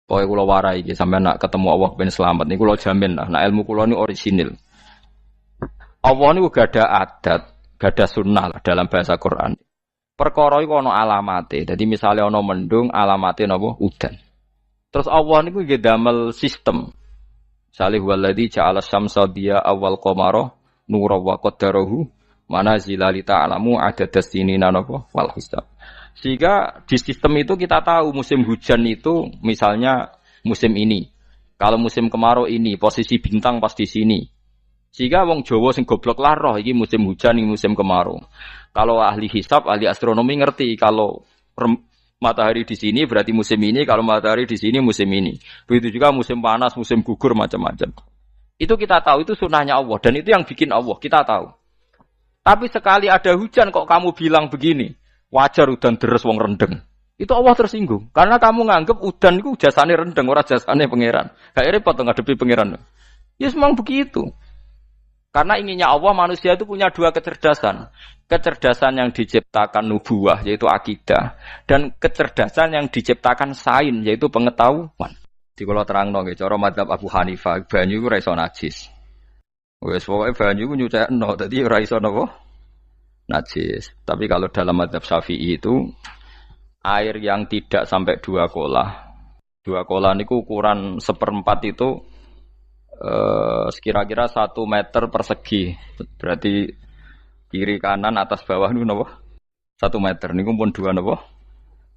Pokoke kula warai iki sampeyan nak ketemu Allah ben selamat niku kula jamin lah. Nah ilmu kula niku orisinil. Allah niku gak ada adat, gak ada sunnah lah dalam bahasa Quran. Perkara iku ana alamate. Dadi misale ana mendung, alamate napa? Udan. Terus Allah niku nggih damel sistem. Salih waladzi ja'ala syamsa diya awal qamara nura wa qaddarahu manazila li ta'lamu adadas sinina napa wal hisab. Sehingga di sistem itu kita tahu musim hujan itu misalnya musim ini. Kalau musim kemarau ini posisi bintang pas di sini. Sehingga wong Jawa sing goblok lah roh iki musim hujan iki musim kemarau. Kalau ahli hisab, ahli astronomi ngerti kalau matahari di sini berarti musim ini, kalau matahari di sini musim ini. Begitu juga musim panas, musim gugur macam-macam. Itu kita tahu, itu sunnahnya Allah dan itu yang bikin Allah, kita tahu. Tapi sekali ada hujan kok kamu bilang begini, wajar udan deres wong rendeng. Itu Allah tersinggung karena kamu nganggep udan itu jasane rendeng, ora jasane pangeran. Gak repot ngadepi pangeran. Ya memang begitu. Karena inginnya Allah manusia itu punya dua kecerdasan. Kecerdasan yang diciptakan nubuwah yaitu akidah dan kecerdasan yang diciptakan sains yaitu pengetahuan. Di kula terangno nggih cara mazhab Abu Hanifah banyu iku ora iso najis. Wes pokoke banyu ku nyucekno dadi ora iso napa? Najis. Tapi kalau dalam mazhab Syafi'i itu air yang tidak sampai 2 kolah. 2 kolah niku ukuran 1/4 itu sekira-kira 1 meter persegi. Berarti kiri kanan atas bawah niku napa? 1 meter niku pun 2 napa?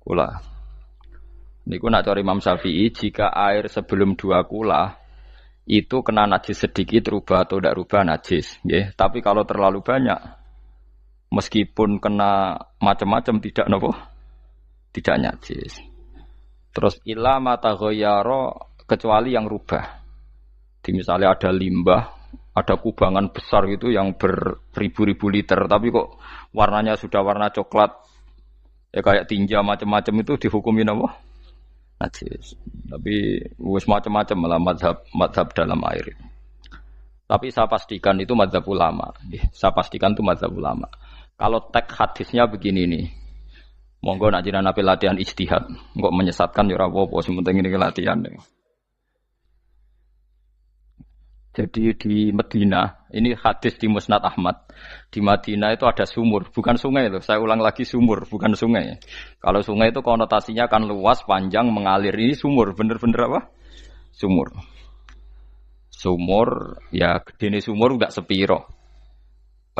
Kula. Niku nak cari Imam Syafi'i jika air sebelum 2 kula itu kena najis sedikit rubah atau tidak rubah najis, nggih. Tapi kalau terlalu banyak meskipun kena macam-macam tidak napa? Tidak najis. Terus ila mata ghayyara kecuali yang rubah. Di misalnya ada limbah, ada kubangan besar gitu yang beribu-ribu liter, tapi kok warnanya sudah warna coklat, ya kayak tinja macam-macam itu dihukumin apa? Najis. Tapi wis macam-macam malah madhab dalam air. Tapi saya pastikan itu madhab ulama. Saya pastikan itu madhab ulama. Kalau teks hadisnya begini nih, monggo nak jenengan napi latihan ijtihad, kok menyesatkan ya ora apa-apa, sing penting ini latihan. Jadi di Madinah, ini hadis di Musnad Ahmad. Di Madinah itu ada sumur, bukan sungai loh. Saya ulang lagi sumur, bukan sungai. Kalau sungai itu konotasinya kan luas, panjang, mengalir. Ini sumur, bener-bener apa? Sumur. Sumur, ya gede sumur enggak sepiro.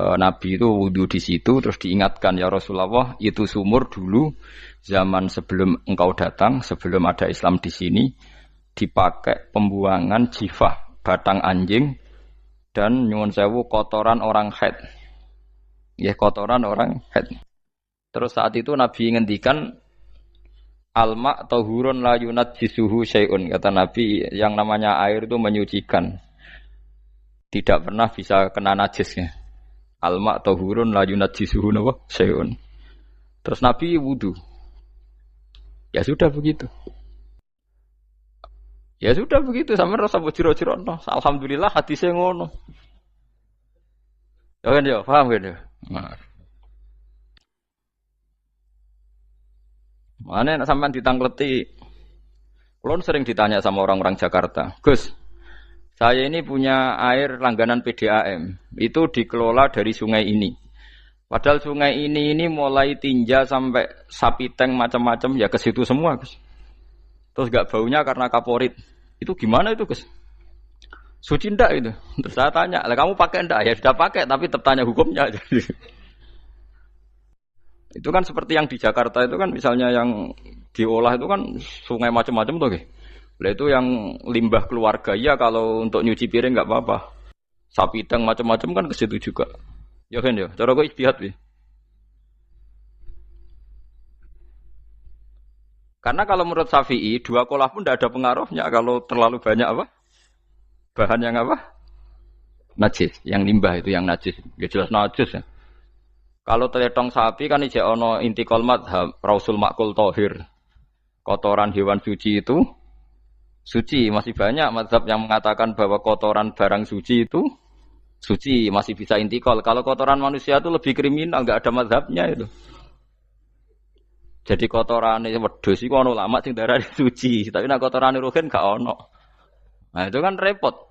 Nabi itu wudu di situ, terus diingatkan ya Rasulullah, itu sumur dulu zaman sebelum engkau datang, sebelum ada Islam di sini, dipakai pembuangan jifah. Batang anjing dan nyuwun sewu kotoran orang haid. Ya kotoran orang haid. Terus saat itu Nabi ngendikan alma tahurun la yunajjisuhu syai'un. Kata Nabi yang namanya air itu menyucikan. Tidak pernah bisa kena najisnya. Alma tahurun la yunajjisuhu syai'un. Terus Nabi wudu. Ya sudah begitu. Ya sudah begitu sampe rasa bojiro-jiro no. Alhamdulillah hadise ngono. Ya kan ya, paham kan ya? Nah. Mane nek sampean ditangkleti. Kulon sering ditanya sama orang-orang Jakarta, "Gus, saya ini punya air langganan PDAM. Itu dikelola dari sungai ini. Padahal sungai ini mulai tinja sampai sapi tank macam-macam ya ke situ semua, Gus. Terus gak baunya karena kaporit. Itu gimana itu, Gus? Suci ndak itu? Terus saya tanya, lah kamu pakai ndak? Ya sudah pakai, tapi tetap tanya hukumnya. Itu kan seperti yang di Jakarta itu kan misalnya yang diolah itu kan sungai macam-macam tuh, lah itu yang limbah keluarga ya kalau untuk nyuci piring nggak apa-apa. Sapi tank macam-macam kan ke situ juga. Ya kan ya, cara gue istihad ya. Karena kalau menurut Syafi'i, 2 kolah pun tidak ada pengaruhnya kalau terlalu banyak apa? Bahan yang apa? Najis, yang limbah itu yang najis. Ya jelas najis ya. Kalau teletong sapi kan ijek ono intikal madhab, rausul makul tohir. Kotoran hewan suci itu suci. Masih banyak madhab yang mengatakan bahwa kotoran barang suci itu suci, masih bisa intikal. Kalau kotoran manusia itu lebih kriminal, nggak ada madhabnya itu. Jadi kotorane wedhus iku ana ulama sing darani suci, tapi nek kotorane ruhin gak ono. Nah, itu kan repot.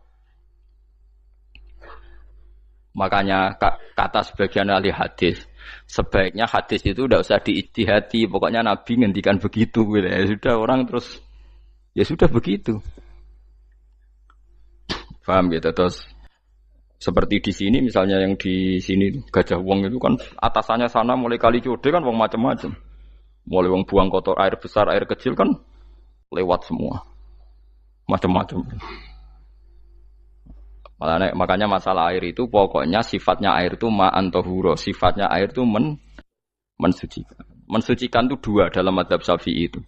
Makanya kata sebagian ahli hadis, sebaiknya hadis itu tidak usah diijtihadi, pokoknya Nabi ngendikan begitu gitu. Ya sudah orang terus ya sudah begitu. Paham gitu terus seperti di sini misalnya yang di sini Gajah Wong itu kan atasannya sana mulai kali Code kan wong macam-macam. Mulai wong buang kotor air besar, air kecil kan lewat semua. Macam-macam. Makanya masalah air itu pokoknya sifatnya air itu ma'an tahura, sifatnya air itu mensucikan. Mensucikan itu dua dalam mazhab Syafi'i itu.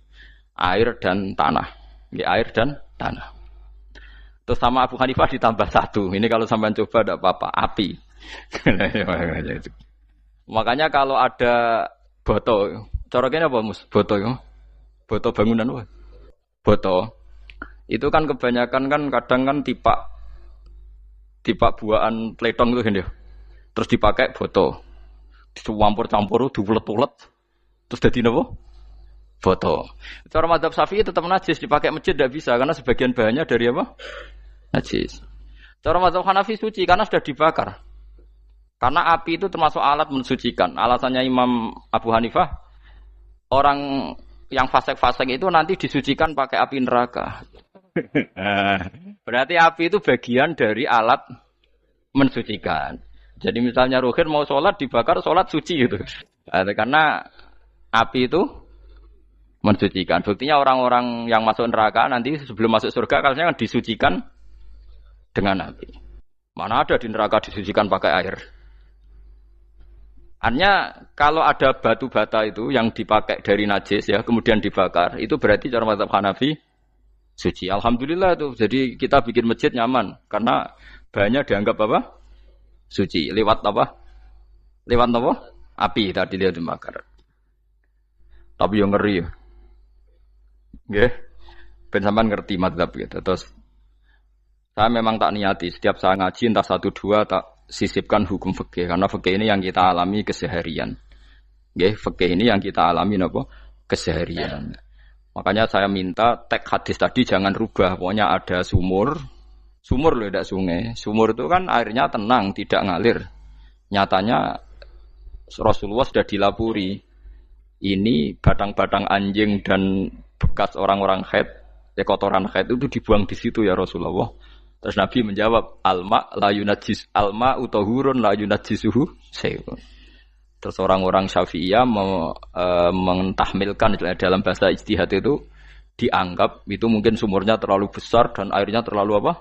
Air dan tanah. Ya, air dan tanah. Terus sama Abu Hanifah ditambah satu. Ini kalau sampai coba tidak apa-apa, api. Makanya kalau ada boto, coroknya apa mus? Boto ya? Boto bangunan apa? Boto. Itu kan kebanyakan kan kadang kan tipak buahan pletong itu kan ya. Terus dipakai boto. Dicampur-campur, diulet-ulet. Terus jadi apa? Boto. Cara mazhab Syafi'i tetap najis, dipakai masjid tidak bisa karena sebagian bahannya dari apa? Najis. Cara mazhab Hanafi suci karena sudah dibakar. Karena api itu termasuk alat mensucikan. Alasannya Imam Abu Hanifah, orang yang fasik-fasik itu nanti disucikan pakai api neraka. Berarti api itu bagian dari alat mensucikan. Jadi misalnya Ruhin mau sholat dibakar, sholat suci itu. Karena api itu mensucikan. Buktinya orang-orang yang masuk neraka nanti sebelum masuk surga kalanya kan disucikan dengan api. Mana ada di neraka disucikan pakai air. Artinya kalau ada batu bata itu yang dipakai dari najis ya kemudian dibakar itu berarti cara mazhab Hanafi suci. Alhamdulillah itu. Jadi kita bikin masjid nyaman karena bahannya dianggap apa? Suci. Lewat apa? Lewat apa? Api tadi dia dibakar. Tapi yang ngeri ya. Nggih. Ben sampean ngerti mazhab gitu. Terus saya memang tak niati setiap saya ngaji entah 1 2 tak sisipkan hukum fikih karena fikih ini yang kita alami keseharian. Nggih, fikih ini yang kita alami napa? Keseharian. Makanya saya minta teks hadis tadi jangan rubah. Pokoknya ada sumur loh tidak sungai. Sumur itu kan airnya tenang, tidak ngalir. Nyatanya Rasulullah sudah dilapuri. Ini batang-batang anjing dan bekas orang-orang haid, kotoran haid itu dibuang di situ ya Rasulullah. Terus Nabi menjawab, alma la yunajjis alma utahurun la yunajjisuhu syai'un. Terus orang-orang Syafi'iyah mentahmilkan dalam bahasa ijtihad itu dianggap itu mungkin sumurnya terlalu besar dan airnya terlalu apa?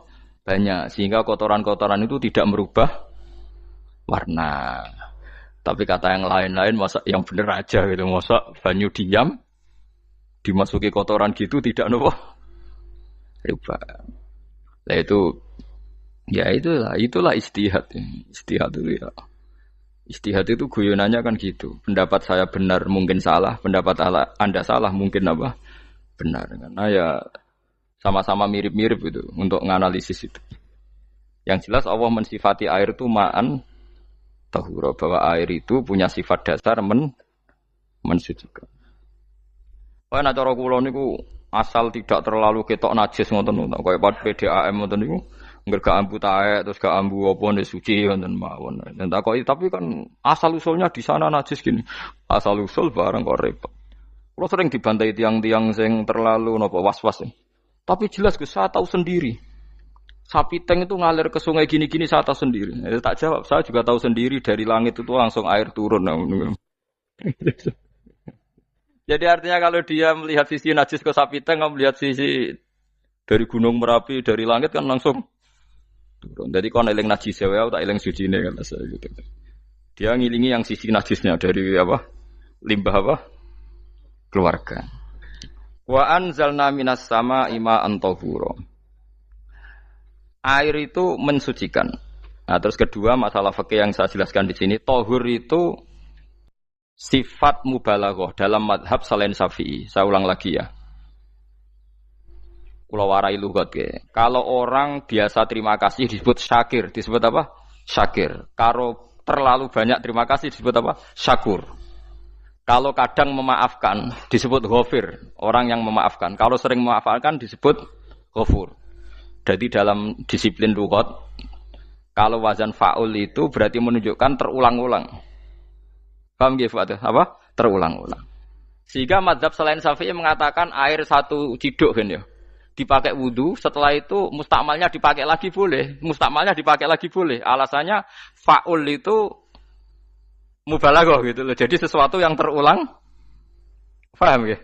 Banyak sehingga kotoran-kotoran itu tidak merubah warna. Tapi kata yang lain-lain masa yang benar aja gitu, masa banyu diam dimasuki kotoran gitu tidak apa? Rubah. Nah itu ya itulah ijtihad. Ijtihad itu ya. Ijtihad itu guyonannya kan gitu. Pendapat saya benar mungkin salah, pendapat Anda salah mungkin apa? Benar. Karena ya sama-sama mirip-mirip itu untuk menganalisis itu. Yang jelas Allah mensifati air itu ma'an tahura, bahwa air itu punya sifat dasar mensucikan. Kaya nek cara kula niku asal tidak terlalu ketok najis ngoten niku. Kaya PDAM ngoten niku. Enggak gak ambu taek terus gak ambu apa nek suci wonten mawon. Dan takoki tapi kan asal usulnya di sana najis gini. Asal usul barang kok repot. Kulo sering dibantai tiang-tiang sing terlalu napa was-was. Tapi jelas saya tahu sendiri. Sapi teng itu ngalir ke sungai gini-gini saya tahu sendiri. Tak jawab, saya juga tahu sendiri dari langit itu langsung air turun. Jadi artinya kalau dia melihat sisi najis ke sapi teng, melihat sisi dari gunung Merapi dari langit kan langsung turun. Jadi kalau eling najis ya, tak eling suci ini kan saya gitu. Dia ngilingi yang sisi najisnya dari apa? Limbah apa? Keluarga. Wa anzalna minas sama'i ma'an tahura. Air itu mensucikan. Nah, terus kedua masalah fikih yang saya jelaskan di sini, tahur itu sifat mubalaghah dalam madhab selain Syafi'i. Saya ulang lagi ya. Kula warai lugat ke. Kalau orang biasa terima kasih disebut syakir, disebut apa? Syakir. Kalau terlalu banyak terima kasih disebut apa? Syakur. Kalau kadang memaafkan disebut ghafir, orang yang memaafkan. Kalau sering memaafkan disebut ghafur. Jadi dalam disiplin lughat, kalau wazan fa'ul itu berarti menunjukkan terulang-ulang. Paham nggih Fuad? Apa? Terulang-ulang. Sehingga mazhab selain Syafi'i mengatakan air satu ciduk kan ya. Dipakai wudu, setelah itu mustakmalnya dipakai lagi boleh. Mustakmalnya dipakai lagi boleh. Alasannya fa'ul itu mubalaghah gitu loh. Jadi sesuatu yang terulang. Paham ya?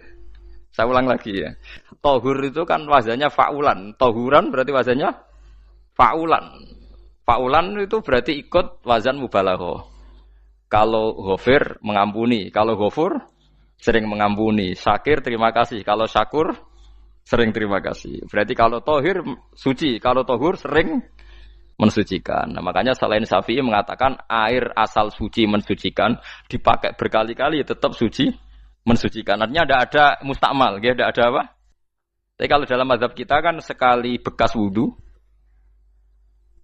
Saya ulang lagi ya. Tohur itu kan wazannya fa'ulan. Tohuran berarti wazannya fa'ulan. Fa'ulan itu berarti ikut wazan mubalaghah. Kalau ghafir mengampuni, kalau ghafur sering mengampuni. Syakir terima kasih. Kalau syakur sering terima kasih. Berarti kalau tohir suci, kalau tohur sering mensucikan. Nah, makanya selain Syafi'i mengatakan air asal suci mensucikan dipakai berkali-kali tetap suci mensucikan. Artinya ada mustakmal, ya, ada apa? Tapi kalau dalam mazhab kita kan sekali bekas wudu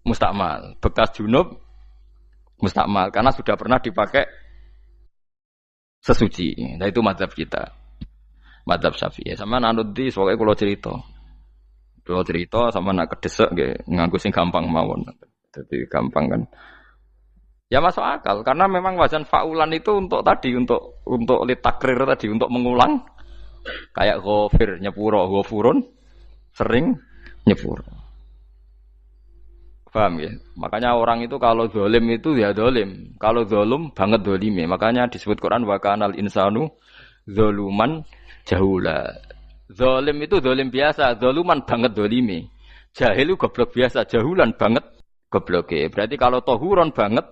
mustakmal, bekas junub mustakmal karena sudah pernah dipakai sesuci. Nah itu mazhab kita. Mazhab Syafi'i. Sama anut di soalnya kalau cerita sama nak kedesek nggih nganggo sing gampang mawon. Jadi gampang kan. Ya masuk akal karena memang wazan faulan itu untuk litakrir tadi untuk mengulang kayak ghafir nyepuro ghafurun sering nyepuro. Paham ya? Makanya orang itu kalau zalim itu ya zalim. Kalau zalum banget zalime. Makanya disebut Quran wa kanal insanu zaluman jahula. Zalim itu zalim biasa, zaluman banget zalime. Jahil itu goblok biasa, jahulan banget gobloke. Berarti kalau tohuron banget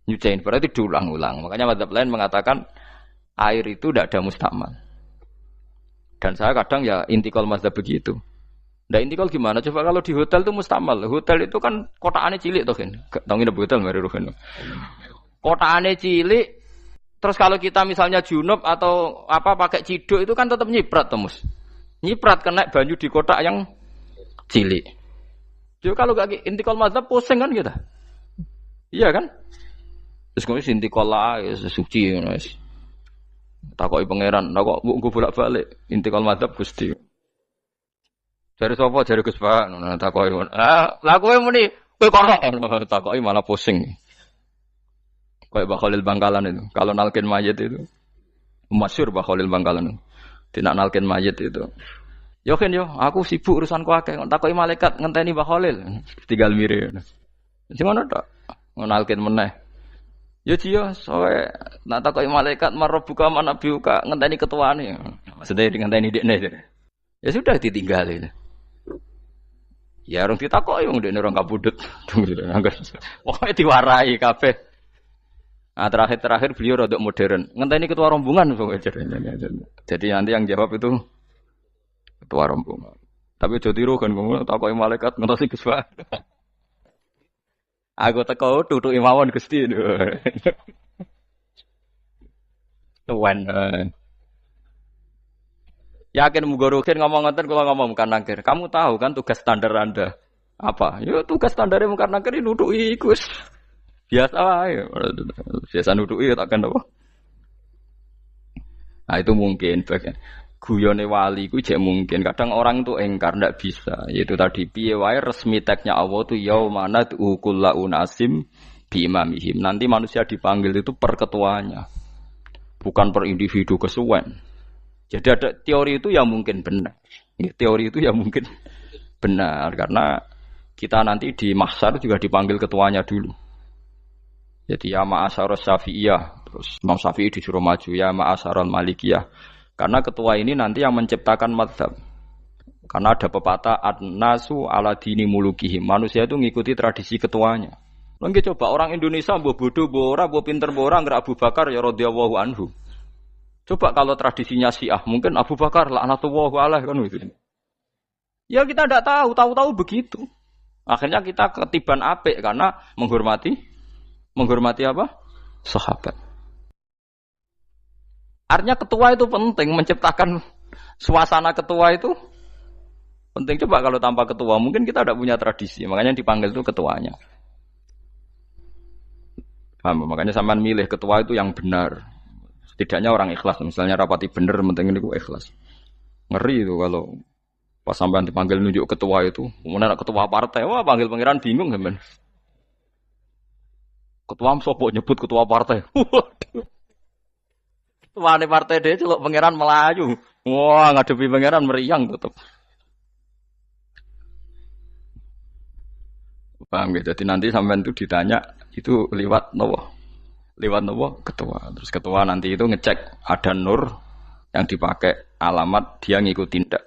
nyuciin berarti diulang-ulang. Makanya mazhab lain mengatakan air itu tidak ada mustakmal. Dan saya kadang ya intikal mazhab begitu. Nah intikal gimana? Coba kalau di hotel itu mustakmal. Hotel itu kan kotaannya cilik toh kan. Tahu nggak hotel mari ruhen. Kotaannya cilik. Terus kalau kita misalnya junub atau apa pakai ciduk itu kan tetap nyiprat temus. Nyiprat kena banyu di kotak yang cilik. Jadi kalau gak intikal mazhab pusing kan kita. Iya kan? Terus kemudian intikal lah ya suci guys. Takoki pangeran, kok mbok bolak-balik intikal mazhab Gusti. Dari sapa jare Gus Pak ngono takoki. Lah kowe muni kowe kok takoki malah pusing. Kayak Mbah Khalil Bangkalan itu. Kalau nalkin mayit itu masyhur Mbah Khalil Bangkalan. Tidak nalkin mayit itu. Yo kan yo, aku sibuk urusanku akeh. Takoki malaikat ngenteni Mbah Khalil. Tinggal mire. Sing ngono tok. Nalkin meneh. Yo jiyo, soe nak takoki malaikat marbuka manabiuka ngenteni ketuane. Maksudnya ngenteni dekne. Ya sudah ditinggalin. Ya orang ditakoki wong dekne orang kabudut. Pokoke diwarai kabeh. Nah, terakhir beliau rodok modern. Ngenteni ketua rombongan jadi nanti yang jawab itu ketua rombongan. Tapi aja tiru kan ngomong takoki malaikat ngentosi Gus Pak. Aku teko tutuki mawon Gusti. Tuan. Yakin mugorokin ngomong ngoten kula ngomong bukan nangkir. Kamu tahu kan tugas standar Anda apa? Ya tugas standarnya bukan nangkir nutuki Gus. Biasa wae. Biasa nutuki takkan apa? Nah itu mungkin bagian guyone wali ku jek mungkin. Kadang orang itu engkar ndak bisa. Yaitu tadi piye wae resmi teknya Allah tu yaumana kullu unasim bi imamihim. Nanti manusia dipanggil itu per ketuanya. Bukan per individu kesuwen. Jadi ada teori itu yang mungkin benar. Teori itu yang mungkin benar karena kita nanti di mahsyar juga dipanggil ketuanya dulu. Jadi ya ma'asyarus syafi'iyah. Terus Imam Syafi'i disuruh maju. Ya ma'asyarul malikiyah. Karena ketua ini nanti yang menciptakan madhab. Karena ada pepatah an-nasu ala dini mulukihim. Manusia itu ngikuti tradisi ketuanya. Lagi coba orang Indonesia mbok bodoh, mbok ora, mbok pinter, mbok ora nggak Abu Bakar ya radhiyallahu anhu. Coba kalau tradisinya Syiah, mungkin Abu Bakar laknatullah alaih kan gitu. Ya kita tidak tahu begitu. Akhirnya kita ketiban apik karena menghormati apa? Sahabat. Artinya ketua itu penting, menciptakan suasana ketua itu penting. Coba kalau tanpa ketua, mungkin kita tidak punya tradisi. Makanya dipanggil itu ketuanya. Paham? Makanya sampean milih ketua itu yang benar. Setidaknya orang ikhlas. Misalnya rapati bener, penting ini ikhlas. Ngeri itu kalau pas sampean dipanggil nunjuk ketua itu, kemudian ketua partai, wah panggil pangeran bingung sampean. Ketua sopo nyebut ketua partai. Waduh. Ketua partai dia celuk pangeran Melayu. Wah, ngadepi pangeran meriang tetep. Paham gitu. Jadi nanti sampean itu ditanya itu lewat nopo? Lewat nopo? Ketua. Terus ketua nanti itu ngecek ada nur yang dipakai alamat dia ngikutin ndak.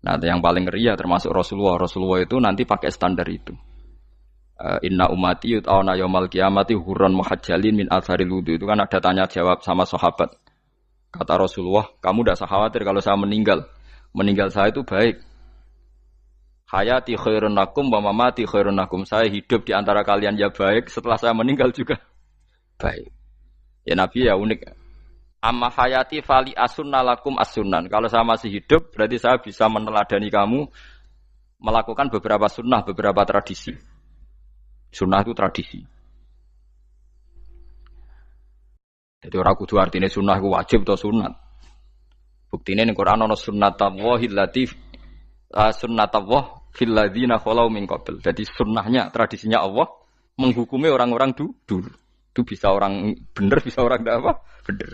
Nah, yang paling ngeri ya termasuk Rasulullah. Rasulullah itu nanti pakai standar itu. Inna umati yut'auna yaumal qiyamati hurran muhajjalin min atharil wudu. Itu kan ada tanya jawab sama sahabat. Kata Rasulullah, kamu tidak usah khawatir kalau saya meninggal. Meninggal saya itu baik. Hayati khairun lakum wa mamati khairun lakum. Saya hidup di antara kalian ya baik, setelah saya meninggal juga baik. Ya Nabi ya unik. Amma hayati fali asunna lakum as-sunan. Kalau saya masih hidup, berarti saya bisa meneladani kamu melakukan beberapa sunnah, beberapa tradisi. Sunnah itu tradisi. Jadi orang kudu artinya sunnah itu wajib atau sunat. Buktinya di Quran ada sunnatallahil latif sunnatullah fil ladzina khalau min qabl. Jadi sunnahnya, tradisinya Allah menghukumi orang-orang dulu. Itu bisa orang benar, bisa orang tidak apa? Benar.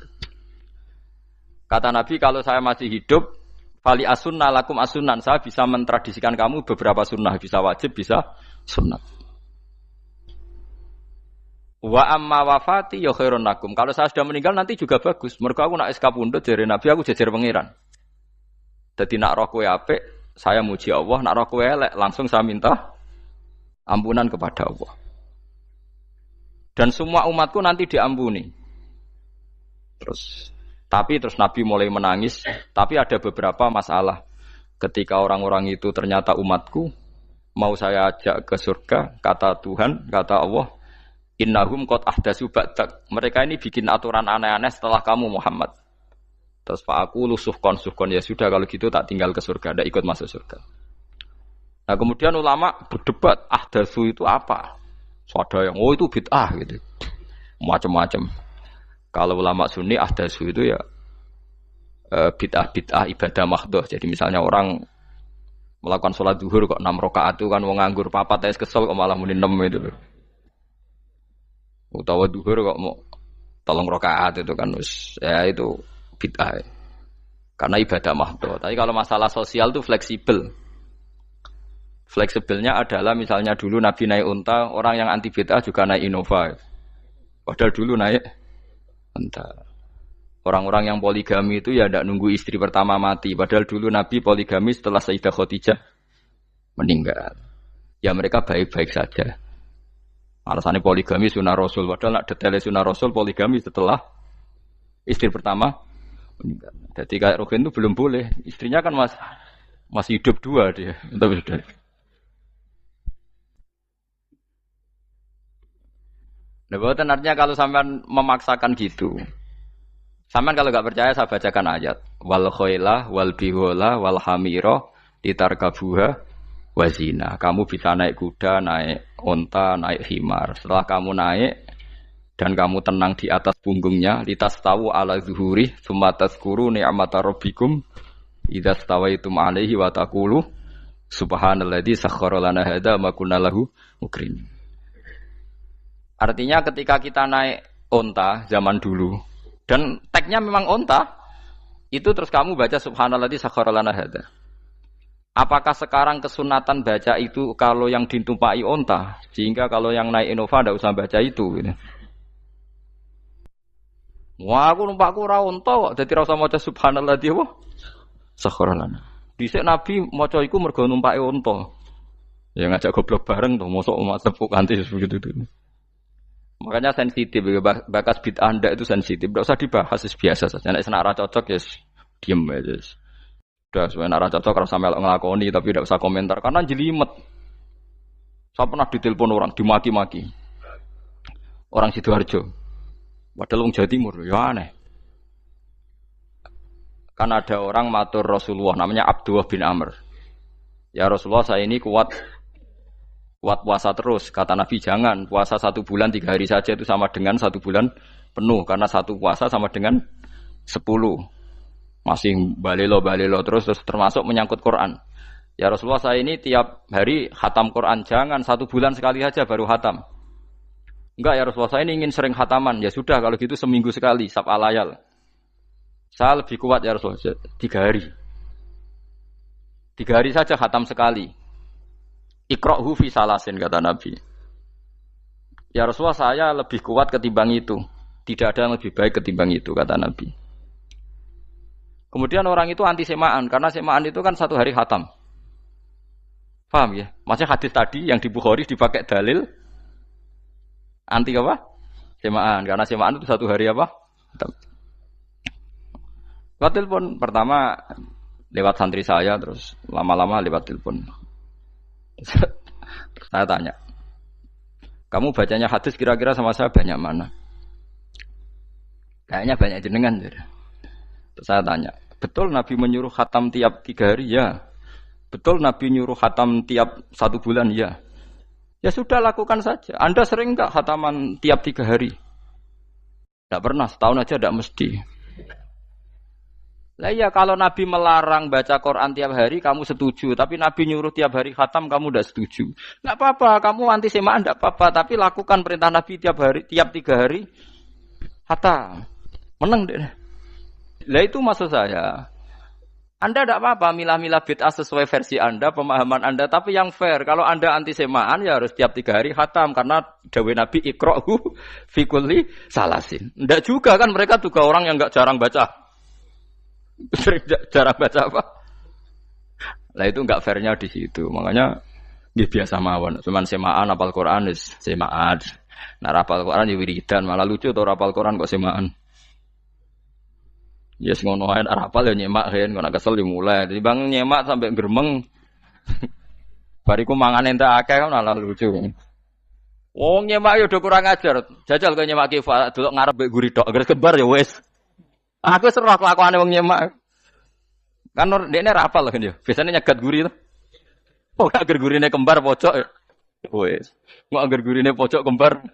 Kata Nabi, kalau saya masih hidup, fali asunna lakum asunan, saya bisa mentradisikan kamu beberapa sunnah, bisa wajib, bisa sunnah. Wa amma wafati ya khairun lakum. Kalau saya sudah meninggal nanti juga bagus. Mergo aku nak SK pundhut jare Nabi, aku jejer pangeran. Dadi nak roh kowe apik, saya muji Allah, nak roh kowe elek, langsung saya minta ampunan kepada Allah. Dan semua umatku nanti diampuni. Tapi terus Nabi mulai menangis, tapi ada beberapa masalah. Ketika orang-orang itu ternyata umatku, mau saya ajak ke surga, kata Tuhan, kata Allah, innahum qad ahdatsu ba'dak. Mereka ini bikin aturan aneh-aneh setelah kamu Muhammad. Terus Pak aku suhkon ya sudah kalau gitu tak tinggal ke surga, tidak ikut masuk surga. Nah kemudian ulama berdebat ahdatsu itu apa? So, ada yang itu bid'ah gitu, macam-macam. Kalau ulama Sunni ahdatsu itu ya bid'ah ibadah mahdhah. Jadi misalnya orang melakukan sholat zuhur kok 6 rakaat itu kan wong nganggur papat es kesel kok malah muni 6 itu. Utawa zuhur kok mau 3 rakaat itu kan ya itu bid'ah. Karena ibadah mahdhah. Tapi kalau masalah sosial itu fleksibel. Fleksibelnya adalah misalnya dulu Nabi naik unta, orang yang anti bid'ah juga naik Innova. Padahal dulu naik unta. Orang-orang yang poligami itu ya tidak nunggu istri pertama mati. Padahal dulu Nabi poligami setelah Sayyidah Khadijah meninggal. Ya mereka baik-baik saja. Alasannya poligami sunnah Rasul. Padahal nak detailnya sunnah Rasul poligami setelah istri pertama meninggal. Jadi kayak Rogen itu belum boleh. Istrinya kan masih hidup 2 dia. Tapi sudah. Nah, bahwa artinya kalau sampean memaksakan gitu. Sampean kalau enggak percaya saya bacakan ayat. Wal khailah wal bihola wal hamira litarkabuha wazina. Kamu bisa naik kuda, naik unta, naik himar. Setelah kamu naik dan kamu tenang di atas punggungnya, litas tahu ala zuhuri, summa tazkuru ni'mata rabbikum idza stawaitum alaihi wa taqulu subhanalladzi sakhkhara lana hadza ma kunna lahu mukrin. Artinya ketika kita naik unta zaman dulu dan tagnya memang unta, itu terus kamu baca subhanalladzi sakhkhara lana hadza. Apakah sekarang kesunatan baca itu kalau yang ditumpai unta, sehingga kalau yang naik Innova tidak usah baca itu gitu. Wah, aku numpakku ora unta kok, dadi ora usah maca subhanalladzi wa sakhkhara lana. Dhisik Nabi maca iku mergo numpake unta. Ya ngajak goblok bareng to, mosok tepuk kanthi begitu itu. Makanya sensitif, bakas bid'ah ndak itu sensitif, tidak usah dibahas, biasa saja. Nek senak ra cocok ya diem aja. Sudah sebenarnya ra cocok kalau sampai ngelakoni tapi tidak usah komentar karena jelimet. Saya pernah ditelepon orang, dimaki-maki. Orang Sidoarjo. Padahal wong Jawa Timur, ya aneh. Kan ada orang matur Rasulullah namanya Abdullah bin Amr. Ya Rasulullah saya ini kuat puasa terus. Kata Nabi jangan puasa 1 bulan 3 hari saja itu sama dengan 1 bulan penuh karena satu puasa sama dengan 10. Masih balelo terus termasuk menyangkut Quran. Ya Rasulullah, saya ini tiap hari khatam Quran, jangan 1 bulan sekali aja baru khatam. Enggak ya Rasulullah, saya ini ingin sering khataman. Ya sudah kalau gitu seminggu sekali, sab'a layal. Saya lebih kuat ya Rasulullah, 3 hari. 3 hari saja khatam sekali. Iqra'hu fi salasin, kata Nabi. Ya Rasulullah, saya lebih kuat ketimbang itu. Tidak ada yang lebih baik ketimbang itu, kata Nabi. Kemudian orang itu anti semaan, karena semaan itu kan 1 hari khatam. Paham ya? Maksudnya hadis tadi yang di Bukhari dipakai dalil anti apa? Semaan, karena semaan itu 1 hari apa? Lewat telepon pertama lewat santri saya, terus lama-lama lewat telepon. Saya tanya, kamu bacanya hadis kira-kira sama saya banyak mana? Kayaknya banyak jenengan. Terus saya tanya, betul Nabi menyuruh khatam tiap 3 hari? Ya. Betul Nabi nyuruh khatam tiap 1 bulan? Ya. Ya sudah, lakukan saja. Anda sering enggak khataman tiap 3 hari? Tidak pernah, setahun aja tidak mesti. Lah iya, kalau Nabi melarang baca Quran tiap hari kamu setuju, tapi Nabi nyuruh tiap hari khatam kamu tidak setuju. Enggak apa-apa, kamu anti semaan enggak apa-apa, tapi lakukan perintah Nabi tiap 3 hari khatam. Menang deh. Lah itu maksud saya. Anda tidak apa-apa milah-milah bid'ah sesuai versi Anda, pemahaman Anda, tapi yang fair. Kalau Anda anti semaan ya harus tiap 3 hari khatam, karena dawuh Nabi iqra'hu fi kulli salasin. Tidak juga kan, mereka juga orang yang enggak jarang baca. Jarang baca apa? Lah itu enggak fairnya di situ. Makanya nggih biasa mawon. Cuman semaan apal Quran wis semaan. Nah, apal Quran ya wiridan, malah lucu to apal Quran kok semaan. Ya yes, ngono ae apal ya nyemak kan, kok kesel dimulai. Jadi bang nyemak sampai gremeng. Bariku mangan entek akeh kan malah lucu. Wong nyemak yo do kurang ajar. Jajal kok nyemak kifa delok ngarep mbek guri tok, agar kebar ya wis. Aku serah kelakuane wong nyemak. Kan dekne ra apal kan yo. Biasane nyegat guri to. Oh, agar gurine kembar pojok. Wis. Kok agar gurine pojok kembar.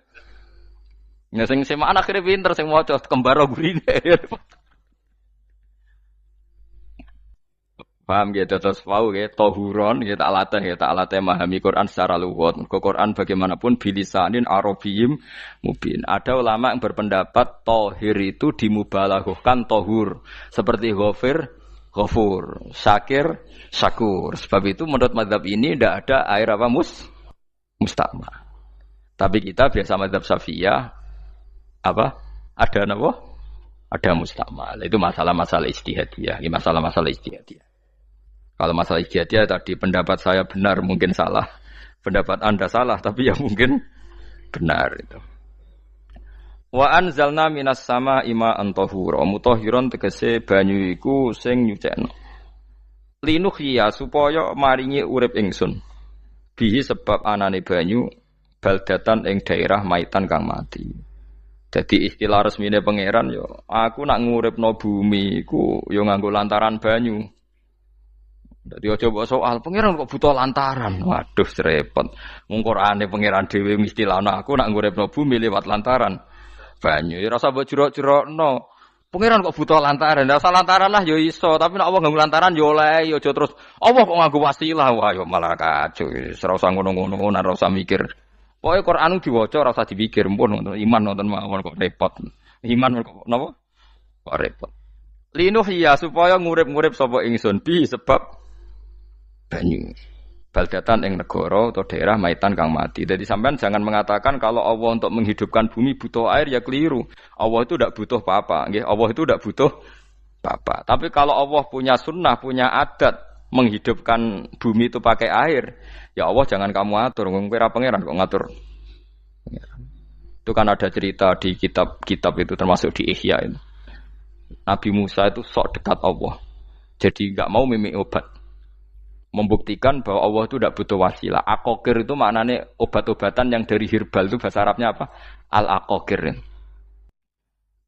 Nah sing semaan akhire pinter sing maca kembar gurine. Paham gitu, terus paham gitu, tohuron gitu, tak latih memahami Quran secara luwat. Quran bagaimanapun bilisanin arabiyim mubin. Ada ulama yang berpendapat tohir itu dimubalaghahkan tohur, seperti ghafir, ghafur, syakir, syakur. Sebab itu menurut mazhab ini tidak ada air apa musta'mal. Tapi kita biasa mazhab Syafi'iyah apa? Ada apa? Ada musta'mal. Itu masalah-masalah ijtihadiyah, masalah-masalah ijtihadiyah. Kalau masalah ijtihadiyah tadi pendapat saya benar, mungkin salah. Pendapat Anda salah, tapi ya mungkin benar itu. Wa anzalna minas sama'i ma'an tahura, mutahhiron tegese banyu iku sing nyucekno. Linuhya supaya maringi urip ingsun. Bihi sebab anane banyu baldatan ing daerah maitan kang mati. Jadi istilah resmine pangeran yo, aku nak nguripno bumi iku yo nganggo lantaran banyu. Dadi aja mbok soal pangeran kok butuh lantaran. Waduh repot. Wong Qur'ane pangeran dhewe mistilahno aku nak nguripno bumi lewat lantaran banyu. Ya rasa mbok jurok-jurokno. Pangeran kok butuh lantaran. Lah lantaran lah ya iso, tapi nek Allah nganggo lantaran ya oleh, ya aja terus Allah kok nganggo wasilah. Wah ya malah kacau. Ora usah ngono-ngono, ora usah mikir. Pokoke Qur'an diwaca ora usah dipikir, mpun iman nonton mawon kok repot. Iman kok napa? Kok repot. Linuh ya supaya ngurip-ngurip sapa ingsun bi sebab banyu. Baldatan ing negara atau daerah maitan kang mati. Jadi sampean jangan mengatakan kalau Allah untuk menghidupkan bumi butuh air, ya keliru. Allah itu tidak butuh apa-apa. Nggih, Allah itu tidak butuh apa-apa. Tapi kalau Allah punya sunnah, punya adat menghidupkan bumi itu pakai air, ya Allah jangan kamu atur. Wong kira pangeran kok ngatur. Itu kan ada cerita di kitab-kitab itu, termasuk di Ihya itu. Nabi Musa itu sok dekat Allah. Jadi enggak mau mimik obat. Membuktikan bahwa Allah itu tidak butuh wasilah. Aqaqir itu maknanya obat-obatan yang dari herbal, itu bahasa Arabnya apa? Al-aqaqir.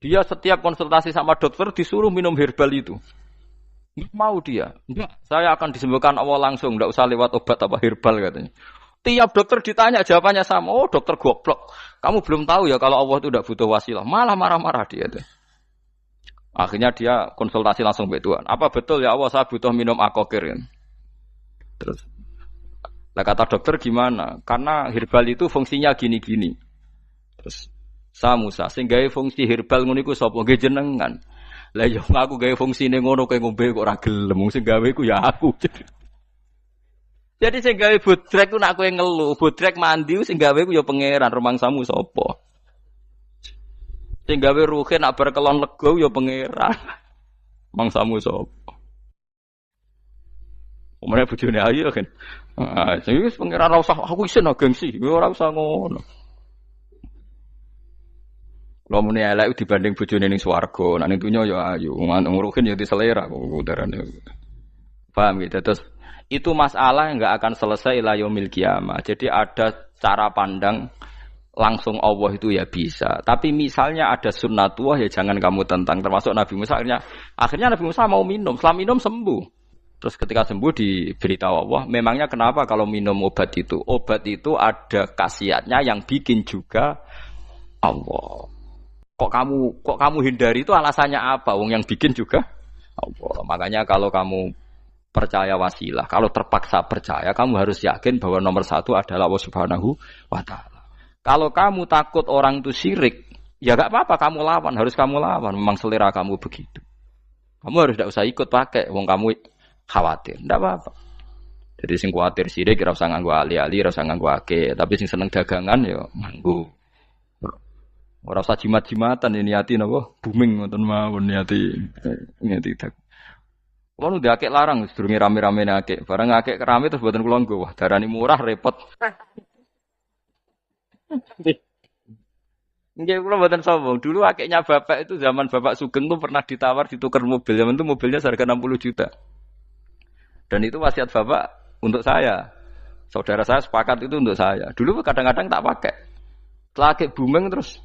Dia setiap konsultasi sama dokter disuruh minum herbal itu. Enggak mau dia. Enggak, saya akan disembuhkan Allah langsung, enggak usah lewat obat apa herbal katanya. Tiap dokter ditanya jawabannya sama. Oh, dokter goblok. Kamu belum tahu ya kalau Allah itu tidak butuh wasilah. Malah marah-marah dia tuh. Akhirnya dia konsultasi langsung ke Tuhan. Apa betul ya Allah saya butuh minum akokir? Terus, lah kata dokter gimana? Karena herbal itu fungsinya gini-gini. Terus, saya Musa, sing gawe fungsi herbal ngono iku sapa? Nggih jenengan. Lah yo aku gawe fungsine ngono kowe ngombe kok ora gelem. Sing gawe iku ya aku. Jadi sing gawe bodrek ku nak kowe ngeluh, bodrek mandi sing gawe ku ya pangeran, rumangsamu sapa? Sing gawe ruhe nak bar kelon lega ya pangeran. Mangsamu sapa? Omane bojone ayu kan. Ah, sing wis pangeran ora usah aku isin gengsi, ora usah ngono. Kalau muni elek dibanding bojone ning swarga, nek ning dunya ya ayu, nguruhin ya diselera kok udarane. Paham gitu terus itu masalah yang enggak akan selesai ila yaumil qiyamah. Jadi ada cara pandang langsung Allah itu ya bisa. Tapi misalnya ada sunnatullah ya jangan kamu tentang. Termasuk Nabi Musa akhirnya Nabi Musa mau minum. Setelah minum sembuh. Terus ketika sembuh diberitahu Allah, memangnya kenapa kalau minum obat itu? Obat itu ada khasiatnya yang bikin juga Allah. Kok kamu hindari itu alasannya apa? Wong yang bikin juga Allah. Makanya kalau kamu percaya wasilah, kalau terpaksa percaya, kamu harus yakin bahwa nomor satu adalah Allah Subhanahu wa Ta'ala. Kalau kamu takut orang itu syirik, ya gak apa-apa, kamu lawan, harus kamu lawan. Memang selera kamu begitu. Kamu harus tidak usah ikut pakai, wong kamu khawatir, tidak apa-apa. Jadi sing khawatir syirik, ora usah nganggo ali-ali, ora usah nganggo ake. Tapi sing seneng dagangan, ya nganggo. Ora usah jimat-jimatan, ini hati napa booming ngoten mawon niati dagang. Kulo nu akeh larang sedurunge rame-rame akeh. Barang akeh rame terus mboten kula nggo. Wah, darani murah repot. Nggih kula mboten sombong. Dulu akehnya bapak itu zaman Bapak Sugeng tuh pernah ditawar ditukar mobil. Zaman itu mobilnya harga 60 juta. Dan itu wasiat bapak untuk saya. Saudara saya sepakat itu untuk saya. Dulu kadang-kadang tak pakai. Setelah akeh booming terus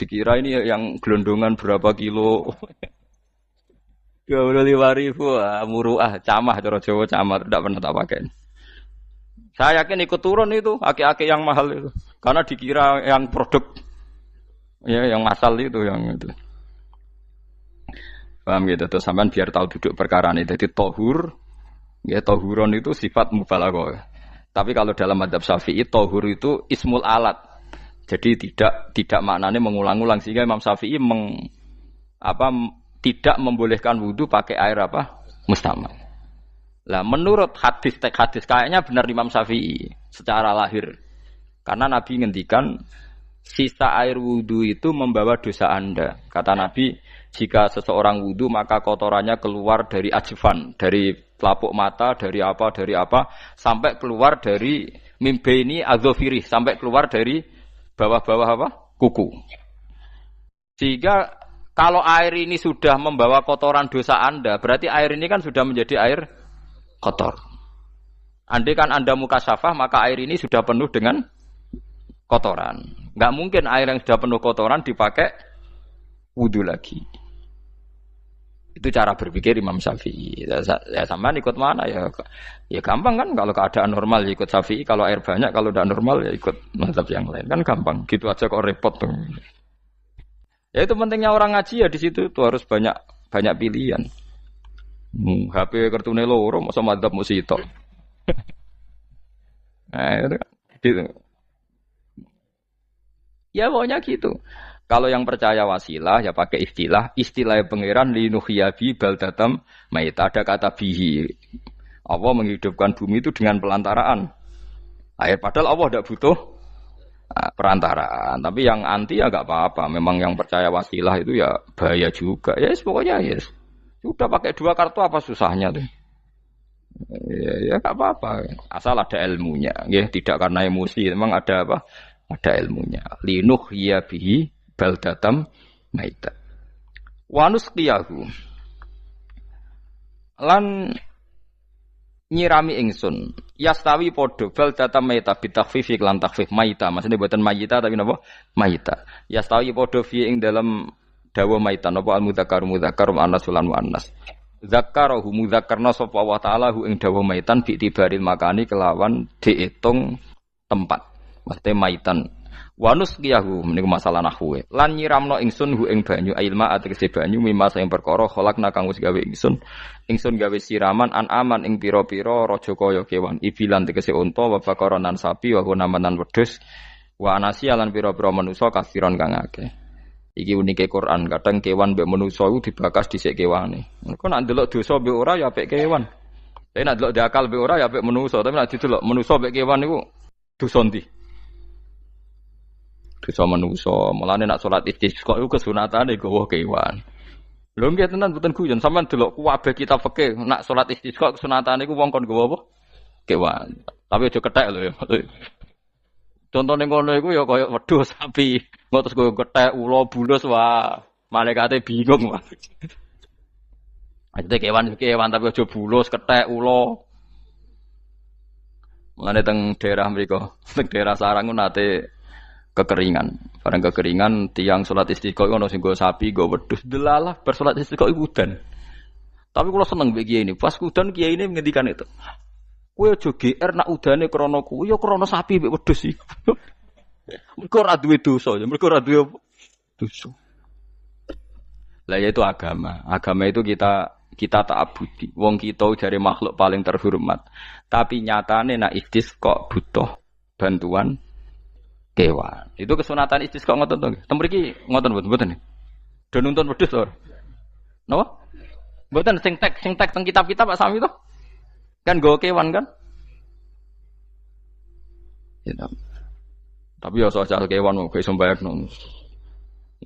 dikira ini yang gelondongan berapa kilo. 25.000 muruah camah cara Jawa camah tidak pernah tak pakai. Saya yakin ikut turun itu aki-aki yang mahal itu karena dikira yang produk ya yang masal itu yang itu. Paham gitu terus sampean biar tahu duduk perkara ini. Jadi tohur ya tohuron itu sifat mubalaghah. Tapi kalau dalam madzhab Syafi'i tohur itu ismul alat. Jadi tidak maknanya mengulang-ulang sehingga Imam Syafi'i tidak membolehkan wudu pakai air apa? Mustamal. Lah menurut hadis kayaknya benar Imam Syafi'i secara lahir. Karena Nabi ngendikan sisa air wudu itu membawa dosa Anda. Kata Nabi, jika seseorang wudu maka kotorannya keluar dari ajfan, dari pelapuk mata, dari apa sampai keluar dari mimbaini adzofirih, sampai keluar dari bawah-bawah apa? Kuku. Sehingga kalau air ini sudah membawa kotoran dosa Anda, berarti air ini kan sudah menjadi air kotor. Andai kan Anda mukasyafah, maka air ini sudah penuh dengan kotoran. Enggak mungkin air yang sudah penuh kotoran dipakai wudu lagi. Itu cara berpikir Imam Syafi'i. Ya sampean ikut mana ya? Ya gampang kan kalau keadaan normal ya ikut Syafi'i, kalau air banyak, kalau tidak normal ya ikut mazhab yang lain. Kan gampang. Gitu aja kok repot tuh. Ya itu pentingnya orang ngaji ya di situ tuh harus banyak pilihan. HP kartune loro masa madzhab mesti tok. Nah, itu gitu. Ya pokoknya gitu. Kalau yang percaya wasilah ya pakai istilah pangeran linuhyabi baldatam maita, ada kata bihi. Allah menghidupkan bumi itu dengan pelantaraan air, padahal Allah tidak butuh perantaraan. Tapi yang anti ya enggak apa-apa. Memang yang percaya wasilah itu ya bahaya juga. Ya yes, pokoknya yes. Sudah pakai 2 kartu apa susahnya tuh. Ya enggak apa-apa. Asal ada ilmunya, ya tidak karena emosi. Memang ada apa? Ada ilmunya. Linuh ya bihi baldatam maita. Wanus qiyahu. Lan nyirami ingsun yastawi podo baldatam maita bitakhfif lan takhfif maita, maksudnya buatan mayita tapi napa maita. Yastawi podo fi ing dalam dawa maita napa al mudzakkar muannas lan muannas. Zakarahu mudzakarna sapa wa ta'ala hu ing dawa maitan bi tibaril makani kelawan diitung tempat. Maksudnya maitan. Wanus kiyahu meniku masalah nahwu. Lan nyiramno ingsun hu ing banyu ailma ategese banyu mimma sing perkara kholakna kang wis gawe ingsun. Ingsun gawe siraman an aman ing pira-pira raja kaya kewan. Ibilan tegese unta wa bakaronan sapi wa namanan wedhus. Wa anasi lan pira-pira manusa kafiron kang akeh. Iki unike Quran, kadang kewan mbek manusa iku dibakas dhisik kewane. Engko nek ndelok dosa mbek ora ya apik kewan. Tapi nek ndelok diakal mbek ora ya apik manusa, tapi nek didelok manusa mbek kewan niku dosa ndi? Dosa manusa. Mulane nek salat istisqa iku kesunatane gawa kewan. Lho nggih tenan mboten guyon, sampean delok kabeh kitab fikih nek salat istisqa kesunatane iku wong kon gawa apa? Kewan. Tapi aja kethek lho ya. Contohnya ngono iku ya kaya wedhus sapi, engko terus go kethek ula bulus wah, malaikate bingung wah. Ajete kewan tapi aja bulus kethek ula. Mulane teng daerah mriku, teng daerah sarang nate kekeringan. Bareng kekeringan tiang salat istisqa iku ana sing go sapi, go wedhus. Delalah bar salat istisqa iku udan. Tapi kula seneng mbek kiai ini, pas udan kiai ini ngendikan itu. Kowe aja GR nak udane krana kuwi ya krana sapi mbek wedhus iki. Mergo ora duwe dosa, mergo ora duwe dosa. Lah ya itu agama. Agama itu kita ta'abudi. Wong kita jare makhluk paling terhormat. Tapi nyatane nak istisqa butuh bantuan kewan. Itu kesunatan istisqa ngoten to. Tem mriki ngoten mboten. Do nuntun wedhus to. Napa? Mboten sing tek teng kitab-kitab Pak Sami to. Kan go kewan kan? Ya, tapi ya soal kewan mau iso mbayakno.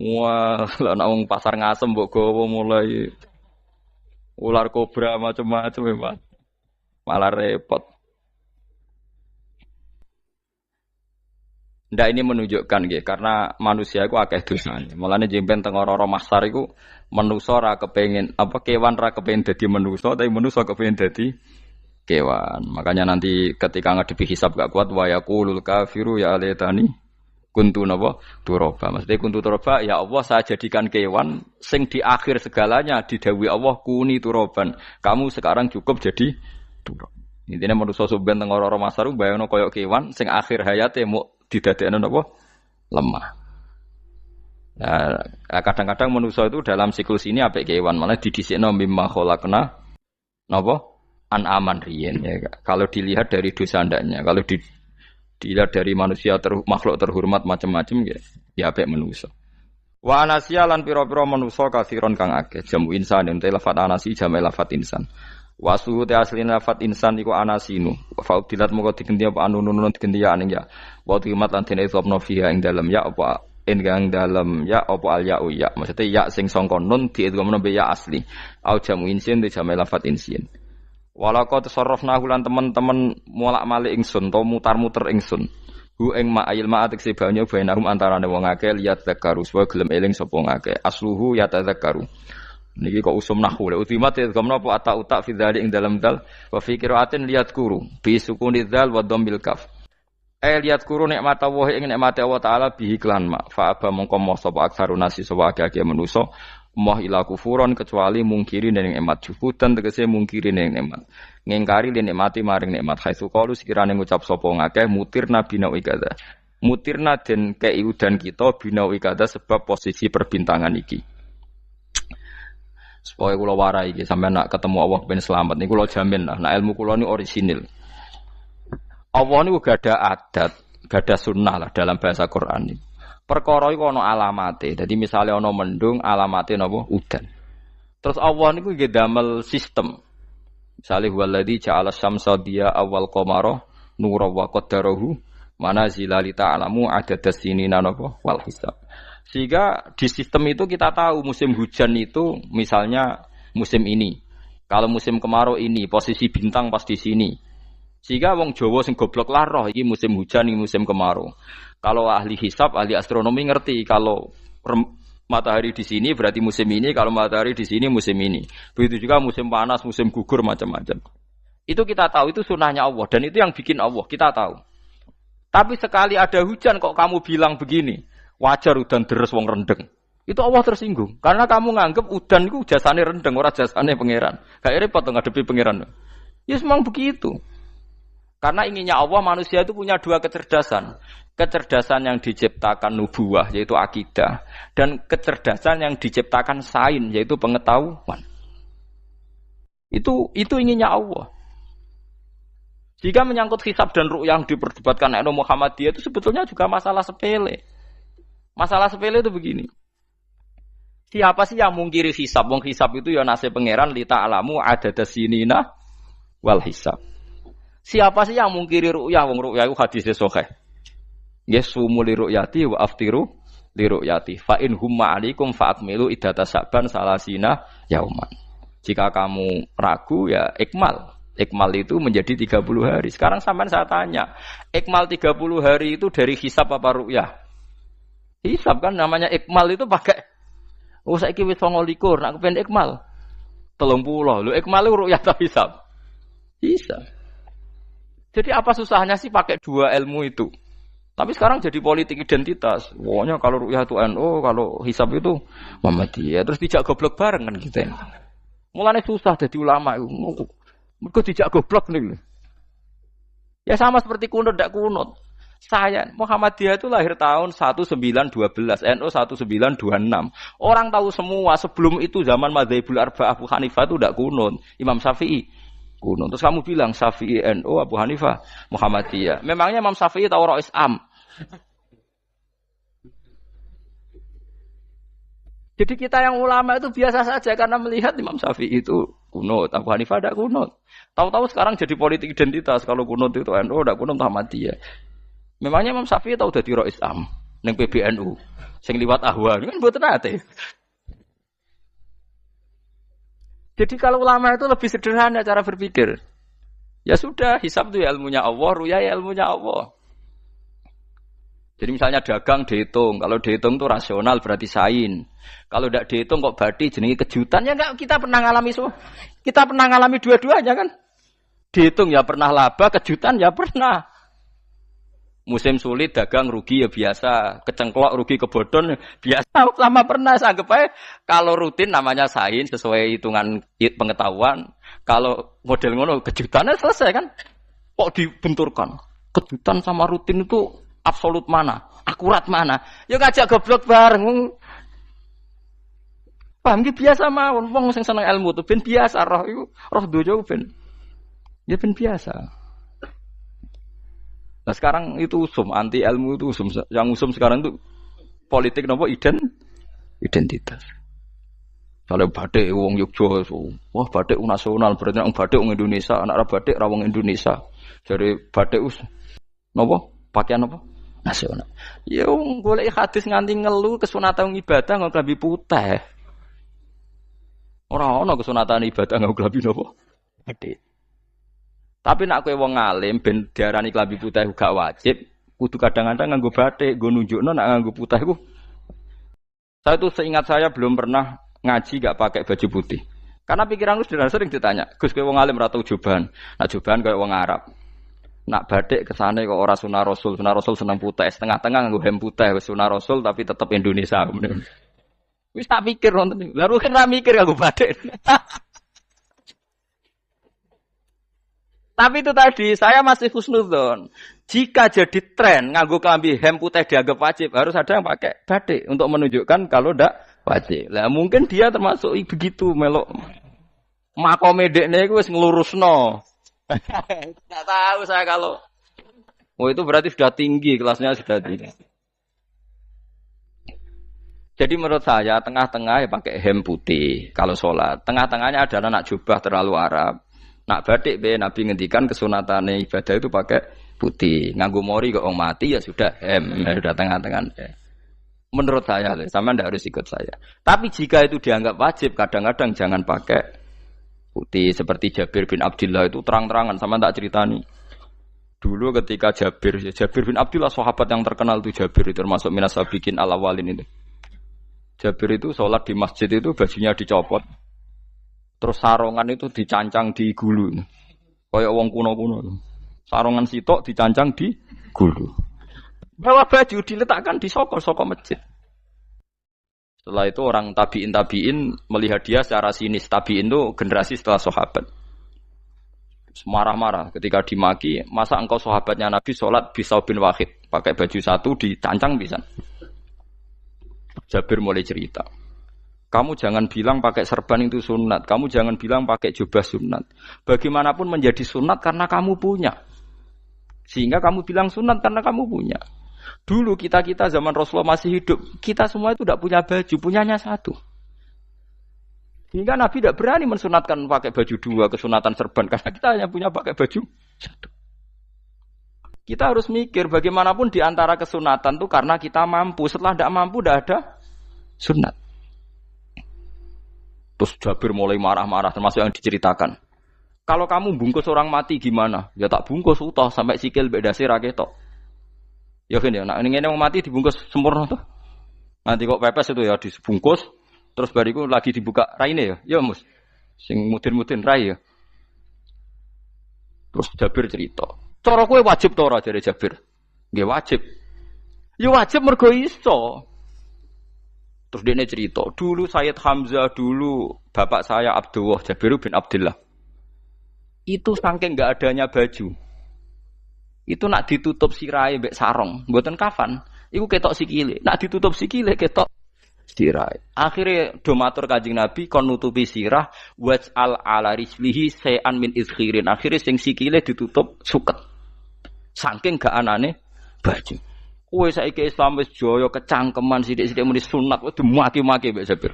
Wah, lah nek wong pasar ngasem mbok gawa mulai ular kobra macam-macam ya, malah repot. Ndak ini menunjukkan nggih karena manusia iku akeh dosane. Mulane jemben teng ora-ora mahsar iku manusa ora kepengin apa kewan ora kepengin dadi manusa tapi manusa kepengin dadi kewan. Makanya nanti ketika ngadepi hisab gak kuat wa yaqulul kafiru ya alaytani kuntu napa turaba. Maksudnya kuntu turaba ya Allah saya jadikan kewan sing di akhir segalanya didhawuhi Allah kuni turaban. Kamu sekarang cukup jadi turab. Intine manusa sampeyan teng ora-ora masar bayangno kaya kewan sing akhir hayate mau didadekno napa lemah. Nah, kadang-kadang manusa itu dalam siklus ini apik kewan malah didhisikno mimma khalaqna napa an-aman riyen ya. Kalau dilihat dari dosa ndaknya, kalau dilihat dari manusia makhluk terhormat macam-macam ya apik manusa. Wa anasiya lan pira-pira manusa kafiron kang akeh jamu insan ente lafat anasi jamu lafat insan. Wa suhu te asline lafat insan iku anasinu. Fa udilat moko digenti apa anunun digenti ya aning ya. Wa timat lan dene sopno fiha ing dalem ya apa ing dalem ya apa al ya ya. Maksudnya ya sing sangka nun diidghamno be ya asli. Au jamu insin te jamu lafat insin. Walaqad tasarrafna lan teman-teman molak-malik ingsun to mutar-muter ingsun. Hu ing ma'il ma'atik sebanyo bainahum antarane wong akeh liat zakaru wa gelem eling sapa ngakeh. Asluhu ya tadzakaru. Niki kok usum nahwu le utimat ya gamna apa ata fi dzalik ing dalam dal wa fi qiraatin liat kuru bi sukuni dzal wa dhammil kaf. Liat kuru nikmat Allah ing nikmat Allah taala bihi klan ma fa aba mongko moh sapa aksarun nasi sapa akeh manusa moh ila kufuron kecuali mungkiri ning nikmat juhudan tegese mungkiri ning nikmat ngingkari ning nikmati maring nikmat haitsu qalu sekirane ngucap sapa ngakeh mutirna binau ikada mutirna den kei udan kita binau ikada sebab posisi perbintangan iki supaya kula warai iki sampeyan nak ketemu Allah ben selamat niku kula jamin lah nak ilmu kula ni orisinil Allah niku gada adat gada sunnah lah dalam bahasa Quran ini. Perkara iku ana alamate. Dadi misale ana mendung alamate napa udan. Terus Allah niku nggih damel sistem. Misale huwallazi ja'ala syamsa diya awal qamara nura wa qaddarahu manazila li ta'lamu adadas sinina napa wal hisab. Sehingga di sistem itu kita tahu musim hujan itu misalnya musim ini. Kalau musim kemarau ini posisi bintang pas di sini. Sehingga wong Jawa sing goblok lah roh iki musim hujan iki musim kemarau. Kalau ahli hisab, ahli astronomi ngerti kalau matahari di sini berarti musim ini, kalau matahari di sini musim ini. Begitu juga musim panas, musim gugur macam-macam. Itu kita tahu itu sunnahnya Allah dan itu yang bikin Allah, kita tahu. Tapi sekali ada hujan kok kamu bilang begini, wajar udan deres wong rendeng. Itu Allah tersinggung karena kamu nganggep udan itu jasane rendeng, ora jasane pangeran. Gak repot ngadepi pangeran. Ya memang begitu. Karena inginnya Allah manusia itu punya dua kecerdasan. Kecerdasan yang diciptakan nubuwah yaitu akidah dan kecerdasan yang diciptakan sains yaitu pengetahuan. Itu inginnya Allah. Jika menyangkut hisab dan ru'yah yang diperdebatkan oleh Muhammadiyah itu sebetulnya juga masalah sepele. Masalah sepele itu begini. Siapa sih yang mungkiri hisab? Wong hisab itu ya nasib pangeran li ta'lamu adadasinina wal hisab. Siapa sih yang mungkiri ru'yah? Wong ru'yah itu hadisnya sahih. Yasumu li ru'yati wa aftiru li ru'yati. Fa in humma 'alaikum fa akmilu iddata sa'ban salasina yauman. Jika kamu ragu ya ikmal. Ikmal itu menjadi 30 hari. Sekarang sampean saya tanya, ikmal 30 hari itu dari hisab apa ru'yah? Hisab kan namanya ikmal itu pakai saiki wis 29, nek kepen ikmal 30. Lho ikmal itu ru'yah ta hisab? Hisab. Jadi apa susahnya sih pakai dua ilmu itu? Tapi sekarang jadi politik identitas. Pokoknya kalau ru'yah itu NU, kalau hisab itu Muhammadiyah. Terus dijak goblok bareng kan kita. Mulanya susah jadi ulama itu. Mereka dijak goblok nih. Ya sama seperti kunut ndak kunut. Saya Muhammadiyah itu lahir tahun 1912, NU 1926. Orang tahu semua sebelum itu zaman Madzhabul Arba'ah Abu Hanifah itu ndak kunut. Imam Syafi'i kunut. Terus kamu bilang Syafi'i NU Abu Hanifah Muhammadiyah. Memangnya Imam Syafi'i tahu Ra'is Am? Jadi kita yang ulama itu biasa saja karena melihat Imam Syafi'i itu kunut, Abu Hanifah tidak kunut. Tahu-tahu sekarang jadi politik identitas kalau kunut itu NU tidak kunut Muhammadiyah. Memangnya Imam Syafi'i tahu dadi Ra'is Am ning PBNU sing liwat ahwa kan mboten ate. Jadi kalau ulama itu lebih sederhana cara berpikir. Ya sudah, hisab itu ya ilmunya Allah, ru'yah ya ilmunya Allah. Jadi misalnya dagang dihitung, kalau dihitung itu rasional berarti sain. Kalau tidak dihitung kok berarti jenenge kejutan ya enggak kita pernah ngalami semua. Kita pernah ngalami dua-duanya kan. Dihitung ya pernah laba, kejutan ya pernah. Musim sulit dagang rugi ya biasa, kecengklok rugi kebodhon biasa sama pernah anggap aja kalau rutin namanya sains sesuai hitungan pengetahuan, kalau model ngono kejutannya selesai kan. Kok dibenturkan? Kejutan sama rutin itu absolut mana? Akurat mana? Ya ngajak goblok bareng. Paham ki biasa mawon wong sing seneng ilmu tuh ben biasa roh iku roh dojo ben. Ya ben biasa. Nah sekarang itu usum, anti ilmu itu usum. Yang usum sekarang itu politik nopo identitas. Kalau batik wong Yogyo, wah batik nasional berarti orang batik wong Indonesia, anak batik ra wong Indonesia. Jadi batik nopo pakaian nopo nasional. Ya wong golek hadis nganti ngelu kesunatan ibadah nggo klambi putih. Ora ana kesunatan ibadah nggo klambi nopo? Batik. Tapi nak kowe wong alim ben diarani klambi putih gak wajib, kudu kadang-kadang nganggo batik, nggo nunjukno nak nganggo putih iku. Saya tuh seingat saya belum pernah ngaji gak pakai baju putih. Karena pikiranku sering ditanya, "Gus kowe wong alim ora tau joban." Nah joban koyo wong Arab. Nak batik kesane kok ora sunah Rasul seneng putih, setengah-tengah nganggo hem putih wis sunah Rasul tapi tetep Indonesia. Wis tak pikir nonton. Lalu kan ra mikir nganggo batik. Tapi itu tadi, saya masih husnudzon. Jika jadi tren nganggo klambi hem putih dianggap wajib, harus ada yang pakai batik untuk menunjukkan kalau ndak wajib. Lah mungkin dia termasuk begitu melok. Makome dekne iku wis nglurusno. Enggak tahu saya kalau itu berarti sudah tinggi, kelasnya sudah tinggi. Jadi menurut saya tengah-tengah ya pakai hem putih kalau sholat. Tengah-tengahnya adalah nak jubah terlalu Arab. Nak batik be Nabi ngendikan kesunatane ibadah itu pakai putih. Nganggo mori kok wong mati ya sudah hem, ya sudah tengah-tengah. Menurut saya, sama ndak harus ikut saya. Tapi jika itu dianggap wajib, kadang-kadang jangan pakai putih. Seperti Jabir bin Abdullah itu terang-terangan, sama tak ceritani. Dulu ketika Jabir bin Abdullah sahabat yang terkenal itu Jabir itu termasuk minas sabiqin al-awwalin itu. Jabir itu sholat di masjid itu bajunya dicopot. Terus sarongan itu dicancang di gulu. Kayak wong kuno-kuno. Sarongan sitok dicancang di gulu. Bawa baju diletakkan di soko masjid. Setelah itu orang tabiin melihat dia secara sinis. Tabiin itu generasi setelah sahabat. Marah-marah ketika dimaki, masa engkau sahabatnya Nabi sholat bisa bin wahid, pakai baju satu dicancang bisa. Jabir mulai cerita. Kamu jangan bilang pakai serban itu sunat, kamu jangan bilang pakai jubah sunat. Bagaimanapun menjadi sunat karena kamu punya. Sehingga kamu bilang sunat karena kamu punya. Dulu kita zaman Rasulullah masih hidup, kita semua itu tidak punya baju, punyanya satu. Sehingga Nabi tidak berani mensunatkan pakai baju dua, kesunatan serban, karena kita hanya punya pakai baju satu. Kita harus mikir bagaimanapun di antara kesunatan itu karena kita mampu. Setelah tidak mampu, tidak ada sunat. Terus Jabir mulai marah-marah, termasuk yang diceritakan. Kalau kamu bungkus orang mati gimana? Ya tak bungkus utuh sampai sikil bedasi raketok. Ya kan ya, nah ini yang mati dibungkus sempurna tuh. Nanti kok pepes itu ya dibungkus. Terus bariku lagi dibuka raine ya mus. Sing mudin-mudin rai ya. Terus Jabir cerita. Cara kowe wajib to ora jare Jabir? Nggih wajib. Ya wajib mergo iso. Terus dia cerita, dulu Sayyid Hamzah dulu bapak saya Abdullah Jabir bin Abdullah. Itu saking enggak adanya baju. Itu nak ditutup sirahe mbek sarong, mboten kafan. Iku ketok sikile. Nak ditutup sikile ketok sirah. Akhirnya do matur Kanjeng Nabi kon nutupi sirah waj'al ala rislihi sayan min izkhirin. Akhirnya sing sikile ditutup suket. Saking gak anane baju. Kowe saiki Islam wis jaya kecangkeman sithik-sithik muni sunat wis dimaki-maki mbek Jabir.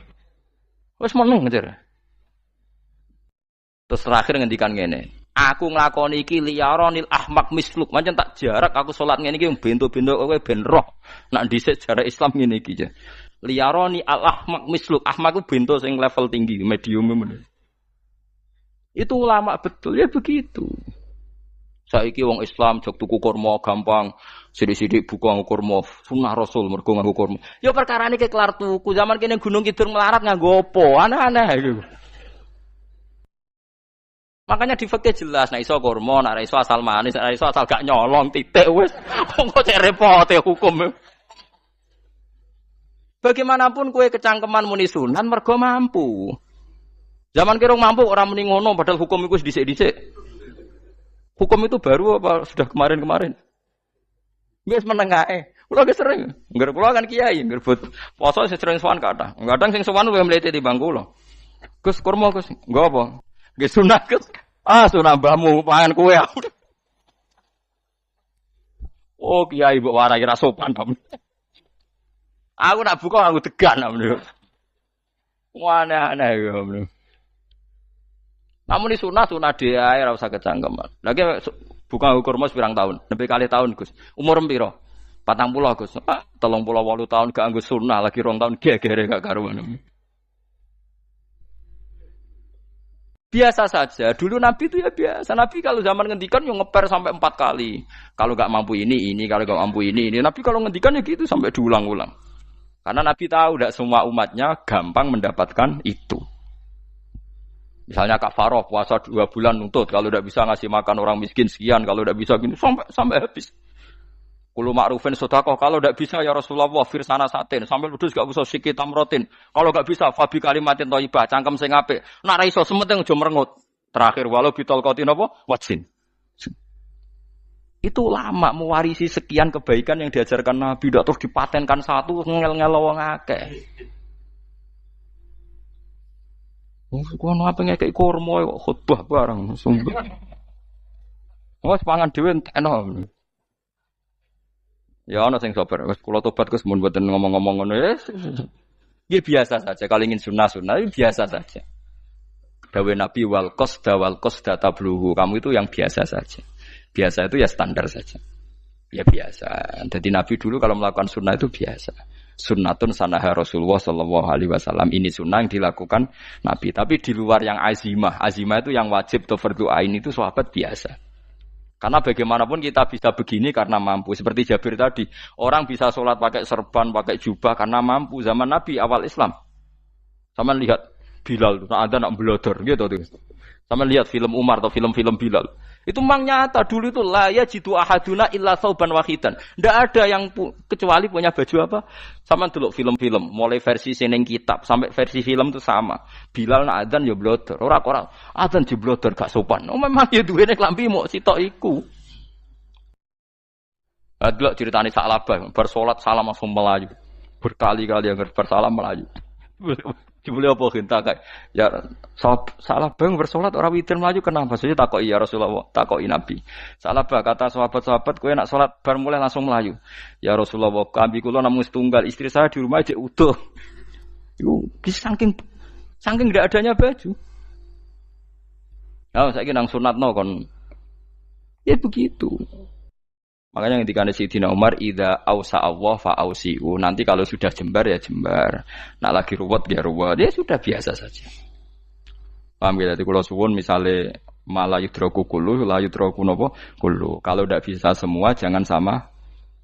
Wis meneng ngejar. Terus terakhir ngendikan ngene. Aku nglakoni iki liyaronil ahmak misluk. Pancen tak jarak aku salat ngene iki bento-bento kowe ben roh. Nak dhisik jarak Islam ngene iki ya. Liyaroni al-ahmak misluk. Ahmak itu bento sing level tinggi, medium. Itu ulama betul, ya begitu. Saiki wong Islam jog tuku kurma gampang, sithik-sithik buku nganggo kurma, sunah Rasul mergo nganggo kurma. Ya perkarane ke kelar tuku, zaman kene Gunung Kidul melarat nganggo apa? Aneh-aneh iku. Makanya di fikih jelas, nek iso kurma, nek iso asal manis, nek iso asal gak nyolong titik wis. Kok cek repote hukum. Bagaimanapun kue kecangkeman muni sunan mergo mampu. Zaman kira mampu orang muni ngono padahal hukum itu dhisik-dhisik. Hukum itu baru apa sudah kemarin-kemarin? Wis meneng ae. Kula ge sering. Ngger kula kan kiai, ngger poso sering sowan kathah. Kadang sing sowan luwih mlete timbang kula. Gus kurma Gus, nggo apa? Nggih sunah Gus. Ah sunah mbahmu pangan kue. Oh kiai mbok warai ra sopan ta. Aku nak buka aku tegan namanya. Aneh-aneh ya. Namun ini sunah dia ora usah kecangkeman. Lagi buka kurma pirang tahun, lebih kali tahun Gus. Umur piro? 40 Gus. 38 tahun gak anggo sunah lagi 2 tahun gegere gak karuan. Biasa saja. Dulu Nabi itu ya biasa. Nabi kalau zaman ngendikan yang ngeper sampai 4 kali. Kalau gak mampu ini, kalau gak mampu ini. Nabi kalau ngendikan ya gitu sampai diulang-ulang. Karena Nabi tahu tidak semua umatnya gampang mendapatkan itu. Misalnya kafarah puasa 2 bulan nuntut, kalau tidak bisa ngasih makan orang miskin sekian, kalau tidak bisa gini sampai habis. Kulo ma'rufin sedekah, kalau tidak bisa ya Rasulullah firsana satin, sampai ludus gak usah sikit tamrotin. Kalau gak bisa fabi kalimatin thayyibah, cangkem sing apik. Nek ra iso sementing aja merengut. Terakhir walau bitol qatin apa? Wajin. Itu lama mewarisi sekian kebaikan yang diajarkan Nabi, tidak terus dipatenkan satu ngel-ngel wong akeh. Kono apa ngekek kurma kok khutbah bareng sumpah. Wes pangan dhewe entekno. Ya ana sing sabar, wis kula tobat Gus mun mboten ngomong-ngomong ngono ya. Nggih biasa saja, kalau ingin sunah-sunah biasa saja. Dawe Nabi wal qasda tabluhu, kamu itu yang biasa saja. Biasa itu ya standar saja. Ya biasa. Jadi Nabi dulu kalau melakukan sunnah itu biasa. Sunnatun sanaha Rasulullah sallallahu alaihi wasallam. Ini sunnah yang dilakukan Nabi. Tapi di luar yang azimah. Azimah itu yang wajib atau fardhu ain itu sahabat biasa. Karena bagaimanapun kita bisa begini karena mampu. Seperti Jabir tadi. Orang bisa sholat pakai serban, pakai jubah karena mampu. Zaman Nabi awal Islam. Sama lihat Bilal. Ada nak belodor gitu tuh. Sama lihat film Umar atau film-film Bilal. Itu memang nyata dulu itu la yajidu ahaduna illa sauban wahidan. Tidak ada yang kecuali punya baju apa? Sama dulu film-film, mulai versi seneng kitab sampai versi film itu sama. Bilal nak adzan ya blotor, ora adzan di blotor gak sopan. Oh memang ya duwene klambi mok sitok iku. Adlok ceritane Sa'labah, bar salat salam langsung melayu. Berkali-kali yang bersalam melayu. Jebule apa genta kae? Ya Sa'labah bersolat ora witir melayu kenapa? Saya takoki ya Rasulullah, takoki Nabi. Sa'labah kata sahabat-sahabat kowe nak salat bar mulai langsung melayu. Ya Rasulullah, kami kula namung setunggal, istri saya di rumah aja utuh. Iku saking ndak adanya baju. Nah, saiki nang sunatno kon. Ya begitu. Makanya ketika Sayyidina Umar idza ausa Allah fa ausiu. Nanti kalau sudah jembar ya jembar. Nak lagi ruwet ya ruwet. Ya sudah biasa saja. Paham ya? Jadi kalau suwun misalnya malah yudroku kullu, la yudroku nopo kullu. Kalau tidak bisa semua jangan sama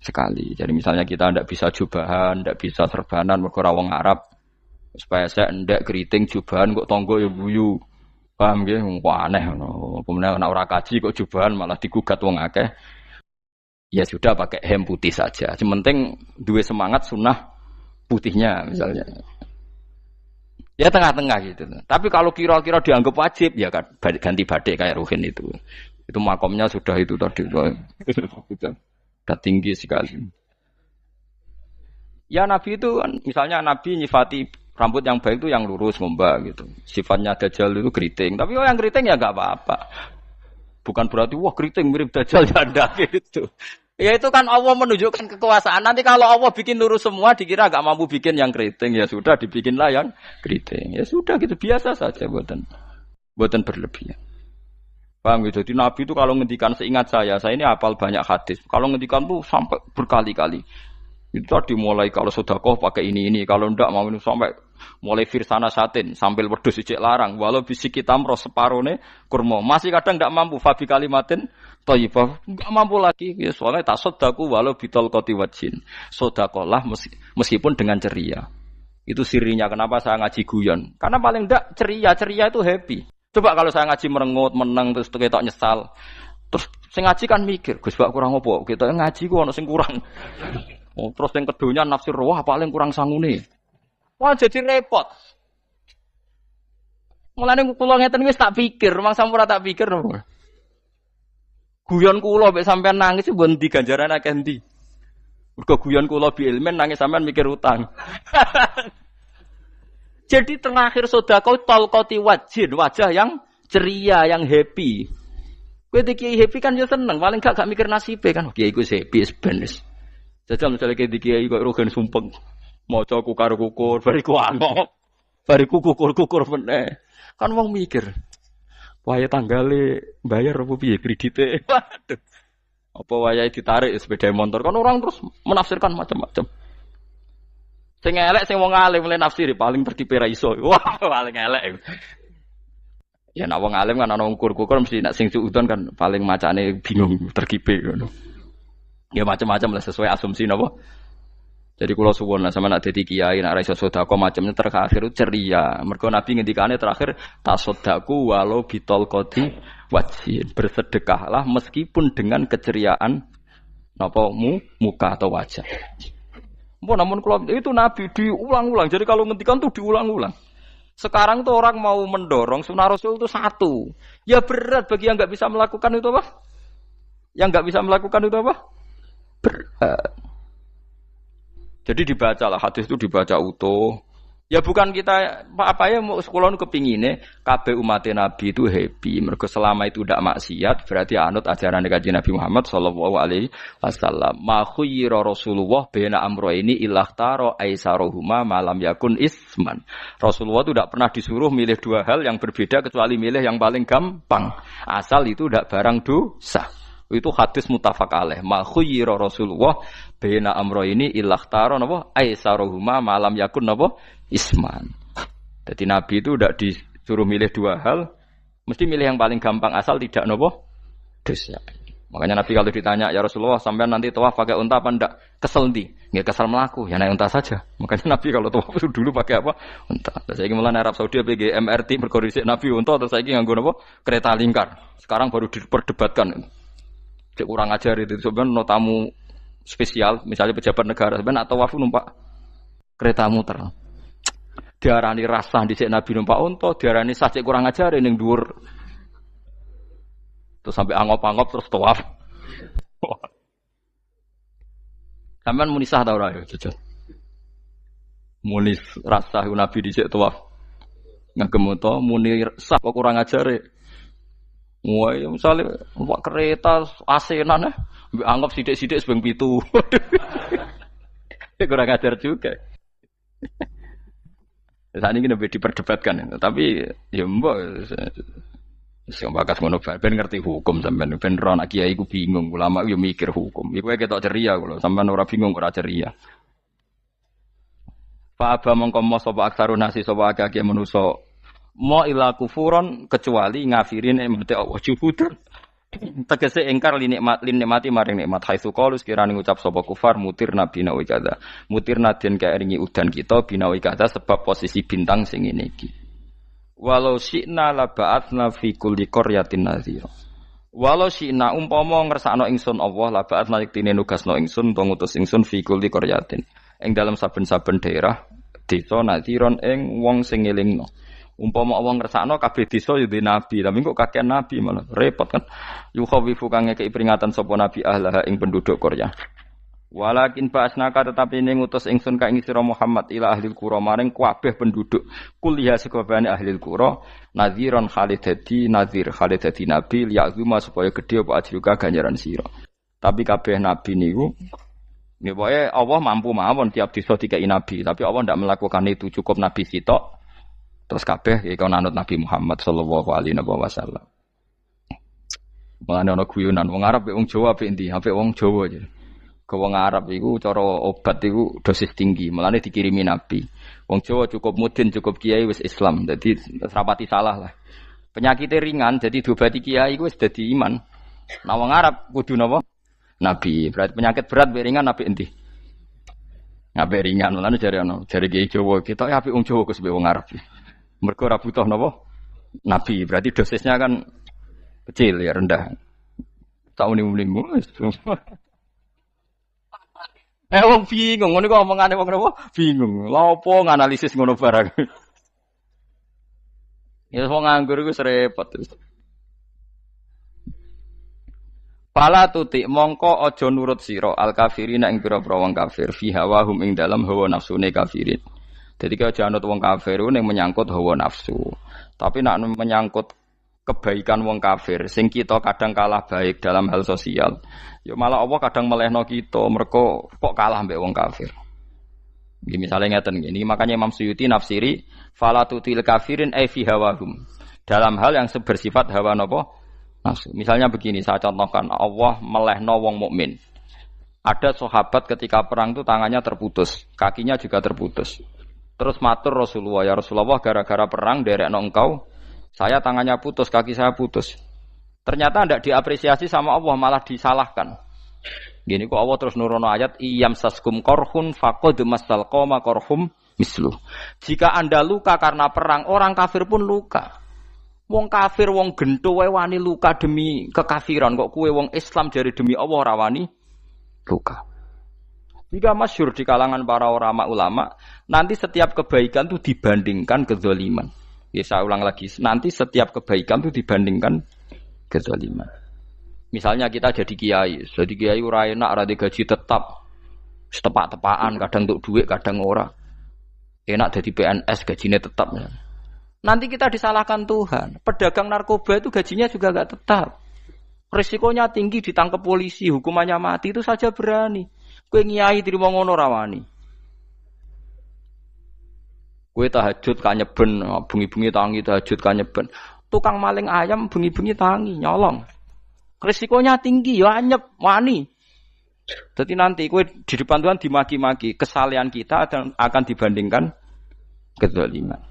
sekali. Jadi misalnya kita tidak bisa jubahan, tidak bisa serbanan mergo wong Arab. Supaya saya ndak keriting jubahan kok tonggo ya guyu. Paham ya? Wah aneh ngono. Kemudian nek ora kaji kok jubahan malah digugat wong akeh. Ya sudah pakai hem putih saja. Yang penting dua semangat sunnah putihnya misalnya. Ya tengah-tengah gitu. Tapi kalau kira-kira dianggap wajib ya kan ganti batik kayak Ruhin itu. Itu makomnya sudah itu tadi. Sudah tinggi sekali. Ya Nabi itu kan misalnya Nabi nyifati rambut yang baik itu yang lurus ngombak gitu. Sifatnya Dajjal itu keriting. Tapi yang keriting ya enggak apa-apa. Bukan berarti wah keriting mirip Dajjal ya enggak gitu. Ya itu kan Allah menunjukkan kekuasaan. Nanti kalau Allah bikin lurus semua dikira gak mampu bikin yang keriting. Ya sudah dibikinlah yang keriting. Ya sudah gitu biasa saja buatan berlebihan. Paham gitu. Jadi Nabi itu kalau ngendikan seingat saya ini hafal banyak hadis. Kalau ngendikan tuh sampai berkali-kali. Itu tadi mulai kalau sedekah pakai ini, kalau ndak mau ini sampai mulai firsana satin sambil wedhus ijek larang walau bisi kita mro separone kurma. Masih kadang ndak mampu fabi kalimatin thayyibah. Ndak mampu lagi ya soalnya tak sedekah walau bitol qoti wajin. Sedekahlah meskipun dengan ceria. Itu sirinya kenapa saya ngaji guyon. Karena paling ndak ceria itu happy. Coba kalau saya ngaji merengut, meneng terus ketok nyesal. Terus sing ngaji kan mikir, Gus Bak kurang opo? Kita ngaji ku ono sing kurang. Oh, terus yang keduanya nafsir wah paling kurang sangune. Wah jadi repot. Mulane kula ngeten wis tak pikir, mangsa ora tak pikir. Guyon kula mek sampean nangis mbon ndi ganjaran akeh ndi. Mergo guyon kula bi ilmen nangis sampean mikir utang. Jadi terakhir sedekah talqati wajhin, wajah yang ceria, yang happy. Kowe iki happy kan yo seneng, paling gak mikir nasibe kan. Kiai iku happy sebenes. Jajal misalnya kayak dikiai kok rogen sumpeng, maca kukar kukur, bariku angop, bariku kukur meneh. Kan wong mikir, wayahe tanggale bayar apa piye kredite? Waduh. Apa wayahe ditarik sepeda motor? Kan orang terus menafsirkan macam-macam. Sing elek sing wong alim mulai nafsiri paling tertipe ra iso. Wah, paling elek. Ya nek wong alim kan ana ukur-ukur mesti nek sing suudon kan paling macane bingung terkipe ngono. Ya macam-macam lah sesuai asumsi napa. Jadi kula suwun lah sama nak dadi kiai nak ra iso sedekah macamnya terakhir ceria. Mergo Nabi ngendikane terakhir tasaddaku walau bitol qoti wajhin. Bersedekahlah meskipun dengan keceriaan napa muka atau wajah. Namun kalau itu Nabi diulang-ulang. Jadi kalau ngendikan tuh diulang-ulang. Sekarang tuh orang mau mendorong sunnah Rasul itu satu. Ya berat bagi yang nggak bisa melakukan itu apa? Yang nggak bisa melakukan itu apa? Berat. Jadi dibacalah hadis itu dibaca utuh. Ya bukan kita apa ya mau sekolah kepingine kabeh umat Nabi itu happy. Mergo selama itu tidak maksiat berarti anut ajaran Kanjeng Nabi Muhammad sallallahu alaihi wasallam. Ma khuyira Rasulullah baina amrayni ilahtaro aisarohuma malam yakun isman. Rasulullah itu tidak pernah disuruh milih dua hal yang berbeda kecuali milih yang paling gampang. Asal itu tidak barang dosa. Itu hadis muttafaq alaih. Ma khuyira Rasulullah baina amrayni ilahtaro napa aisarohuma malam yakun napa isman. Jadi Nabi itu tidak disuruh milih dua hal, mesti milih yang paling gampang asal tidak nopo dosa. Makanya Nabi kalau ditanya, ya Rasulullah, sampai nanti tawaf pakai unta apa enggak? Kesel ndi? Nggak kesel melaku, ya naik unta saja. Makanya Nabi kalau tawaf itu dulu pakai apa? Unta. Saya ingin mulai Arab Saudi PG MRT berkoordinasi Nabi unta, terus saya ingin nganggo apa? Kereta lingkar. Sekarang baru diperdebatkan. Cek kurang ajar itu sebenarnya no tamu spesial, misalnya pejabat negara sebenarnya atau tawaf numpak kereta muter. Diarani rasa dhisik Nabi numpak unta, diarani sah cek kurang ajar ning dhuwur. Terus sampai angop-angop terus tawaf. Sampeyan muni sah ta ora ya, jajal. Muni rasa Nabi dhisik tawaf. Ngagem unta muni sah kok kurang ajar e. Wah, ya misalnya numpak kereta asenan mbek anggap sithik-sithik sebeng 7. Kurang ajar juga. Saat ini lebih diperdebatkan, tapi ya mbak, sing bakas ngono ben ngerti hukum sampean, ben ora anak kiai iku bingung, ulama yo mikir hukum. Iku ketok ceria kula, sampean ora bingung ora ceria. Fa aba mongko mo sapa aksarun nasi sapa akeh manusa mo ila kufuron kecuali ngafirin emate Allah juhudun. Tegese engkar linikmati maring nikmat haitsu qalu sekirane ngucap sapa kufar mutir nabi nawi kada mutir naden kaeringi udan kita binawi kada sebab posisi bintang sing ngene iki walau syi'na la ba'atsna fi kulli qaryatin nadhira walau syi'na umpama ngersakno ingsun Allah la ba'atsna yektine nugasno ingsun utawa ngutus ingsun fi kulli qaryatin ing dalam saben-saben daerah desa nadhiron ing wong sing ngelingno. Umpama wong ngersakno kabeh desa yo nabi, tapi kok kakek nabi malah repot kan. Yukhawifu kang ngekeki peringatan sapa nabi ahlaha ing penduduk Korea. Walakin ba'asnaka tetapi ning ngutus ingsun ka ing sira Muhammad ila ahli qura maring kabeh penduduk kuliah sekabehane ahli qura nadhiron khalidati nadhir khalidati nabi liya'zuma supaya gedhe apa ajruka ganjaran sira. Tapi kabeh nabi niku pokoke Allah mampu mawon tiap desa dikai nabi, tapi Allah ndak melakukan itu, cukup nabi sitok. Terus kabeh iki ana anut Nabi Muhammad sallallahu alaihi wasallam. Mulane ana guyunan wong Arab wong Jawa apik endi? Apik wong Jawa aja. Ke wong Arab iku cara obat iku dosis tinggi, mulane dikirimi Nabi. Wong Jawa cukup mudin, cukup kiai wis Islam. Dadi rapati salah lah. Penyakitnya ringan jadi diobati kiai iku wis dadi iman. Nah wong Arab kudu napa? Nabi. Berarti penyakit berat mbek ringan apik endi? Apik ringan, mulane jare kiai Jawa kita apik wong Jawa kus mbek wong Arab. Mergo ora butuh napa? Nabi, berarti dosisnya kan kecil ya, rendah. Taune-unimu. Wong bingung, ngono kok omongane wong napa? Bingung. Lha opo nganalisis ngono barang. Ya wong nganggur iku repot. Pala tutik mongko aja nurut sira al kafirina ing pira-pira wong kafir fi hawahum ing dalam hawa nafsune kafirin. Jadi kalau jangan wong kafir itu yang menyangkut hawa nafsu. Tapi nak menyangkut kebaikan wong kafir, sing kita kadang kalah baik dalam hal sosial. Ya malah Allah kadang melehno kita, mereka kok kalah mbek wong kafir. Gini misalnya ngeten gini, makanya Imam Suyuti nafsiri falatutil kafirin ai fi hawahum. Dalam hal yang bersifat hawa napa? Nafsu. Misalnya begini, saya contohkan Allah melehno wong mukmin. Ada sahabat ketika perang itu tangannya terputus, kakinya juga terputus. Terus matur Rasulullah, ya Rasulullah gara-gara perang derekno engkau, saya tangannya putus, kaki saya putus. Ternyata tidak diapresiasi sama Allah, malah disalahkan. Gini kok Allah terus nurono ayat iyam saskum korhun faqad masal qoma korhum mislu. Jika Anda luka karena perang, orang kafir pun luka. Wong kafir wong gento wae wani luka demi kekafiran, kok kuwe wong Islam jare demi Allah ora wani luka. Jika masyhur di kalangan para ulama, nanti setiap kebaikan itu dibandingkan kezaliman. Ya, saya ulang lagi, nanti setiap kebaikan itu dibandingkan kezaliman. Misalnya kita jadi kiai ora enak, ora gaji tetap, setepak-tepakan, kadang untuk duit, kadang ora. Enak jadi PNS, gajinya tetap. Nanti kita disalahkan Tuhan. Pedagang narkoba itu gajinya juga enggak tetap. Risikonya tinggi, ditangkap polisi, hukumannya mati, itu saja berani. Kowe nyai trimo ngono ra wani. Kowe tahajud kanyeben, bengi-bengi tangi tahajud kanyeben. Tukang maling ayam bengi-bengi tangi nyolong. Risikonya tinggi ya anyep wani. Jadi nanti kowe di depan Tuhan dimaki-maki, kesalehan kita akan dibandingkan kezaliman.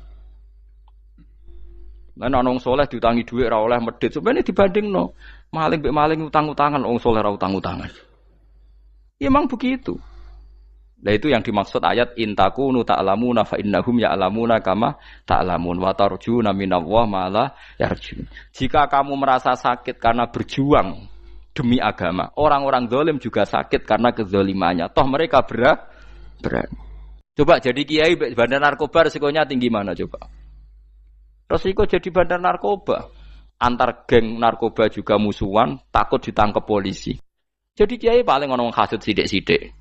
Lan ana wong saleh diutangi dhuwit ra oleh medhit, sebenarnya dibandingno. Maling mbek maling utang-utangan, wong saleh ora utang-utangan. Ya memang begitu. Nah itu yang dimaksud ayat intakunu ta'lamuna fa innahum ya'lamuna kama ta'lamun wa tarjuna minallah ma la yarjun. Jika kamu merasa sakit karena berjuang demi agama, orang-orang zalim juga sakit karena kezalimannya. Toh mereka berani. Coba jadi kiai bandar narkoba resikonya tinggi mana coba? Resiko jadi bandar narkoba. Antar geng narkoba juga musuhan, takut ditangkap polisi. Jadi kiai paling ono hasud sithik-sithik.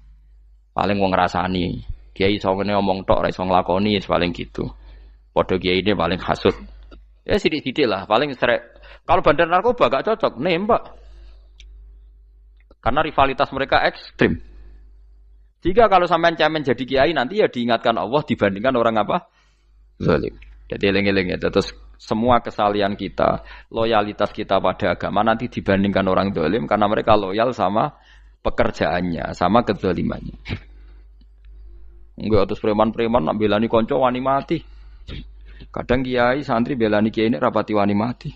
Paling wong ngrasani. Kiai iso ngene omong tok ora iso nglakoni paling gitu. Padha kiai ini paling hasud. Ya sithik-sithik lah, paling serek. Kalau bandar narkoba gak cocok, nembak. Karena rivalitas mereka ekstrim. Jika kalau sampean cemen jadi kiai nanti ya diingatkan Allah dibandingkan orang apa? Zalim. Jadi eling-eling ya. Terus semua kesalahan kita, loyalitas kita pada agama nanti dibandingkan orang zalim karena mereka loyal sama pekerjaannya, sama kezalimannya. Enggak terus preman-preman nak belani kanca wani mati. Kadang kiai santri belani kiai ini rapati wani mati.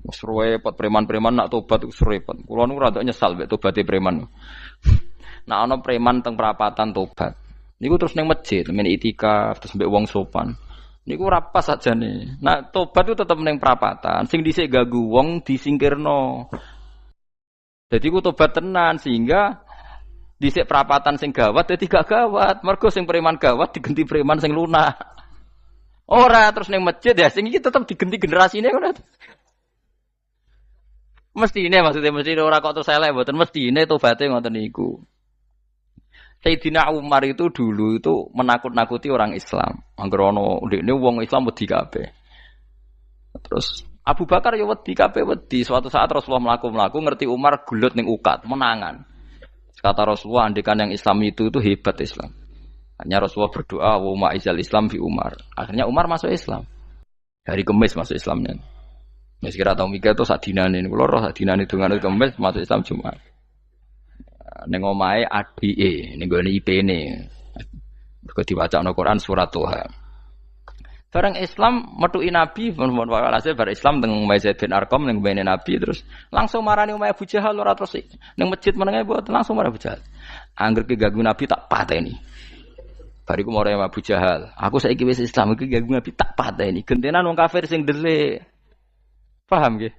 Wis repot preman-preman nak tobat wis repot. Kula nu rada nyesal mek tobaté preman. Nak ana preman teng perapatan tobat. Niku terus ning masjid, men itikaf terus mbek wong sopan. Niku ora pas sajane. Nak tobat itu tetep ning perapatan. Sing dhisik ganggu wong disingkirno. Jadi ku tobat tenan sehingga dhisik perapatan sing gawat dadi gak gawat. Mergo sing preman gawat diganti preman sing lunak. Ora terus ning masjid ya sing iki tetep diganti generasine ngono. Mestine maksudnya mesti ora kok terus elek mboten mestine tobaté ngoten niku. Sayyidina Umar itu dulu itu menakut-nakuti orang Islam. Anggere ana ndekne wong Islam wedi kabeh. Terus Abu Bakar ya wedi kabeh wedi. Suatu saat Rasulullah mlaku-mlaku ngerti Umar gulut ning ukat, menangan. Kata Rasulullah andikan yang Islam itu hebat Islam. Hanya Rasulullah berdoa wa ma'izal Islam fi Umar. Akhirnya Umar masuk Islam. Hari Kamis masuk Islamnya. Wis kira tau mikir to sak dinane niku lho sak dinane dongane Kamis masuk Islam Jumat. Ning omahe adike ning gone IP-ne. Mergo diwacana Quran surat Toha. Bareng Islam metuki Nabi, mohon walhasil bar Islam teng Zaid bin Arqam ning mbene Nabi terus langsung marani omahe Abu Jahal ora terus ning masjid menenge buat langsung marani Abu Jahal. Angger ki ganggu Nabi tak pateni. Bariku marani Abu Jahal. Aku saiki wis Islam iki ganggu Nabi tak pateni. Gentenan wong kafir sing delik. Paham nggih?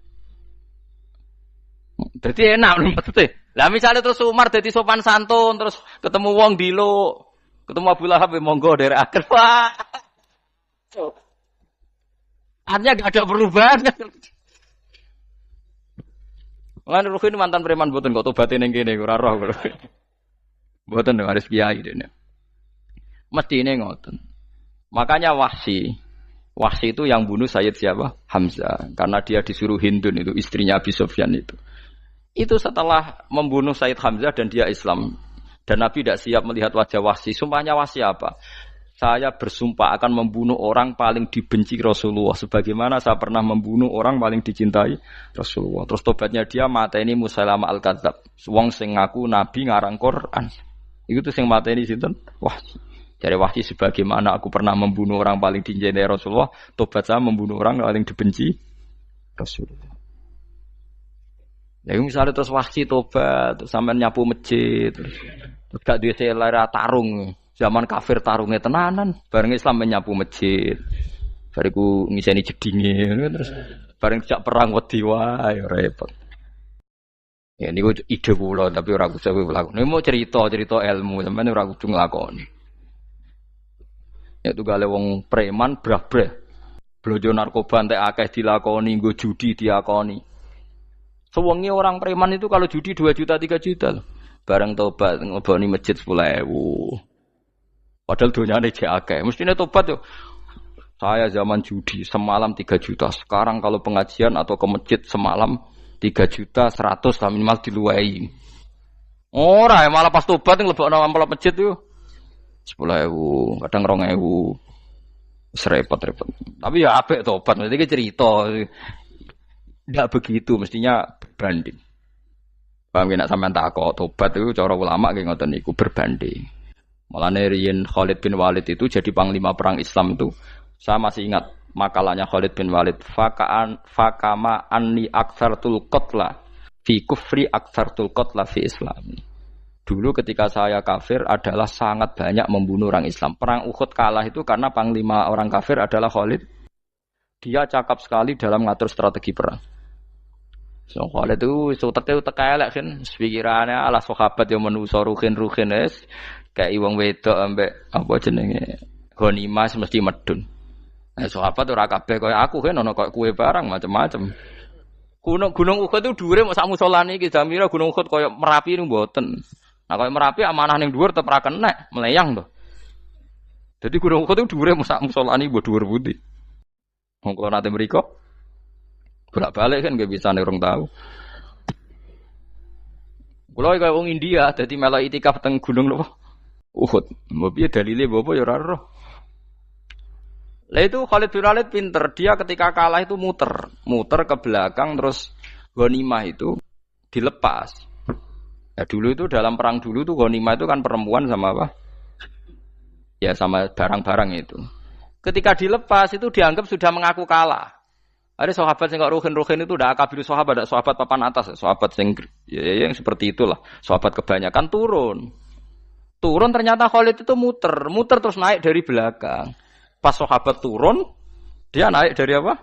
Dadi enak maksudnya. Lah misalnya terus Umar dadi sopan santun terus ketemu wong dilo, ketemu Abu Lahab monggo derek akhir. Wah. Artinya gak ada perubahan. Lan Ruhin mantan preman mboten kok tobaté ning kene ora roh kok. Mboten harus kiai dene. Mestine ngoten. Makanya Wahsy itu yang bunuh Sayyid siapa? Hamzah. Karena dia disuruh Hindun itu istrinya Abi Sufyan itu. Itu setelah membunuh Sayyid Hamzah dan dia Islam. Dan Nabi tidak siap melihat wajah Wahsy. Sumpahnya Wahsy apa? Saya bersumpah akan membunuh orang paling dibenci Rasulullah. Sebagaimana saya pernah membunuh orang paling dicintai Rasulullah. Terus tobatnya dia mateni Musailamah al-Kadzab. Wong sing ngaku Nabi ngarang Quran. Itu tuh sing mateni sinten? Wahsy. Dari Wahsy sebagaimana aku pernah membunuh orang paling dicintai Rasulullah. Tobat saya membunuh orang paling dibenci Rasulullah. Ya misalnya terus Wahsy tobat, terus sampean nyapu masjid, terus gak duwe selera tarung. Zaman kafir tarungnya tenanan, bareng Islam menyapu masjid. Bariku ngiseni jedinge terus bareng jak perang wedi wae repot. Ya niku ide kula tapi ora kudu lakon. Nek mau cerita ilmu sampeyan ora kudu nglakoni. Ya tugale wong preman brah-brah. Blojo narkoba entek akeh dilakoni, nggo judi diakoni. Sewengi orang preman itu kalau judi 2 juta 3 juta. Bareng tobat ngleboni masjid 10.000. Padahal donyane jek akeh. Mestine tobat yo. Saya zaman judi semalam 3 juta. Sekarang kalau pengajian atau ke masjid semalam 3 juta 100 lah minimal diluwei. Ora malah pas tobat nglebokno amplop masjid yo 10.000, kadang 2.000. Repot-repot. Tapi ya apik tobat, mesti cerita. Ndak begitu, mestinya berbanding. Paham nek sampean takok tobat itu cara ulama nggih ngoten niku berbanding. Mulane riyen Khalid bin Walid itu jadi panglima perang Islam itu saya masih ingat makalahnya Khalid bin Walid, fakama anni aktsartul qatla fi kufri aktsartul qatla fi Islam. Dulu ketika saya kafir adalah sangat banyak membunuh orang Islam. Perang Uhud kalah itu karena panglima orang kafir adalah Khalid. Dia cakap sekali dalam mengatur strategi perang. So Khalid itu utek elek kan, pikirannya ala sahabat yang menuso ruhin es kayak wong wedok ambek apa jenenge ghanimah mesti medun. Sahabat ora kabeh kaya aku kan ana kaya kue barang macam-macam. Gunung Uhud itu dhuwure mok sak musolane iki Jamira Gunung Uhud kaya Merapi niku mboten. Nah kaya Merapi amanah ning dhuwur tetep ra kenek, meleyang to. Jadi Gunung Uhud itu dhuwure mok sak musolane mbok dhuwur pundi. Wong kula nate mriko bolak-balik kan nggak bisa nih orang tahu. Kula kaya wong India dadi melok itikaf teng gunung lho. Uhud. Mbok piye dalile apa ya ora roh. Lah itu Khalid bin Walid pinter, dia ketika kalah itu muter ke belakang terus ghanimah itu dilepas. Ya dulu itu dalam perang dulu tuh ghanimah itu kan perempuan sama apa? Ya sama barang-barang itu. Ketika dilepas itu dianggap sudah mengaku kalah. Ada sahabat yang ruhin itu udah akabiru sahabat, ada sahabat papan atas, sahabat yang seperti itulah. Sahabat kebanyakan turun ternyata Khalid itu muter terus naik dari belakang. Pas sahabat turun, dia naik dari apa?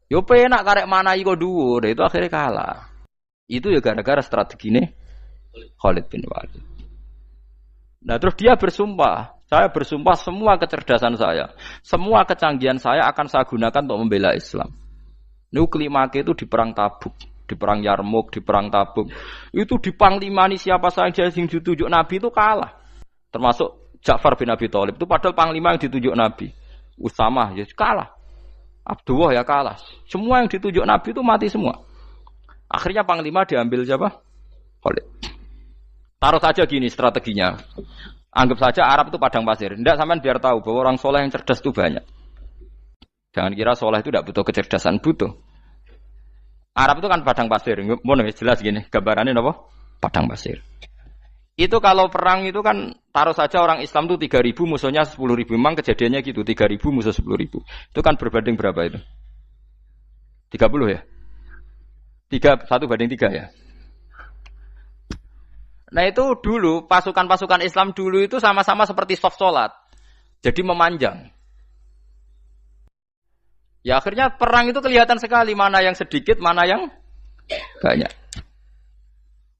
Yo penak karek mana iko dhuwur, itu akhirnya kalah. Itu ya gara-gara strategi ini Khalid bin Walid. Nah terus dia bersumpah, saya bersumpah semua kecerdasan saya, semua kecanggihan saya akan saya gunakan untuk membela Islam. Nuklimake itu di perang Tabuk, di perang Yarmuk, di perang Tabuk. Itu di panglimani siapa saja yang ditunjuk Nabi itu kalah. Termasuk Ja'far bin Abi Thalib itu padahal panglima yang ditunjuk Nabi. Usamah ya kalah. Abdullah ya kalah. Semua yang ditunjuk Nabi itu mati semua. Akhirnya panglima diambil siapa? Khalid. Taruh saja gini strateginya. Anggap saja Arab itu padang pasir. Tidak sampean biar tahu bahwa orang soleh yang cerdas itu banyak. Jangan kira soleh itu tidak butuh kecerdasan, butuh. Arab itu kan padang pasir. Mau jelas gini, gambarannya apa? Padang pasir. Itu kalau perang itu kan taruh saja orang Islam itu 3.000 musuhnya 10.000. Memang kejadiannya gitu, 3.000 musuh 10.000. Itu kan berbanding berapa itu? 30 ya? 1 banding 3 ya? Nah itu dulu, pasukan-pasukan Islam dulu itu sama-sama seperti soft sholat. Jadi memanjang. Ya akhirnya perang itu kelihatan sekali mana yang sedikit, mana yang banyak.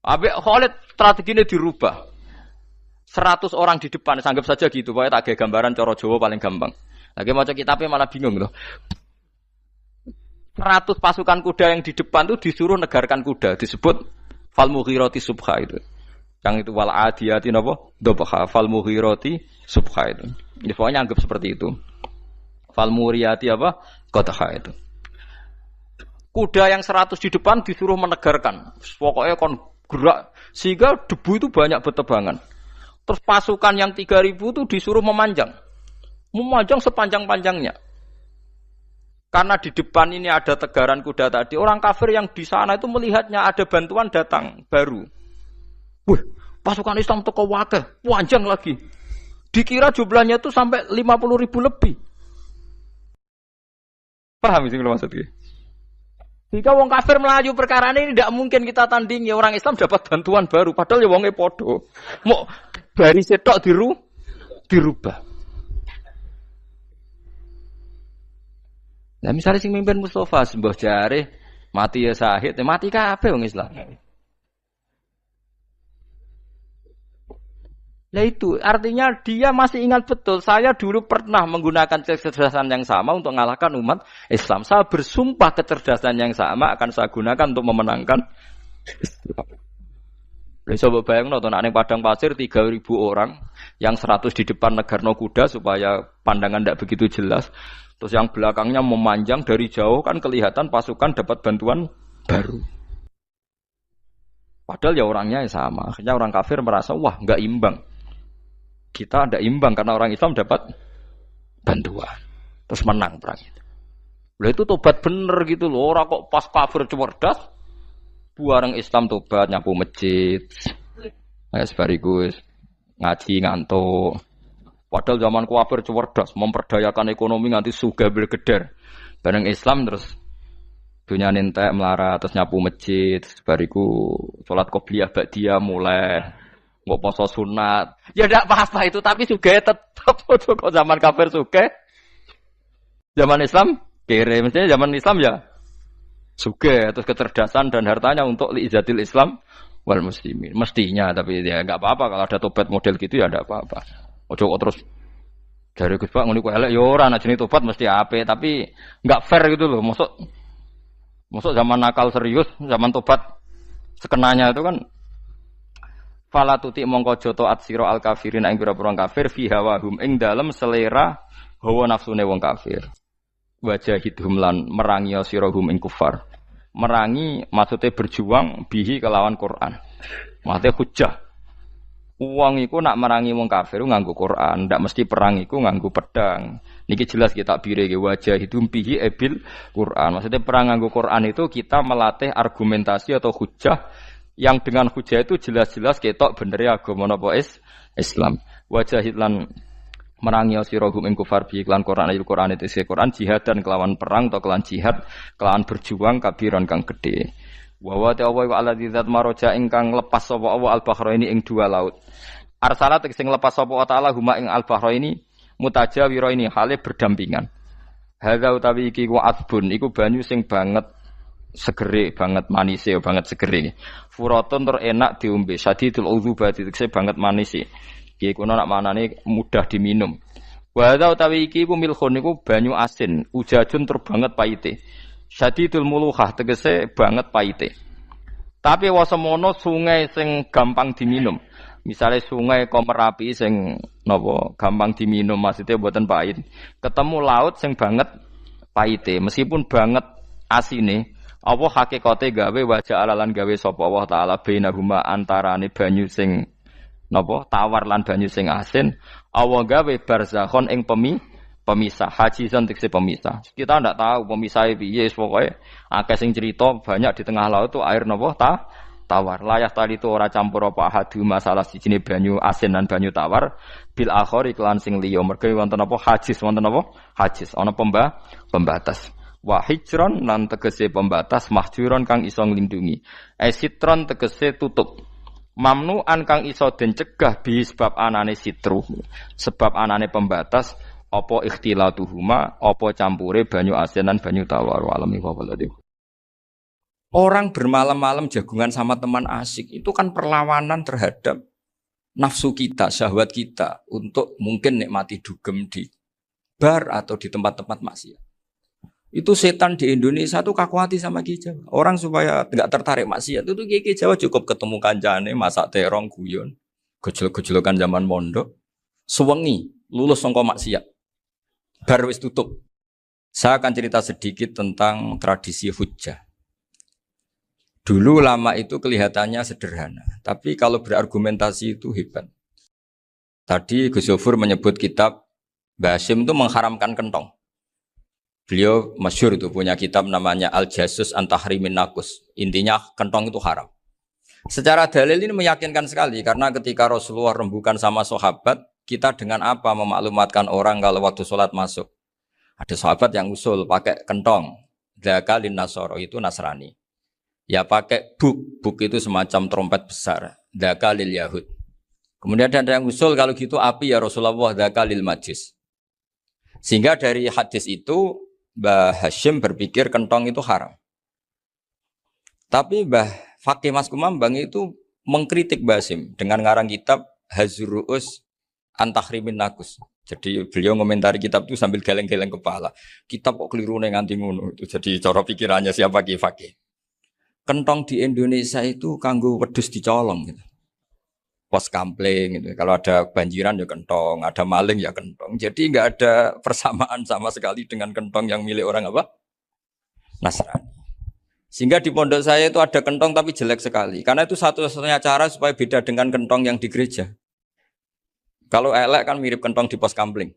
Habis Khalid strateginya dirubah. 100 orang di depan, anggap saja gitu. Pokoknya tak kayak gambaran coro Jawa paling gampang. Lagi maca kitabnya malah bingung loh. 100 pasukan kuda yang di depan itu disuruh negarkan kuda, disebut fal mughirati subha itu. Yang itu wal adiyati napa? Dobha fal mughirati subha itu. Jadi pokoknya anggap seperti itu. Fal muriyati apa? Qadha itu. Kuda yang 100 di depan disuruh menegarkan. Pokoknya kon gerak sehingga debu itu banyak bertebangan. Terus pasukan yang 3.000 itu disuruh memanjang sepanjang-panjangnya. Karena di depan ini ada tegaran kuda tadi, orang kafir yang di sana itu melihatnya ada bantuan datang baru. Wih, pasukan Islam teko wakil, panjang lagi. Dikira jumlahnya itu sampai 50.000 lebih. Paham sih kalau maksudnya? Jika wong kafir melaju perkara ini tidak mungkin kita tandingi. Orang Islam dapat bantuan baru. Padahal ya wongnya podo. Mau bari setok dirubah. Nah misalnya sing mimpin Mustafa sembah jare mati ya sahid, mati kabeh wong Islam. Nah itu artinya dia masih ingat betul. Saya dulu pernah menggunakan kecerdasan yang sama untuk mengalahkan umat Islam. Saya bersumpah kecerdasan yang sama akan saya gunakan untuk memenangkan Islam. Coba bayangin nonton ning padang pasir 3.000 orang, yang 100 di depan negarno kuda supaya pandangan tidak begitu jelas. Terus yang belakangnya memanjang dari jauh kan kelihatan pasukan dapat bantuan baru. Padahal ya orangnya sama. Akhirnya orang kafir merasa wah nggak imbang. Kita ada imbang karena orang Islam dapat bantuan. Terus menang perang itu. Lah itu tobat bener gitu loh. Orang kok pas kafir cerdas, buareng Islam tobat nyapu masjid. Sebarigus ngaji ngantuk. Padahal zaman kafir cerdas, memperdayakan ekonomi nganti sugih bergeder. Bareng Islam terus dunia nentek melarat, terus nyapu masjid, bariku sholat qobliyah ba'diyah mulai, nggak poso sunat. Ya tidak apa-apa itu, tapi sugih tetap kok zaman kafir sugih. Zaman Islam kere, mestinya zaman Islam ya sugih, terus kecerdasan dan hartanya untuk liizatil Islam wal muslimin. Mestinya, tapi ya nggak apa-apa kalau ada tobat model gitu ya tidak apa-apa. Ojo kok terus dari Gus Pak ngene ku elek ya ora ana jenenge tobat mesti apik, tapi enggak fair gitu loh. Masuk zaman nakal serius, zaman tobat sekenanya itu kan fala tuti mongko joto atsira al kafirin ing pira-pira kafir fi hawahum ing dalem selera hawa nafsune wong kafir. Wajahidhum lan merangi sirahum ing kufar. Merangi maksudnya berjuang bihi kelawan Quran. Maksudnya hujjah. Uang iku nak merangi wong kafir nganggo Quran, ndak mesti perang iku nganggo pedang. Niki jelas kita bire ge wajah hidum bihi ebil Quran. Maksudnya perang nganggo Quran itu kita melatih argumentasi atau hujjah yang dengan hujjah itu jelas-jelas ketok bener agama napa Islam. Wajah lan merangi sirahum ing kufar bi iklan Quran ayat Quran itu Quran jihad dan kelawan perang atau kelawan jihad kelawan berjuang kabiran kang gede. Wa wa ta'ala wa alladzi zat maroja ingkang lepas sapa Allah al-bahraini ing dua laut. Arsala sing lepas sapa taala huma ing al-bahraini mutajawiraini hale berdampingan. Hadza utawi iki ku adbun iku banyu sing banget segere, banget manise, banget segere. Furatun tur enak diombe, sadidul udzubati tekse banget manise. Iki kuno nak manane mudah diminum. Wa hadza utawi iki ku milkhun iku banyu asin, ujajun tur banget paite. Syadidul muluhah tegese banget paite. Tapi wasemono sungai sing gampang diminum. Misalnya sungai Komerapi sing napa gampang diminum maksudnya mboten pahit. Ketemu laut sing banget paite, meskipun banget asine, apa hakikate gawe wajah alalan gawe sapa Allah taala bainahuma antarane banyu sing napa tawar lan banyu sing asin, Allah gawe barzakhon ing pemisah, haji tekse pemisah. Kita ndak tahu pemisahnya piye, pokoknya akeh sing cerita banyak di tengah laut itu air napa tawar. Layak tadi itu ora campur apa hadu masalah sijine banyu asin dan banyu tawar bil akhir iklan sing liya. Mergo wonten apa hajis wonten apa? Hajis ana pembatas. Wa hijron lan tegese pembatas mahjuron kang iso nglindungi. Esitron tegese tutup. Mamnuan kang iso den cegah bi sebab anane sitru. Sebab anane pembatas apa ikhtilatuhuma, apa campure banyu asin dan banyu tawar walami wabaladi. Orang bermalam-malam jagungan sama teman asik itu kan perlawanan terhadap nafsu kita, syahwat kita untuk mungkin nikmati dugem di bar atau di tempat-tempat maksiat. Itu setan di Indonesia tuh kakuati sama Ki Jawa. Orang supaya tidak tertarik maksiat itu Ki Jawa cukup ketemu kancane masak terong guyon, gejol-gejolokan zaman mondok, suwengi lulus sangka maksiat. Bar wis tutup. Saya akan cerita sedikit tentang tradisi hujjah. Dulu lama itu kelihatannya sederhana, tapi kalau berargumentasi itu hebat. Tadi Gus Yofur menyebut kitab Mbah Hasyim itu mengharamkan kentong. Beliau masyhur itu punya kitab namanya Al-Jasus an Tahrimin Nakus. Intinya kentong itu haram. Secara dalil ini meyakinkan sekali karena ketika Rasulullah rembukan sama sahabat, kita dengan apa memaklumatkan orang kalau waktu sholat masuk? Ada sahabat yang usul pakai kentong. Dzakalin Nasoro itu Nasrani. Ya pakai buk itu semacam trompet besar. Dzakalil Yahud. Kemudian ada yang usul kalau gitu api ya Rasulullah dzakalil Majus. Sehingga dari hadis itu Mbah Hasyim berpikir kentong itu haram. Tapi Mbah Fakih Mas Kumambang itu mengkritik Mbah Hasyim dengan ngarang kitab Hazruus Antahrimin Nakus. Jadi beliau komentari kitab itu sambil geleng-geleng kepala. Kitab kok keliru nganti ngono itu. Jadi cara pikirannya siapa Ki Fakih. Kentong di Indonesia itu kanggo wedhus dicolong gitu. Pos kampling gitu. Kalau ada banjiran ya kentong, ada maling ya kentong. Jadi enggak ada persamaan sama sekali dengan kentong yang milik orang apa? Nasrani. Sehingga di pondok saya itu ada kentong tapi jelek sekali. Karena itu satu-satunya cara supaya beda dengan kentong yang di gereja. Kalau elek kan mirip kentong di pos kampling.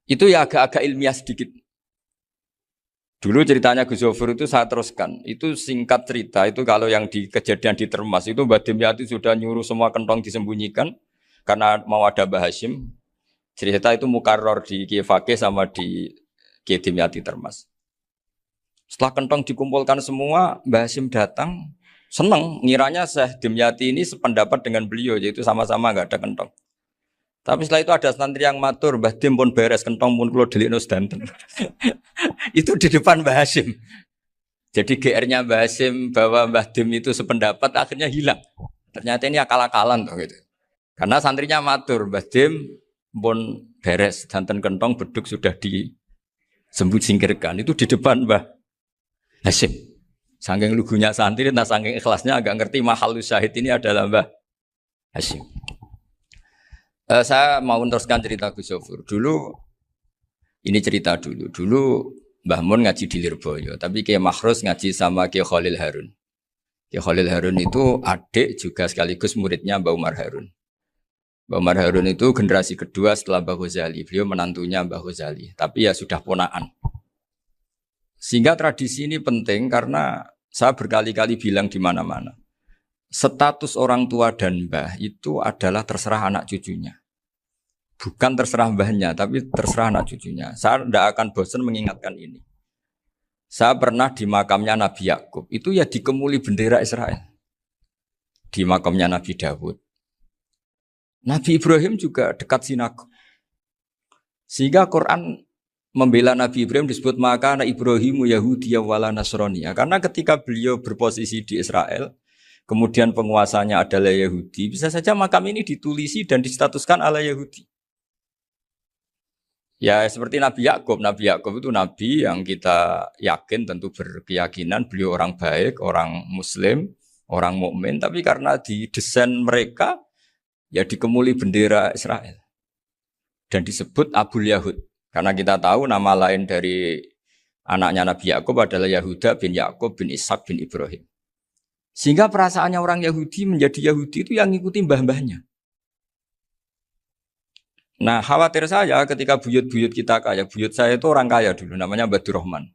Itu ya agak-agak ilmiah sedikit. Dulu ceritanya Gus Yofur itu saya teruskan. Itu singkat cerita, itu kalau yang di kejadian di Termas, itu Mbak Dimyati sudah nyuruh semua kentong disembunyikan. Karena mau ada Mbah Hasyim. Cerita itu mukarrar di Kiai Fakih sama di Kiai Dimyati Termas. Setelah kentong dikumpulkan semua, Mbah Hasyim datang, seneng, ngiranya Syekh Dimyati ini sependapat dengan beliau, yaitu sama-sama nggak ada kentong. Tapi setelah itu ada santri yang matur, Mbah Dim pun beres, kentong pun kulo delikno sedanten. Itu di depan Mbah Hasyim. Jadi GR-nya Mbah Hasyim bahwa Mbah Dim itu sependapat akhirnya hilang. Ternyata ini akal-akalan tuh gitu. Karena santrinya matur, Mbah Dim pun beres, sedanten kentong beduk sudah disingkirkan. Itu di depan Mbah Hasyim. Saking lugunya santri, nah saking ikhlasnya agak ngerti mahalus syahid ini adalah Mbah Hasyim. Saya mau meneruskan cerita Gus Sofur. Dulu, ini cerita dulu. Dulu Mbah Mun ngaji di Lirboyo, tapi Kiai Makhrus ngaji sama Kiai Khalil Harun. Kiai Khalil Harun itu adik juga sekaligus muridnya Mbah Umar Harun. Mbah Umar Harun itu generasi kedua setelah Mbah Ghazali. Beliau menantunya Mbah Ghazali, tapi ya sudah ponaan. Sehingga tradisi ini penting karena saya berkali-kali bilang di mana-mana. Status orang tua dan mbah itu adalah terserah anak cucunya. Bukan terserah mbahnya, tapi terserah anak cucunya. Saya tidak akan bosan mengingatkan ini. Saya pernah di makamnya Nabi Yakub, itu ya dikemuli bendera Israel. Di makamnya Nabi Dawud. Nabi Ibrahim juga dekat sinagog. Sehingga Quran membela Nabi Ibrahim disebut maka anak Ibrahimu Yahudi wala Nasrani. Karena ketika beliau berposisi di Israel, kemudian penguasanya adalah Yahudi, bisa saja makam ini ditulisi dan distatuskan ala Yahudi. Ya seperti Nabi Yakub. Nabi Yakub itu nabi yang kita yakin tentu berkeyakinan beliau orang baik, orang muslim, orang mukmin, tapi karena di desain mereka ya dikemuli bendera Israel. Dan disebut Abul Yahud. Karena kita tahu nama lain dari anaknya Nabi Yakub adalah Yahuda bin Yakub bin Ishak bin Ibrahim. Sehingga perasaannya orang Yahudi menjadi Yahudi itu yang ngikuti mbah-mbahnya. Nah khawatir saya ketika buyut-buyut kita kaya. Buyut saya itu orang kaya dulu, namanya Badur Rahman.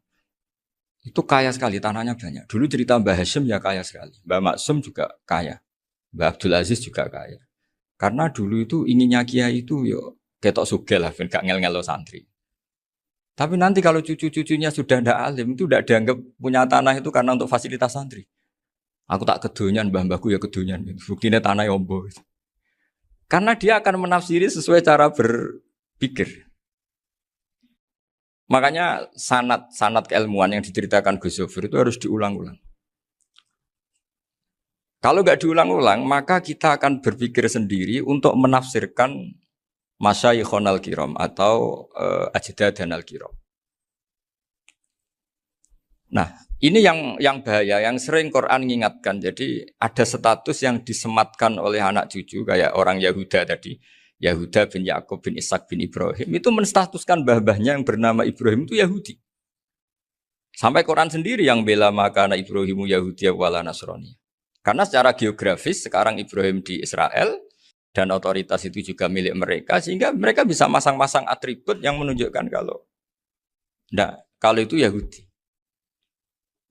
Itu kaya sekali, tanahnya banyak. Dulu cerita Mbah Hasyim ya kaya sekali. Mbah Maksum juga kaya. Mbah Abdul Aziz juga kaya. Karena dulu itu inginnya kiai itu yo ketok sugih lah, gak ngel-ngelo santri. Tapi nanti kalau cucu-cucunya sudah ndak alim, itu tidak dianggap punya tanah itu karena untuk fasilitas santri. Aku tak kedonyan, mbah-mbahku ya kedonyan. Buktinya tanah yombo. Karena dia akan menafsiri sesuai cara berpikir. Makanya sanad keilmuan yang diceritakan Gus Sofir itu harus diulang-ulang. Kalau nggak diulang-ulang, maka kita akan berpikir sendiri untuk menafsirkan Masyayikhon al-Kiram atau Ajdadan al-Kiram. Nah, ini yang bahaya, yang sering Quran mengingatkan. Jadi ada status yang disematkan oleh anak cucu kayak orang Yahuda tadi, Yahuda bin Yakub bin Ishak bin Ibrahim itu menstatuskan bah-bahnya yang bernama Ibrahim itu Yahudi. Sampai Quran sendiri yang bela maka anak Ibrahimu Yahudi wala Nasrani. Karena secara geografis sekarang Ibrahim di Israel dan otoritas itu juga milik mereka sehingga mereka bisa masang-masang atribut yang menunjukkan kalau itu Yahudi.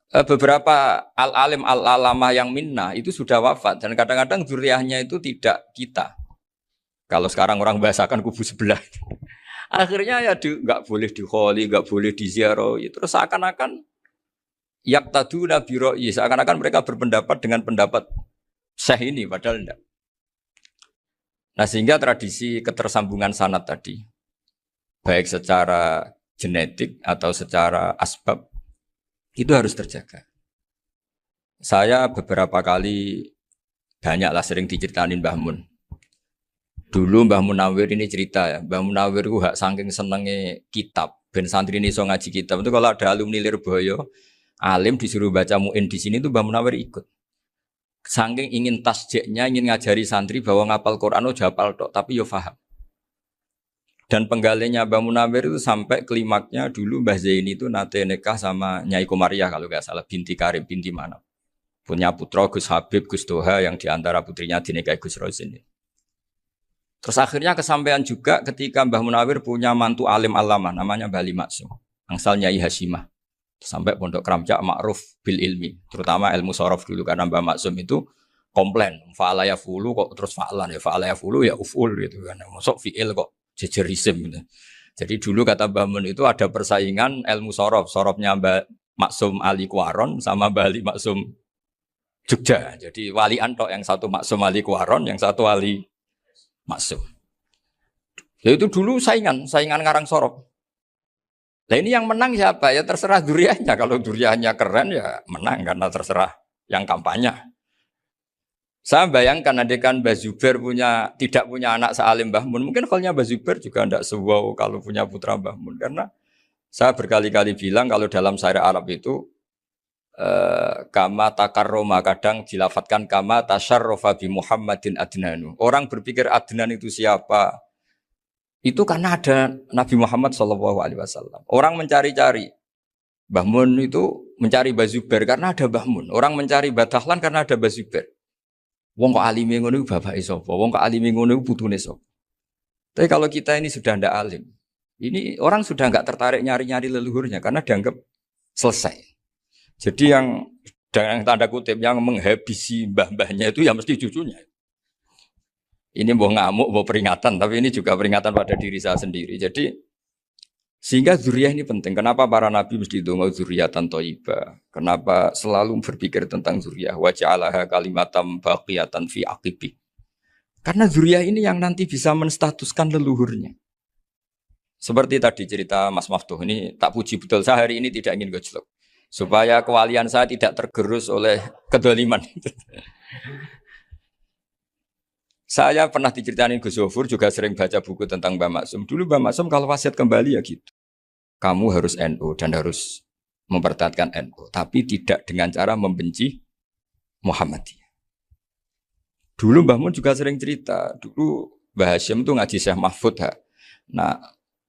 Beberapa al-alim al-alamah yang minnah itu sudah wafat dan kadang-kadang dzurriahnya itu tidak kita. Kalau sekarang orang bahasakan kubu sebelah. Akhirnya ya nggak boleh dikholi, nggak boleh diziarah. Terus seakan-akan yaqtaduna bi ra'yi, seakan-akan mereka berpendapat dengan pendapat syekh ini padahal enggak. Nah sehingga tradisi ketersambungan sanad tadi baik secara genetik atau secara asbab itu harus terjaga. Saya beberapa kali banyaklah sering diceritain Mbah Mun. Dulu Mbah Munawir ini cerita ya, Mbah Munawir itu saking senenge kitab, ben santri ini so ngaji kitab. Itu kalau ada alumni Lirboyo, alim disuruh baca muin di sini itu Mbah Munawir ikut. Saking ingin tasjeknya, ingin ngajari santri bahwa ngapal Quran itu hafal tok, tapi yo paham. Dan penggalinya Mbah Munawir itu sampai klimaknya dulu Mbah Zaini itu nate nikah sama Nyai Komariah kalau nggak salah, binti Karim, binti mana. Punya putra Gus Habib, Gus Toha yang diantara putrinya dinikahi Gus Rozin. Terus akhirnya kesampaian juga ketika Mbah Munawir punya mantu alim alama namanya Mbah Ali Maksum, angsal Nyai Hasyimah. Sampai pondok Kramjak ma'ruf bil ilmi, terutama ilmu sorof dulu karena Mbah Maksum itu komplain, fa'ala ya fulu kok terus fa'lan ya fa'ala ya fulu ya uful gitu kan. Masuk fi'il kok jejer isim gitu. Jadi dulu kata Mbah Mun itu ada persaingan ilmu sorof, sorofnya Mbah Maksum Ali Kuaron sama Mbah Ali Maksum Jogja. Jadi wali antok yang satu Maksum Ali Kuaron, yang satu Ali Maksum. Ya itu dulu saingan ngarang sorof. Nah ini yang menang siapa? Ya terserah duriannya. Kalau duriannya keren ya menang karena terserah yang kampanye. Saya bayangkan adekan Mbah Zubair tidak punya anak sealim Mbah Mun, mungkin kalau Mbah Zubair juga tidak sewow kalau punya putra Mbah Mun. Karena saya berkali-kali bilang kalau dalam syair Arab itu kama takarroma, kadang dilafatkan kama tasyarrofa bi Muhammadin adnanu. Orang berpikir Adnan itu siapa? Itu karena ada Nabi Muhammad SAW. Orang mencari-cari Mbah Mun itu mencari Mbah Zubair karena ada Mbah Mun. Orang mencari Mbah Dahlan karena ada Mbah Zubair. Wong kok alime ngono iku bapake sapa? Wong kok alime ngono iku putune sapa? Tapi kalau kita ini sudah ndak alim, ini orang sudah enggak tertarik nyari-nyari leluhurnya karena dianggap selesai. Jadi yang dengan tanda kutip yang menghabisi mbah-mbahnya itu ya mesti cucunya. Ini mbok ngamuk, mbok peringatan, tapi ini juga peringatan pada diri saya sendiri. Jadi sehingga zuriyah ini penting. Kenapa para nabi mesti donga zuriyatan thayyibah? Kenapa selalu berpikir tentang zuriyah? Wa ja'alaha kalimatam baqiyatan fi aqibi. Karena zuriyah ini yang nanti bisa menstatuskan leluhurnya. Seperti tadi cerita Mas Maftuh ini, tak puji betul, saya hari ini tidak ingin gojlok. Supaya kewalian saya tidak tergerus oleh kedoliman. Saya pernah diceritain Gus Zofur, juga sering baca buku tentang Mbah Maksum. Dulu Mbah Maksum kalau wasiat kembali ya gitu. Kamu harus NU dan harus mempertahankan NU. Tapi tidak dengan cara membenci Muhammadiyah. Dulu Mbah Mun juga sering cerita. Dulu Mbah Hashim itu ngaji Syekh Mahfud. Nah,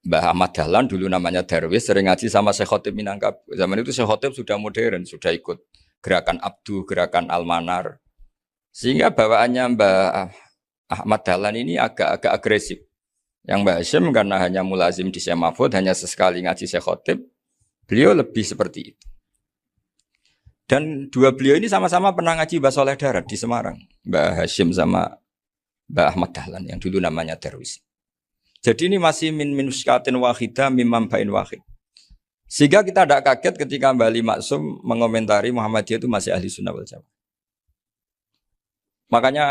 Mbah Ahmad Dahlan dulu namanya Darwis sering ngaji sama Syekh Khotib Minangkabau. Zaman itu Syekh Khotib sudah modern, sudah ikut gerakan Abdu, gerakan Almanar. Sehingga bawaannya Mbah Ahmad Dahlan ini agak agresif. Yang Mbah Hashim karena hanya mulazim di Syekh Mahfud, hanya sesekali ngaji Syekh Khotib, beliau lebih seperti itu. Dan dua beliau ini sama-sama pernah ngaji Mbah Soleh Darat di Semarang. Mbah Hashim sama Mbah Ahmad Dahlan yang dulu namanya Darwis. Jadi ini masih min minuskatin wahidah mimam bain wahid. Sehingga kita tidak kaget ketika Mbah Ali Maksum mengomentari Muhammadiyah itu masih ahli sunnah wal jamaah. Makanya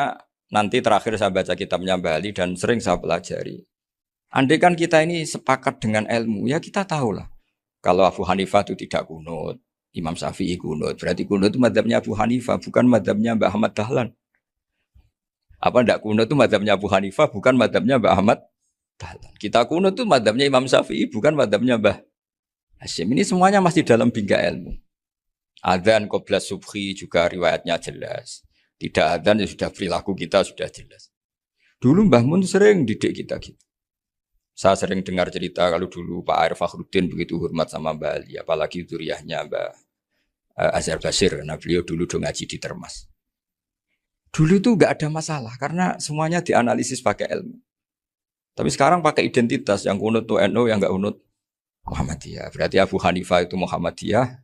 nanti terakhir saya baca kitabnya Mbah Ali dan sering saya pelajari. Andai kan kita ini sepakat dengan ilmu, ya kita tahulah. Kalau Abu Hanifah itu tidak kunut, Imam Syafi'i kunut, berarti kunut itu mazhabnya Abu Hanifah, bukan mazhabnya Mbah Ahmad Dahlan. Apa tidak kunut itu mazhabnya Abu Hanifah, bukan mazhabnya Mbah Ahmad Dahlan. Kita kunut itu mazhabnya Imam Syafi'i, bukan mazhabnya Mbah Hashim. Ini semuanya masih dalam bingkai ilmu. Adzan qabla subhi juga riwayatnya jelas. Tidak adzan ya sudah perilaku kita sudah jelas. Dulu Mbah Mun sering didik kita gitu. Saya sering dengar cerita kalau dulu Pak Air Fakhruddin begitu hormat sama Mbah Ali, apalagi zuriyahnya Mbah Azhar Basir, karena beliau dulu do ngaji di Termas. Dulu itu enggak ada masalah karena semuanya dianalisis pakai ilmu. Tapi sekarang pakai identitas, yang kunut itu NU, yang enggak kunut Muhammadiyah. Berarti Abu Hanifah itu Muhammadiyah,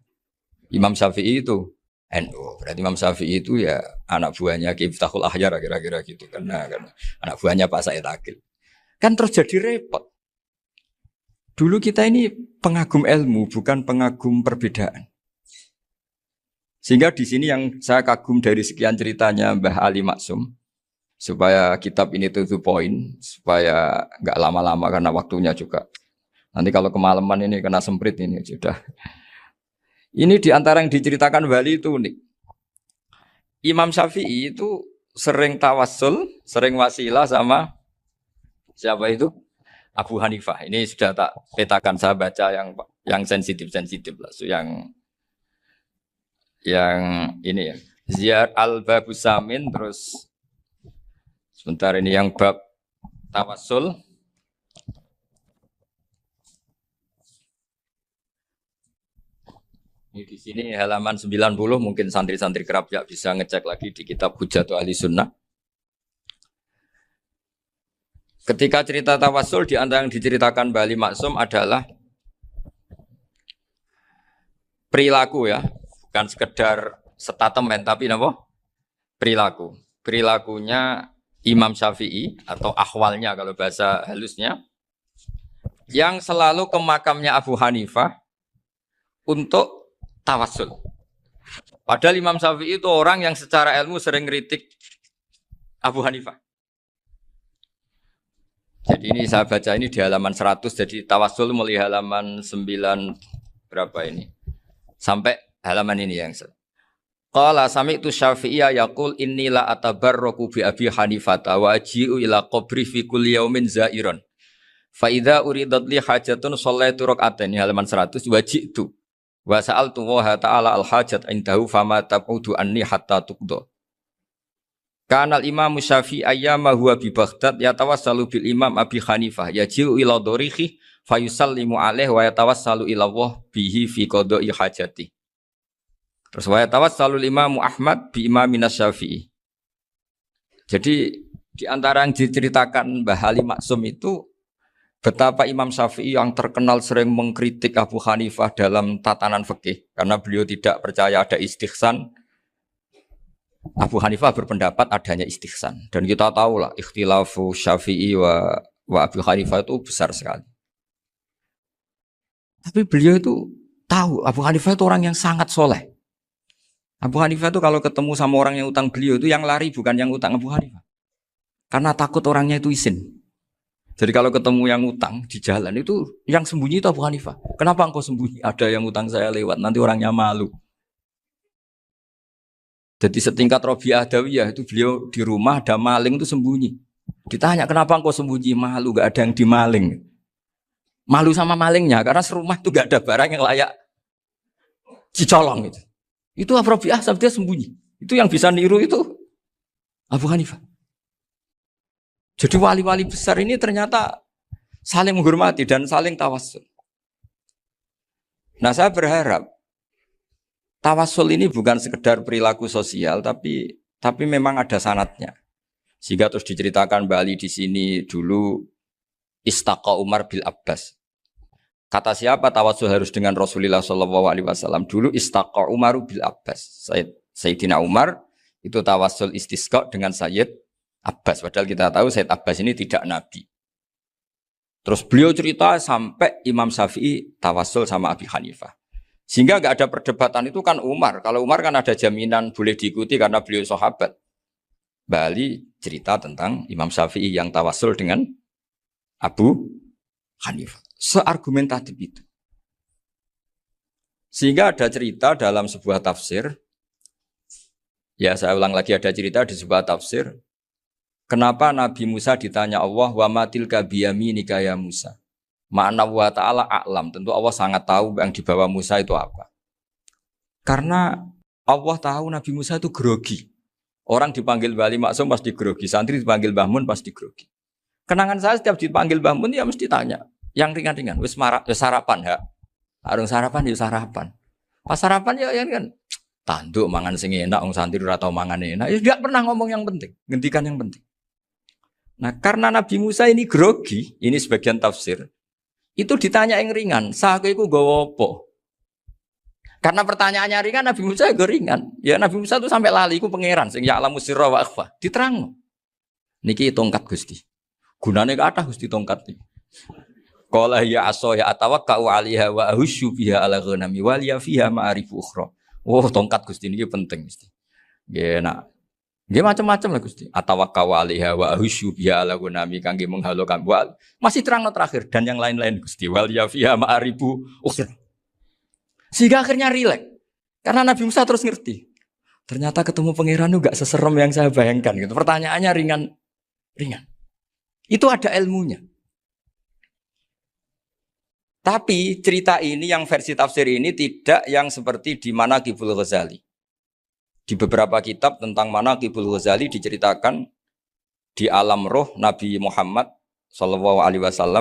Imam Syafi'i itu NU. Berarti Imam Syafi'i itu ya anak buahnya Ki Miftahul Ahyar kira-kira gitu karena anak buahnya Pak Said Akil. Kan terus jadi repot. Dulu kita ini pengagum ilmu, bukan pengagum perbedaan. Sehingga di sini yang saya kagum dari sekian ceritanya Mbah Ali Maksum, supaya kitab ini to the point, supaya nggak lama-lama karena waktunya juga. Nanti kalau kemalaman ini kena semprit ini sudah. Ini diantara yang diceritakan Bali itu unik. Imam Syafi'i itu sering tawassul, sering wasilah sama siapa itu? Abu Hanifah. Ini sudah tak petakan, saya baca yang sensitif-sensitif lah. So, yang ini ya. Ziyar al-Babus Samin, terus sebentar ini yang bab tawassul. Ini di sini halaman 90, mungkin santri-santri kerap ya bisa ngecek lagi di kitab Hujjatul Ahli Sunnah. Ketika cerita tawassul, di antara yang diceritakan Mbah Ali Maksum adalah perilaku ya, bukan sekedar statement tapi apa? Perilaku. Perilakunya Imam Syafi'i atau ahwalnya kalau bahasa halusnya yang selalu ke makamnya Abu Hanifah untuk tawassul. Padahal Imam Syafi'i itu orang yang secara ilmu sering kritik Abu Hanifah. Jadi ini saya baca ini di halaman 100, jadi tawassul mulai halaman 9 berapa ini? Sampai halaman ini yang Qala sami'tu Syafi'iyya yaqul inni la atabarraku bi Abi Hanifah wa aji'u ila qabri fi kulli yaumin za'iran. Fa idza uridat li hajatun shallaitu rak'atain halaman 100 waji'tu wa sa'altu wa ta'ala al hajat indahu fama taqudu anni hatta tuqda. Kanal Imam Syafi'i ayyama huwa bi Baghdad yatawassalu bil Imam Abi Hanifah yaji'u ila dorihi fayusallimu alaihi wa yatawassalu ila Allah bihi fi qada'i hajati. Terus wa yatawassalu Imam Ahmad bi Imam Syafi'i. Jadi di antara yang diceritakan Mbah Ali Maksum itu betapa Imam Syafi'i yang terkenal sering mengkritik Abu Hanifah dalam tatanan fikih karena beliau tidak percaya ada istihsan. Abu Hanifah berpendapat adanya istihsan dan kita tahu lah ikhtilafu Syafi'i wa Abu Hanifah itu besar sekali. Tapi beliau itu tahu Abu Hanifah itu orang yang sangat soleh. Abu Hanifah itu kalau ketemu sama orang yang utang beliau itu yang lari bukan yang utang Abu Hanifah. Karena takut orangnya itu izin. Jadi kalau ketemu yang utang di jalan itu yang sembunyi itu Abu Hanifah. Kenapa engkau sembunyi? Ada yang utang saya lewat, nanti orangnya malu. Jadi setingkat Rabi'ah Adawiyah itu beliau di rumah ada maling itu sembunyi. Ditanya kenapa engkau sembunyi? Malu, gak ada yang dimaling. Malu sama malingnya karena serumah itu gak ada barang yang layak dicolong gitu. Itu Rabi'ah sabda sembunyi. Itu yang bisa niru itu Abu Hanifah. Jadi wali-wali besar ini ternyata saling menghormati dan saling tawassul. Nah saya berharap tawassul ini bukan sekedar perilaku sosial, tapi memang ada sanadnya. Sehingga terus diceritakan Bali di sini dulu istaqa Umar bil Abbas. Kata siapa tawassul harus dengan Rasulullah SAW? Dulu istaqa Umar bil Abbas. Sayyidina Umar itu tawassul istisqa dengan Sayyid Abbas. Padahal kita tahu Sayyid Abbas ini tidak nabi. Terus beliau cerita sampai Imam Syafi'i tawassul sama Abi Hanifah. Sehingga nggak ada perdebatan itu kan Umar. Kalau Umar kan ada jaminan boleh diikuti karena beliau sahabat. Bali cerita tentang Imam Syafi'i yang tawassul dengan Abu Hanifah. Seargumentatif itu. Sehingga ada cerita dalam sebuah tafsir. Ya saya ulang lagi, ada cerita di sebuah tafsir. Kenapa Nabi Musa ditanya Allah wa matilka biyaminika ya Musa? Ma'ana wa ta'ala a'lam. Tentu Allah sangat tahu yang dibawa Musa itu apa. Karena Allah tahu Nabi Musa itu grogi. Orang dipanggil Wali Maksum pasti grogi. Santri dipanggil Mbah Mun pasti grogi. Kenangan saya setiap dipanggil Mbah Mun ya mesti tanya. Yang ringan-ringan. Wis sarapan ya. Arung sarapan ya sarapan. Pas sarapan ya kan. Tanduk mangan sing enak. Orang santri ora tau mangan enak. Ya tidak pernah ngomong yang penting. Ngendikan yang penting. Nah karena Nabi Musa ini grogi. Ini sebagian tafsir. Itu ditanya yang ringan, sake iku nggawa apa? Karena pertanyaannya ringan, Nabi Musa juga ringan. Ya Nabi Musa itu sampai lali iku pangeran sing ya'lamu sirra wa akhfa. Diterangno. Niki tongkat Gusti. Gunane kathah Gusti tongkat iki. Qala ya aso ya atawakkau 'alaiha wa ahusyu biha 'ala ghanami wa liya fiha ma'arifu ukhra. Oh, tongkat Gusti niki penting Gusti. Nggih nak. Nggih macam-macam lah Gusti. Atawakkau 'alaiha wa ahusyu biha 'ala ghanami kangge menghalokan wa. Masih terangno terakhir dan yang lain-lain Gusti. Wa liya fiha ma'arifu ukhra. Sehingga akhirnya rileks. Karena Nabi Musa terus ngerti. Ternyata ketemu pangeran itu gak seserem yang saya bayangkan gitu. Pertanyaannya ringan. Itu ada ilmunya. Tapi cerita ini yang versi tafsir ini tidak yang seperti di Manaqibul Ghazali. Di beberapa kitab tentang Manaqibul Ghazali diceritakan di alam roh Nabi Muhammad SAW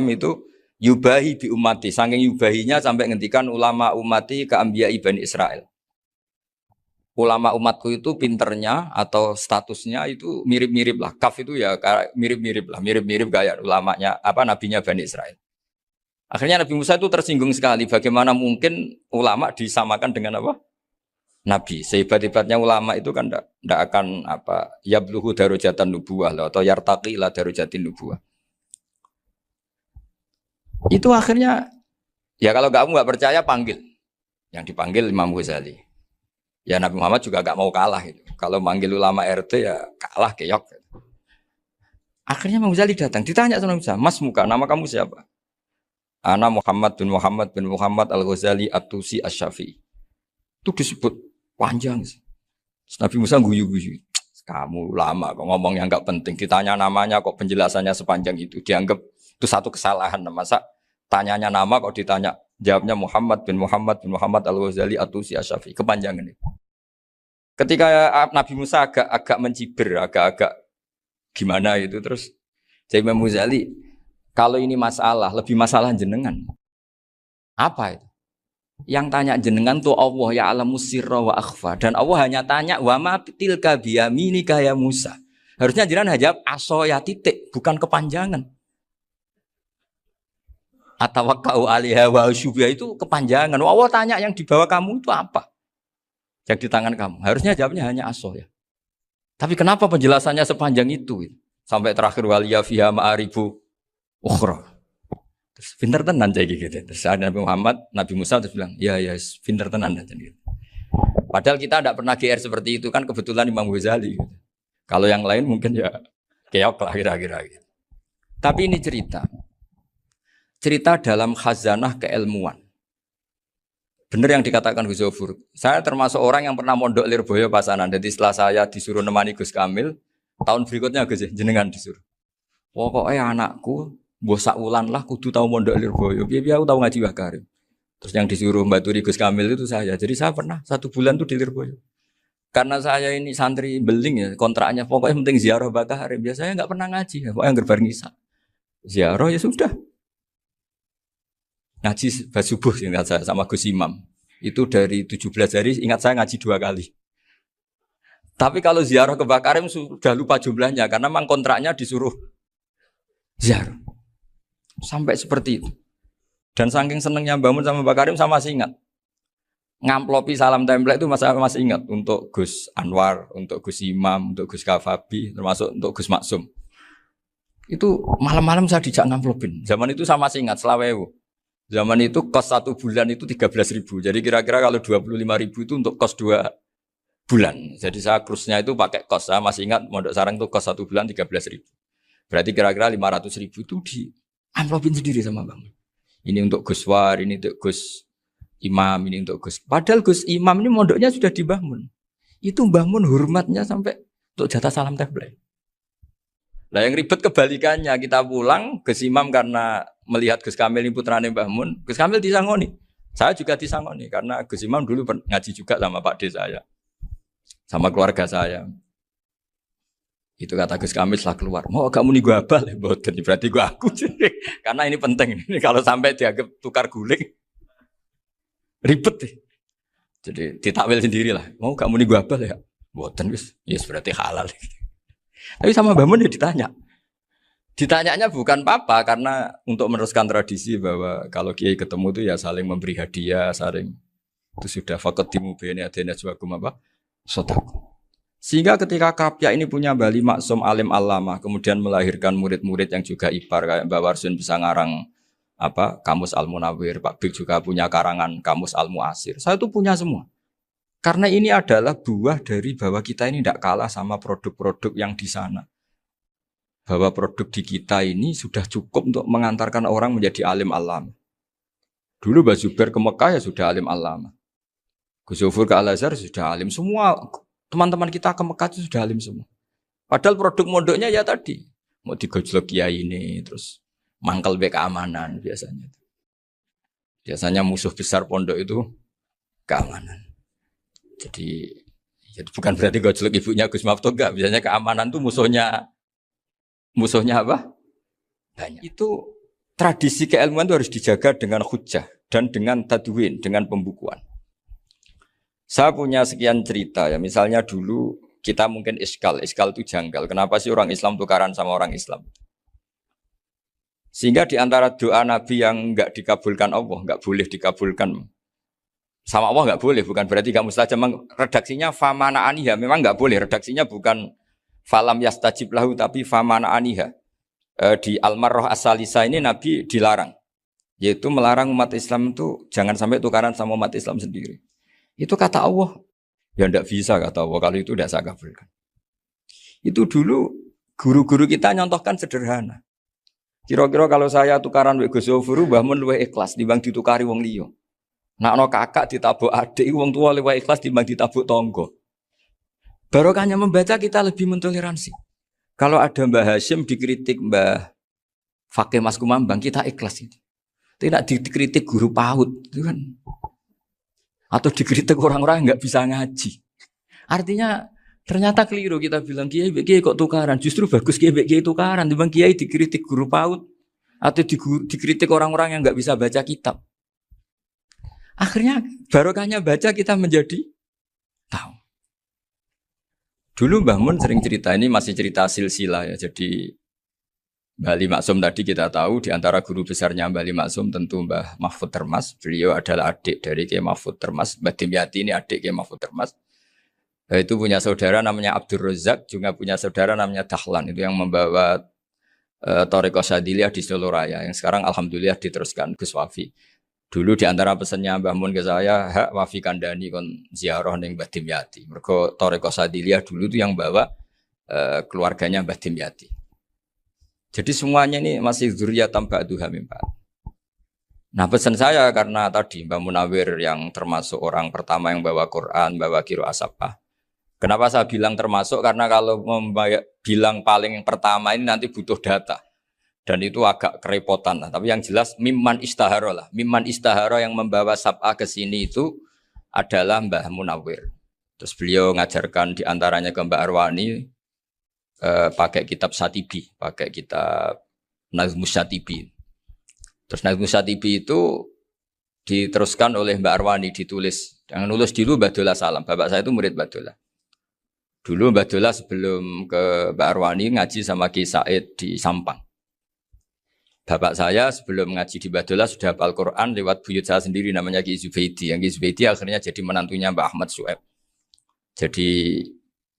itu yubahi bi ummati. Saking yubahinya sampai ngendikan ulama ummati ke anbiya'i Bani Israel. Ulama umatku itu pinternya atau statusnya itu mirip-mirip lah. Kaf itu ya mirip-mirip lah. Mirip-mirip kayak ulamanya nabinya Bani Israel. Akhirnya Nabi Musa itu tersinggung sekali. Bagaimana mungkin ulama disamakan dengan apa? Nabi. Sehebat-hebatnya ulama itu kan tidak akan yabluhu darajatan nubuwah atau yartaqi ila darajatin nubuwah. Itu akhirnya, ya kalau kamu nggak percaya panggil. Yang dipanggil Imam Ghazali. Ya Nabi Muhammad juga nggak mau kalah. Gitu. Kalau manggil ulama RT ya kalah keok. Akhirnya Imam Ghazali datang. Ditanya sama Nabi Mas muka, nama kamu siapa? Ana Muhammad bin Muhammad Al-Ghazali At-Tusi Asy-Syafi'i. Itu disebut panjang. Nabi Musa guyu-guyu. Kamu lama kok ngomong yang nggak penting. Ditanya namanya kok penjelasannya sepanjang itu. Dianggap itu satu kesalahan. Masa tanyanya nama kok ditanya. Jawabnya Muhammad bin Muhammad Al-Ghazali At-Tusi Asy-Syafi'i. Kepanjangan itu. Ketika Nabi Musa agak mencibir, agak gimana itu. Terus jadi Imam Ghazali, kalau ini masalah, lebih masalah jenengan. Apa itu? Yang tanya jenengan tuh Allah ya alamu sirra wa akhfa. Dan Allah hanya tanya wa ma tilka biyaminika ya Musa. Harusnya jenengan jawab aso ya titik, bukan kepanjangan. Atawakkau alaiha wa usybiha itu kepanjangan. Allah tanya yang di bawah kamu itu apa? Yang di tangan kamu. Harusnya jawabnya hanya aso ya. Tapi kenapa penjelasannya sepanjang itu? Sampai terakhir waliya fiha ma'aribu ukhra. Terus pinter tenan kayak gitu. Terus ada Nabi Muhammad, Nabi Musa terus bilang, ya pinter tenan gitu. Padahal kita tidak pernah GR seperti itu kan kebetulan Imam Ghazali. Gitu. Kalau yang lain mungkin ya keok lah kira-kira. Gitu. Tapi ini cerita dalam khazanah keilmuan. Benar yang dikatakan Gus Zofur. Saya termasuk orang yang pernah mondok Lirboyo Pasanan. Jadi setelah saya disuruh nemani Gus Kamil, tahun berikutnya Gus jenengan disuruh. Pokoknya anakku bosak ulan lah kudu tahu mondok Lirboyo. Biar aku tahu ngaji Wakarim. Terus yang disuruh Mbak Turi Gus Kamil itu saya. Jadi saya pernah 1 bulan tuh di Lirboyo. Karena saya ini santri beling ya kontraknya. Pokoknya penting ziarah Bakarim. Biasanya nggak pernah ngaji. Ya. Pokoknya gerbar ngisa. Ziarah ya sudah. Ngaji subuh ingat saya sama Gus Imam. Itu dari 17 hari ingat saya ngaji 2 kali. Tapi kalau ziarah ke Bakarim sudah lupa jumlahnya. Karena memang kontraknya disuruh ziarah. Sampai seperti itu. Dan saking senengnya bangun sama Mbak Karim saya masih ingat. Ngamplopi salam template itu masih ingat. Untuk Gus Anwar, untuk Gus Imam, untuk Gus Kafabi, termasuk untuk Gus Maksum. Itu malam-malam saya dijak ngamplopin. Zaman itu saya masih ingat, selawewu. Zaman itu kos 1 bulan itu 13.000. Jadi kira-kira kalau 25.000 itu untuk kos 2 bulan. Jadi saya krusnya itu pakai kos. Saya masih ingat Mondok Sarang itu kos 1 bulan 13.000. Berarti kira-kira 500.000 itu di amplopin sendiri sama Bang. Ini untuk Gus War, ini untuk Gus Imam, ini untuk Gus. Padahal Gus Imam ini mondoknya sudah dibangun. Itu bangun hormatnya sampai untuk jatah salam template. Lah yang ribet kebalikannya, kita pulang Gus Imam karena melihat Gus Kamil ini putrane Mbah Mun, Gus Kamil disangoni. Saya juga disangoni karena Gus Imam dulu ngaji juga sama Pak D saya. Sama keluarga saya. Itu kata Gus Kamil setelah keluar. Mau kamu nih gue abal ya, berarti gue aku. Karena ini penting. Ini kalau sampai dianggap tukar guling, ribet deh. Jadi ditakwil sendirilah. Mau kamu nih gue abal ya, boten wis. Yes berarti halal. Tapi sama Mbah Mun ya ditanya. Ditanyanya bukan apa karena untuk meneruskan tradisi bahwa kalau kiai ketemu itu ya saling memberi hadiah, saling itu sudah faqaddimu baina adena juakum apa? Sotaku. Sehingga ketika Kapya ini punya Bali Maksum Alim Allamah, kemudian melahirkan murid-murid yang juga ipar kayak Mbak Warsun bisa ngarang apa Kamus Al Munawir, Pak Bik juga punya karangan Kamus Al Muasir. Saya itu punya semua. Karena ini adalah buah dari bahwa kita ini tidak kalah sama produk-produk yang di sana. Bahwa produk di kita ini sudah cukup untuk mengantarkan orang menjadi alim allamah. Dulu Mbak Zubair ke Mekah ya sudah alim allamah. Gus Zofur ke Al-Azhar sudah alim semua. Teman-teman kita ke Mekah itu sudah alim semua. Padahal produk mondoknya ya tadi. Mau digojlok kiai ini, terus mangkel be keamanan biasanya. Biasanya musuh besar pondok itu keamanan. Jadi bukan berarti gojlok ibunya Gus Maftuh enggak. Biasanya keamanan itu musuhnya apa? Banyak. Itu tradisi keilmuan itu harus dijaga dengan hujjah dan dengan tadwin, dengan pembukuan. Saya punya sekian cerita ya, misalnya dulu kita mungkin iskal itu janggal. Kenapa sih orang Islam tukaran sama orang Islam? Sehingga di antara doa Nabi yang enggak dikabulkan Allah, enggak boleh dikabulkan sama Allah enggak boleh, bukan berarti enggak mustajab. Redaksinya famana aniha, memang enggak boleh. Redaksinya bukan falam yastajib lahu tapi famana aniha. Di Al-Marrah As-Salisa ini Nabi dilarang. yaitu melarang umat Islam itu jangan sampai tukaran sama umat Islam sendiri. Itu kata Allah, ya tidak bisa kata Allah, kalau itu tidak saya kabulkan. Itu dulu guru-guru kita nyontohkan sederhana. Kira-kira kalau saya tukaran wek Gus Zofuru, Mbah Mun luwih ikhlas dibanding ditukari wong liya. Nak ana kakak ditabuk adik, wong tua luwih ikhlas dibanding ditabuk tangga. Barokahnya membaca kita lebih mentoleransi. Kalau ada Mbah Hashim dikritik Mbah Fakih Mas Kumambang, kita ikhlas itu. Tidak dikritik guru PAUD, itu kan. Atau dikritik orang-orang yang nggak bisa ngaji. Artinya ternyata keliru kita bilang kiai kok tukaran. Justru bagus kiai tukaran. Dibanding kiai dikritik guru PAUD atau dikritik orang-orang yang nggak bisa baca kitab. Akhirnya barokahnya baca kita menjadi tahu. Dulu Mbah Mun sering cerita, ini masih cerita silsilah ya. Jadi Mbah Ali Maksum tadi kita tahu di antara guru besarnya Mbah Ali Maksum tentu Mbah Mahfud Termas. Beliau adalah adik dari Kiai Mahfud Termas. Mbah Dimyati ini adik Kiai Mahfud Termas. Itu punya saudara namanya Abdul Razak, juga punya saudara namanya Dahlan. Itu yang membawa Thariqah Syadziliyah di Solo Raya. Yang sekarang alhamdulillah diteruskan Gus Wafi. Dulu di antara pesannya Mbah Mun ke saya, hak Wafi kandani kon ziarah ning Mbah Dimyati. Mergo Thariqah Syadziliyah dulu itu yang bawa keluarganya Mbah Dimyati. Jadi semuanya ini masih dzurriyyatan ba'duha min ba'd. Nah pesan saya karena tadi Mbah Munawir yang termasuk orang pertama yang bawa Quran, bawa Qiraah Sab'ah. Kenapa saya bilang termasuk? Karena kalau bilang paling pertama ini nanti butuh data. Dan itu agak kerepotan lah. Tapi yang jelas mimman istahara lah. Mimman istahara yang membawa Sab'ah ke sini itu adalah Mbah Munawir. Terus beliau ngajarkan diantaranya ke Mbak Arwani, pakai kitab Satibi, pakai kitab Nazmus Satibi. Terus Nazmus Satibi itu diteruskan oleh Mbak Arwani, ditulis. Yang nulis dulu Mbak Dola Salam. Bapak saya itu murid Mbak Dola. Dulu Mbak Dola sebelum ke Mbak Arwani ngaji sama Ki Said di Sampang. Bapak saya sebelum ngaji di Mbak Dola sudah hafal Quran lewat buyut saya sendiri namanya Ki Zubaidi. Yang Ki Zubaidi akhirnya jadi menantunya Mbak Ahmad Syuaib. Jadi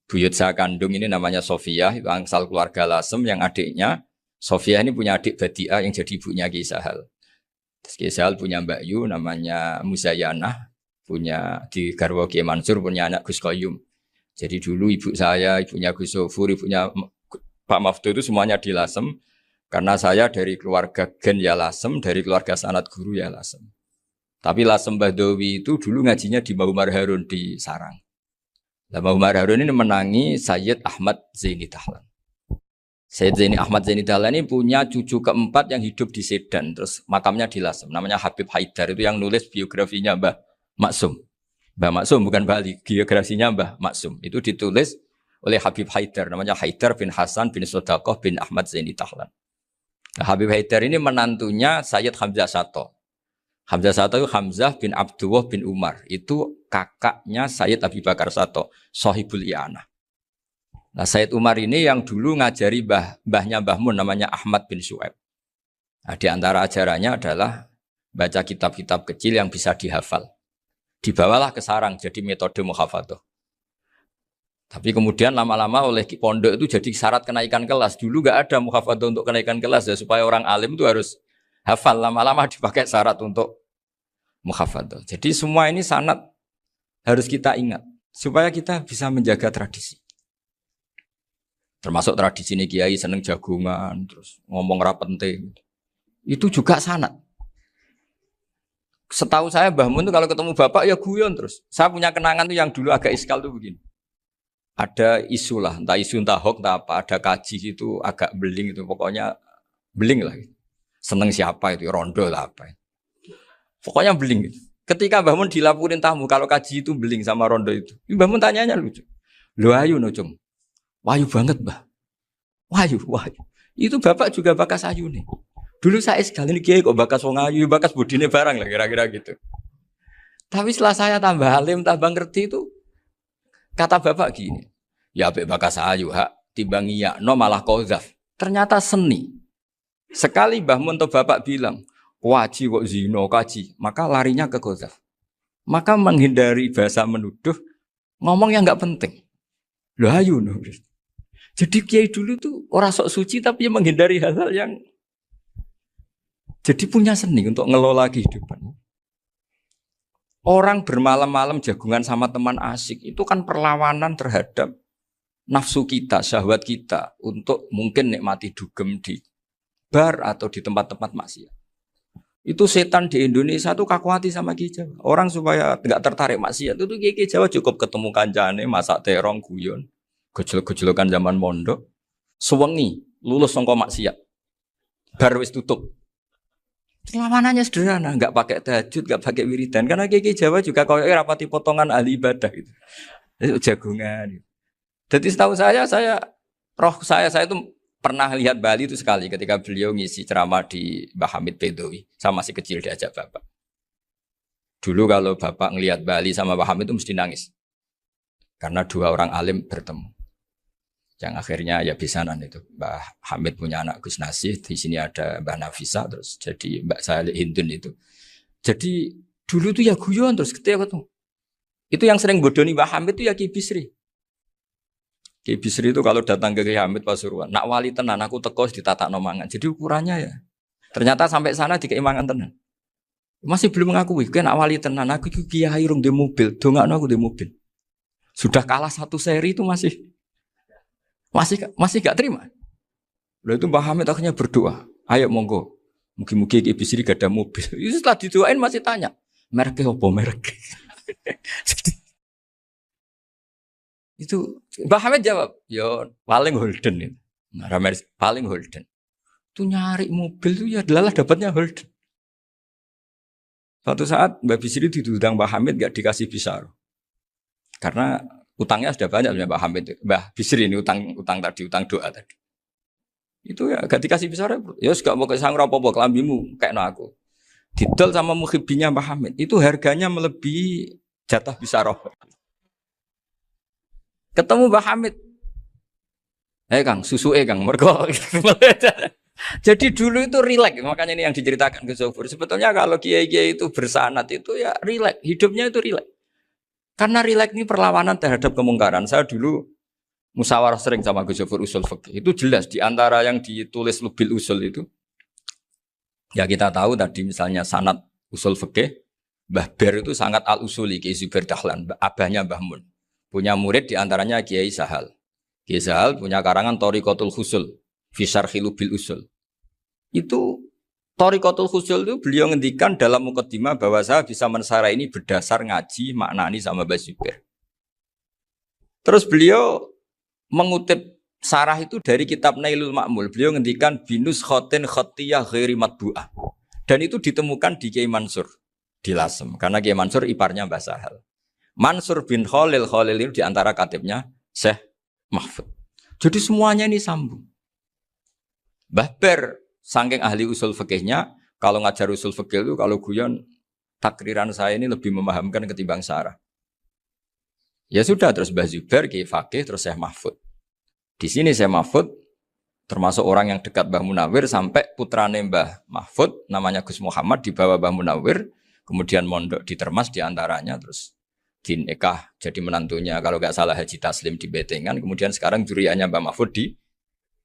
buyut saya kandung ini namanya Sofia, itu angsal keluarga Lasem yang adiknya. Sofia ini punya adik Badiah yang jadi ibunya Ki Sahal. Terus Ki Sahal punya Mbak Yu namanya Muzayanah, punya di Garwa Ki Mansur punya anak Gus Qayyum. Jadi dulu ibu saya, ibunya Gus Sofur, ibunya Pak Maftu itu semuanya di Lasem. Karena saya dari keluarga Gen ya Lasem, dari keluarga sanad guru ya Lasem. Tapi Lasem Bahdawi itu dulu ngajinya di Mbah Umar Harun di Sarang. Mbah Umar Harun ini menangi Sayyid Ahmad Zaini Dahlan. Sayyid Zaini Ahmad Zaini Dahlan ini punya cucu keempat yang hidup di Sedan. Terus makamnya di Lasem. Namanya Habib Haidar. Itu yang nulis biografinya Mbah Maksum. Mbah Maksum bukan Bali. Biografinya Mbah Maksum. Itu ditulis oleh Habib Haidar. Namanya Haidar bin Hasan bin Sodaqoh bin Ahmad Zaini Dahlan. Nah, Habib Haidar ini menantunya Sayyid Hamzah Sato. Hamzah Sato itu Hamzah bin Abdullah bin Umar. Itu kakaknya Sayyid Abi Bakar Sato, Sohibul I'anah. Nah Sayyid Umar ini yang dulu ngajari mbahnya Mbah Mun namanya Ahmad bin Syuaib. Nah, di antara ajarannya adalah baca kitab-kitab kecil yang bisa dihafal. Dibawalah ke sarang jadi metode muhafadzah. Tapi kemudian lama-lama oleh pondok itu jadi syarat kenaikan kelas. Dulu gak ada muhafadzah untuk kenaikan kelas ya, supaya orang alim itu harus hafal. Lama-lama dipakai syarat untuk muhafadzah. Jadi semua ini sanad harus kita ingat supaya kita bisa menjaga tradisi. Termasuk tradisi ini kiai seneng jagungan, terus ngomong ra penting. Itu juga sanad. Setahu saya Mbah Mun itu kalau ketemu bapak ya guyon terus. Saya punya kenangan tuh yang dulu agak iskal tuh begini. Ada isu lah, entah isu entah hoax entah apa, ada kaji itu agak beling itu, pokoknya beling lah. Seneng siapa itu, rondo lah apa. Pokoknya beling. Ketika Mbah Mun dilaporin tamu, kalau kaji itu beling sama rondo itu. Mbah Mun tanyanya lucu. Lu ayu no cung. Wahyu banget Mbah. Wahyu. Itu bapak juga bakas ayu nih. Dulu saya sekali ini kiai kok bakas wong ayu, bakas budine barang lah kira-kira gitu. Tapi setelah saya tambah alim, tambah ngerti itu, kata bapak gini, ya apik bakas ayu hak timbang iya no malah qadzaf. Ternyata seni. Sekali Mbah Mun atau bapak bilang, waji kok zino kaji, maka larinya ke qadzaf. Maka menghindari bahasa menuduh, ngomong yang enggak penting. Loh ayu no. Jadi kiai dulu tuh orang sok suci tapi menghindari hal-hal yang Jadi punya seni untuk ngelola kehidupan. Orang bermalam-malam jagungan sama teman asik itu kan perlawanan terhadap nafsu kita, syahwat kita untuk mungkin nikmati dugem di bar atau di tempat-tempat maksiat. Itu setan di Indonesia tuh kakuati sama Ki Jawa. Orang supaya nggak tertarik maksiat itu Ki Jawa cukup ketemu kancane masak terong guyon, gejol-gejolokan zaman mondok, sewengi lulus sangka maksiat. Bar wis tutup. Perlawanannya sederhana, nggak pakai tahajud, nggak pakai wiridan. Karena Ki Jawa juga koyo rapati potongan ahli ibadah gitu. Itu jagungan. Jadi setahu saya itu pernah lihat Bali itu sekali ketika beliau ngisi ceramah di Mbah Hamid Bedowi. Saya masih kecil diajak bapak. Dulu kalau bapak ngelihat Bali sama Mbah Hamid itu mesti nangis. Karena dua orang alim bertemu. Yang akhirnya ya bisanan itu. Mbah Hamid punya anak Gus Nasih, di sini ada Mbah Nafisa, terus jadi Mbak Salih Hindun itu. Jadi dulu tuh ya guyon terus ketika ketemu. Itu yang sering bodoni Mbah Hamid itu ya Ki Bisri. Ki Bisri itu kalau datang ke Ki Hamid Pasuruan, nak wali tenan aku teko ditata nomangan. Jadi ukurannya ya. Ternyata sampai sana di keimangan tenan. Masih belum mengakui, kan nak wali tenan aku itu kiai rung di mobil, dongakno aku di mobil. Sudah kalah satu seri itu masih gak terima. Lalu itu Mbah Hamid akhirnya berdoa, ayo monggo, mungkin-mungkin Ki Bisri gak ada mobil. Itu setelah didoain masih tanya, mereknya apa merek? Itu Mbah Hamid jawab, yo paling Holden itu. Nah, paling Holden. Itu nyari mobil itu ya adalah dapatnya Holden. Suatu saat Mbah Bisri diundang Mbah Hamid gak dikasih bisar. Karena utangnya sudah banyak Mbah Hamid. Mbah Bisri ini utang doa tadi. Itu ya gak dikasih bisar. Ya gak mau kesang apa-apa kelambimu kayak aku. Didol sama muhibbinya Mbah Hamid. Itu harganya melebihi jatah bisarah. Ketemu Mbah Hamid. Kang, susu Kang, mergo. Jadi dulu itu rileks, makanya ini yang diceritakan ke Zofur. Sebetulnya kalau kiai-kiai itu bersanat itu ya rileks, hidupnya itu rileks. Karena rileks ini perlawanan terhadap kemungkaran. Saya dulu musyawarah sering sama Gus Zofur usul fikih. Itu jelas di antara yang ditulis Lubil Usul itu. Ya kita tahu tadi misalnya sanad usul fikih, Mbah Ber itu sangat al-usuli, Kiai Zubair Dahlan, abahnya Mbah Mun. Punya murid di antaranya Kiai Sahal. Kiai Sahal punya karangan Thariqatul Husul, fi syarhi Lubil Usul. Itu Thariqatul Husul itu beliau ngendikan dalam mukaddimah bahwa saya bisa mensarai ini berdasar ngaji maknani sama Mbah Zubair. Terus beliau mengutip sarah itu dari kitab Nailul Ma'mul. Beliau ngendikan binus khotin khotiyah ghairi matbu'ah. Dan itu ditemukan di Kiai Mansur di Lasem. Karena Kiai Mansur iparnya Mbah Sahal. Mansur bin Khalil itu diantara katibnya Syekh Mahfud. Jadi semuanya ini sambung. Mbah Ber saking ahli usul fikihnya, kalau ngajar usul fikih itu kalau guyon takriran saya ini lebih memahamkan ketimbang sarah. Ya sudah terus Mbah Zubair Kiai Fakih terus Syekh Mahfud. Di sini Syekh Mahfud termasuk orang yang dekat Mbah Munawir sampai putrane Mbah Mahfud namanya Gus Muhammad dibawa Mbah Munawir, kemudian mondok di Termas diantaranya terus dinikah jadi menantunya kalau nggak salah Haji Taslim di Betengan, kemudian sekarang juriannya Mbah Mahfud di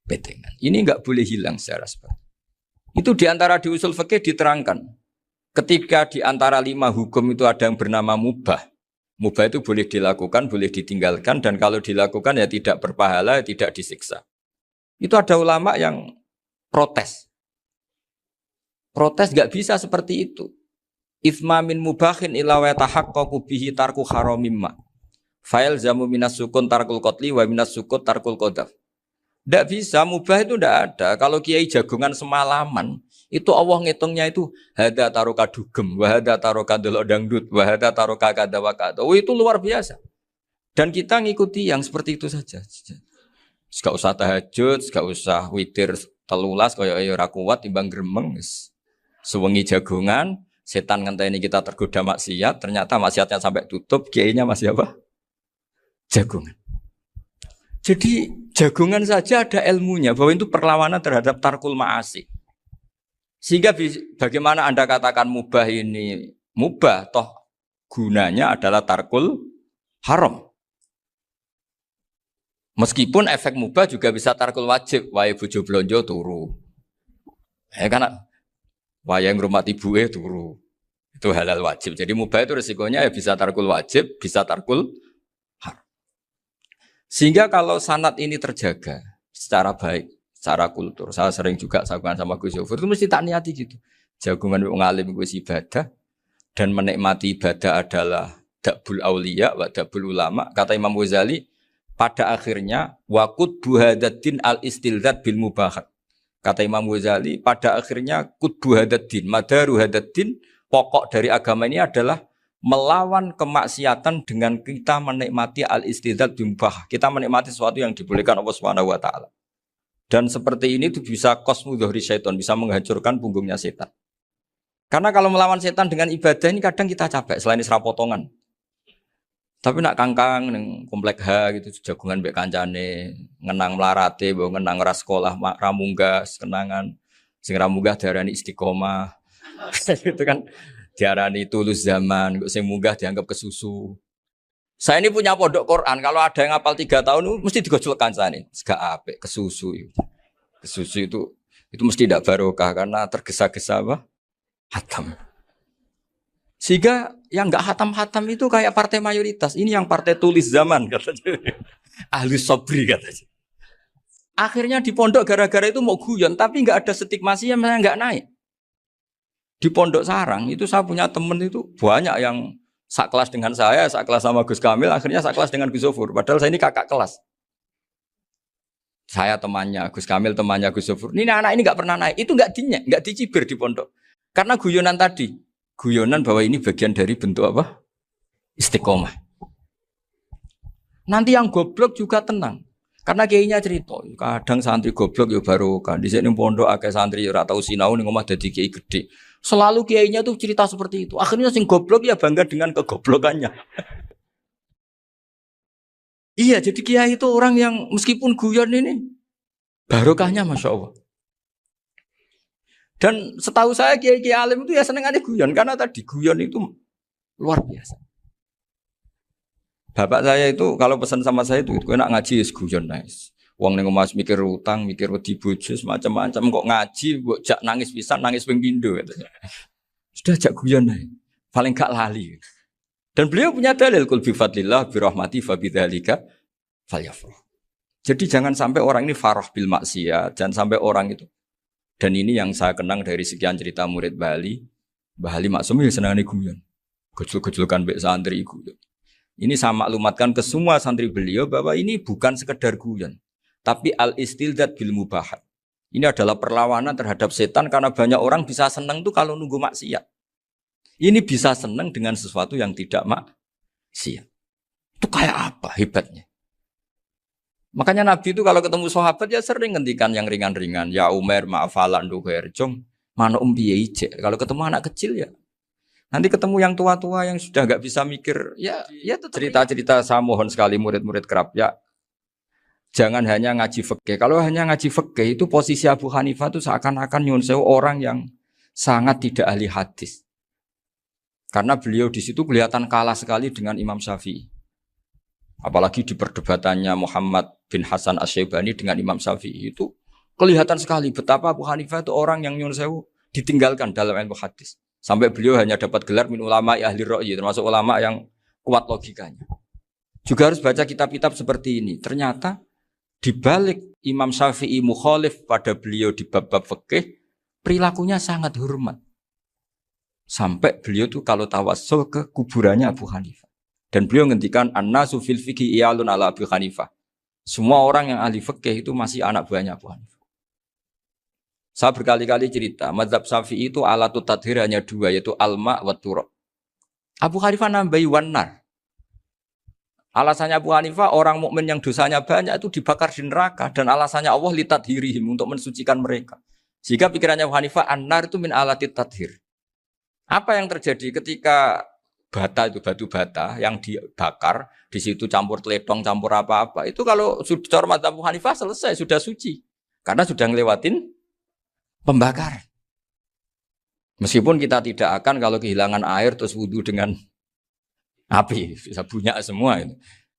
Betengan. Ini nggak boleh hilang secara seperti itu. Diantara di usul fikih diterangkan ketika diantara 5 hukum itu ada yang bernama mubah. Mubah itu boleh dilakukan, boleh ditinggalkan, dan kalau dilakukan ya tidak berpahala, tidak disiksa. Itu ada ulama yang protes. Protes nggak bisa seperti itu. Ithma min mubahin ila wa tahaqqaqu bihi tarku haramimma. Fa'il zamu minas sukun tarkul qatli wa minas sukut tarkul qadaf. Tidak bisa, mubah itu tidak ada. Kalau kiai jagungan semalaman, itu Allah ngitungnya itu hada taroka dugem, wahada taroka delok dangdut, wahada taroka kada wakada. Oh itu luar biasa. Dan kita ngikuti yang seperti itu saja. Gak usah tahajud, gak usah witir telulas, kaya ora kuat timbang gremeng. Sewengi jagungan, setan ngenteni kita tergoda maksiat, ternyata maksiatnya sampai tutup, kiainya masih apa? Jagungan. Jadi jagungan saja ada ilmunya bahwa itu perlawanan terhadap tarkul ma'asi. Sehingga bagaimana Anda katakan mubah ini mubah, toh gunanya adalah tarkul haram. Meskipun efek mubah juga bisa tarkul wajib, wae bojo blonjo turu. Karena Wayang ngurmati ibuke turu. Itu halal wajib. Jadi mubah itu resikonya ya bisa tarkul wajib, bisa tarkul haram. Sehingga kalau sanad ini terjaga secara baik, secara kultur, saya sering juga sakukan sama Gus Yofur, itu mesti tak niati gitu. Jagungan wong alim gue ibadah dan menikmati ibadah adalah dakbul aulia wa dakbul ulama. Kata Imam Ghazali, pada akhirnya waqud buhadatin al istilzat bil mubahat. Kata Imam Ghazali, pada akhirnya qutbu hadatin, madaru hadatin, pokok dari agama ini adalah melawan kemaksiatan dengan kita menikmati al-istidzat bimubah. Kita menikmati sesuatu yang dibolehkan Allah Subhanahu wa taala. Dan seperti ini itu bisa qasmu dhuhri syaitan, bisa menghancurkan punggungnya setan. Karena kalau melawan setan dengan ibadah ini kadang kita capek selain isra potongan. Tapi nak kangkang ning komplek H gitu jagungan mbek kancane, ngenang melarate, mbok ngenang ras sekolah ramunggah, kenangan sing ramunggah diarani istiqomah. Itu kan diarani tulus zaman, kok sing munggah dianggap kesusu. Saya ini punya pondok Quran, kalau ada yang hafal 3 tahun mesti digojlok kancane. Gak apik kesusu. Kesusu itu mesti tidak barokah karena tergesa-gesa apa? Hatam. Sehingga yang enggak hatam-hatam itu kayak partai mayoritas. Ini yang partai tulis zaman katanya. Ahli sobri katanya. Akhirnya di pondok gara-gara itu mau guyon, tapi enggak ada stigmasinya, enggak naik. Di Pondok Sarang itu saya punya temen itu banyak yang sekelas dengan saya, sekelas sama Gus Kamil, akhirnya sekelas dengan Gus Zofur. Padahal saya ini kakak kelas. Saya temannya, Gus Kamil temannya Gus Zofur. Ini anak ini nggak pernah naik, itu nggak dinyek, nggak dicibir di pondok. Karena guyonan tadi, guyonan bahwa ini bagian dari bentuk apa? Istiqomah. Nanti yang goblok juga tenang. Karena kiainya cerita, kadang santri goblok ya baru kan. Di sini pondok akeh santri ora tau sinau ning omah dadi kiai gede. Selalu kiainya tuh cerita seperti itu. Akhirnya sing goblok ya bangga dengan kegoblokannya. Iya, jadi kiai itu orang yang meskipun guyon ini barokahnya Masya Allah. Dan setahu saya kiai-kiai alim itu ya senengannya guyon karena tadi guyon itu luar biasa. Bapak saya itu kalau pesan sama saya itu enak ngaji is guyon nice. Wong ning omah mikir utang, mikir wedi bojo macam-macam kok ngaji mbok jak nangis pisan, nangis ping pindho katanya. Sudah jak guyon ae. Paling gak lali. Dan beliau punya dalil kul bi fadlillah bi rahmati fa bidzalika falyafrah. Jadi jangan sampai orang ini farah bil maksiat, jangan sampai orang itu. Dan ini yang saya kenang dari sekian cerita murid Bali. Mbah Ali Maksum ya senangane guyon. Gejol-gejolkan mbek santri iku. Ini saya maklumatkan ke semua santri beliau bahwa ini bukan sekedar guyon, tapi al-istildzat bil mubahat. Ini adalah perlawanan terhadap setan karena banyak orang bisa senang tuh kalau nunggu maksiat. Ini bisa senang dengan sesuatu yang tidak maksiat. Itu kayak apa hebatnya? Makanya Nabi itu kalau ketemu sahabat ya sering ngendikan yang ringan-ringan. Ya Umar ma'afalan duher jong mana piye ije. Kalau ketemu anak kecil ya. Nanti ketemu yang tua-tua yang sudah nggak bisa mikir, ya cerita-cerita saya mohon sekali murid-murid kerap ya. Jangan hanya ngaji fikih. Kalau hanya ngaji fikih itu posisi Abu Hanifah itu seakan-akan nyun sewu orang yang sangat tidak ahli hadis. Karena beliau di situ kelihatan kalah sekali dengan Imam Syafi'i. Apalagi di perdebatannya Muhammad bin Hasan Asy-Syaibani dengan Imam Syafi'i itu kelihatan sekali betapa Abu Hanifah itu orang yang nyun sewu ditinggalkan dalam ilmu hadis. Sampai beliau hanya dapat gelar min ulama ahli ra'yi, termasuk ulama yang kuat logikanya. Juga harus baca kitab-kitab seperti ini. Ternyata di balik Imam Syafi'i mukhalif pada beliau di bab-bab fikih, perilakunya sangat hormat. Sampai beliau tuh kalau tawassul ke kuburannya Abu Hanifah. Dan beliau ngendikan an-nasu fil fiqhi iyalun ala Abu Hanifah. Semua orang yang ahli fikih itu masih anak buahnya Abu Hanifah. Saya berkali-kali cerita, mazhab Syafi'i itu alatut tadhir hanya 2, yaitu alma wa turab. Abu Hanifah nambahi wanar. Alasannya Abu Hanifah, orang mukmin yang dosanya banyak itu dibakar di neraka. Dan alasannya Allah litadhirihim, untuk mensucikan mereka. Sehingga pikirannya Abu Hanifah, an-nar itu min alatit tadhir. Apa yang terjadi ketika bata itu batu bata yang dibakar, di situ campur teledong, campur apa-apa. Itu kalau sudah mazhab Abu Hanifah selesai, sudah suci. Karena sudah ngelewatin pembakaran. Meskipun kita tidak akan kalau kehilangan air terus wudu dengan api, bisa punya semua itu.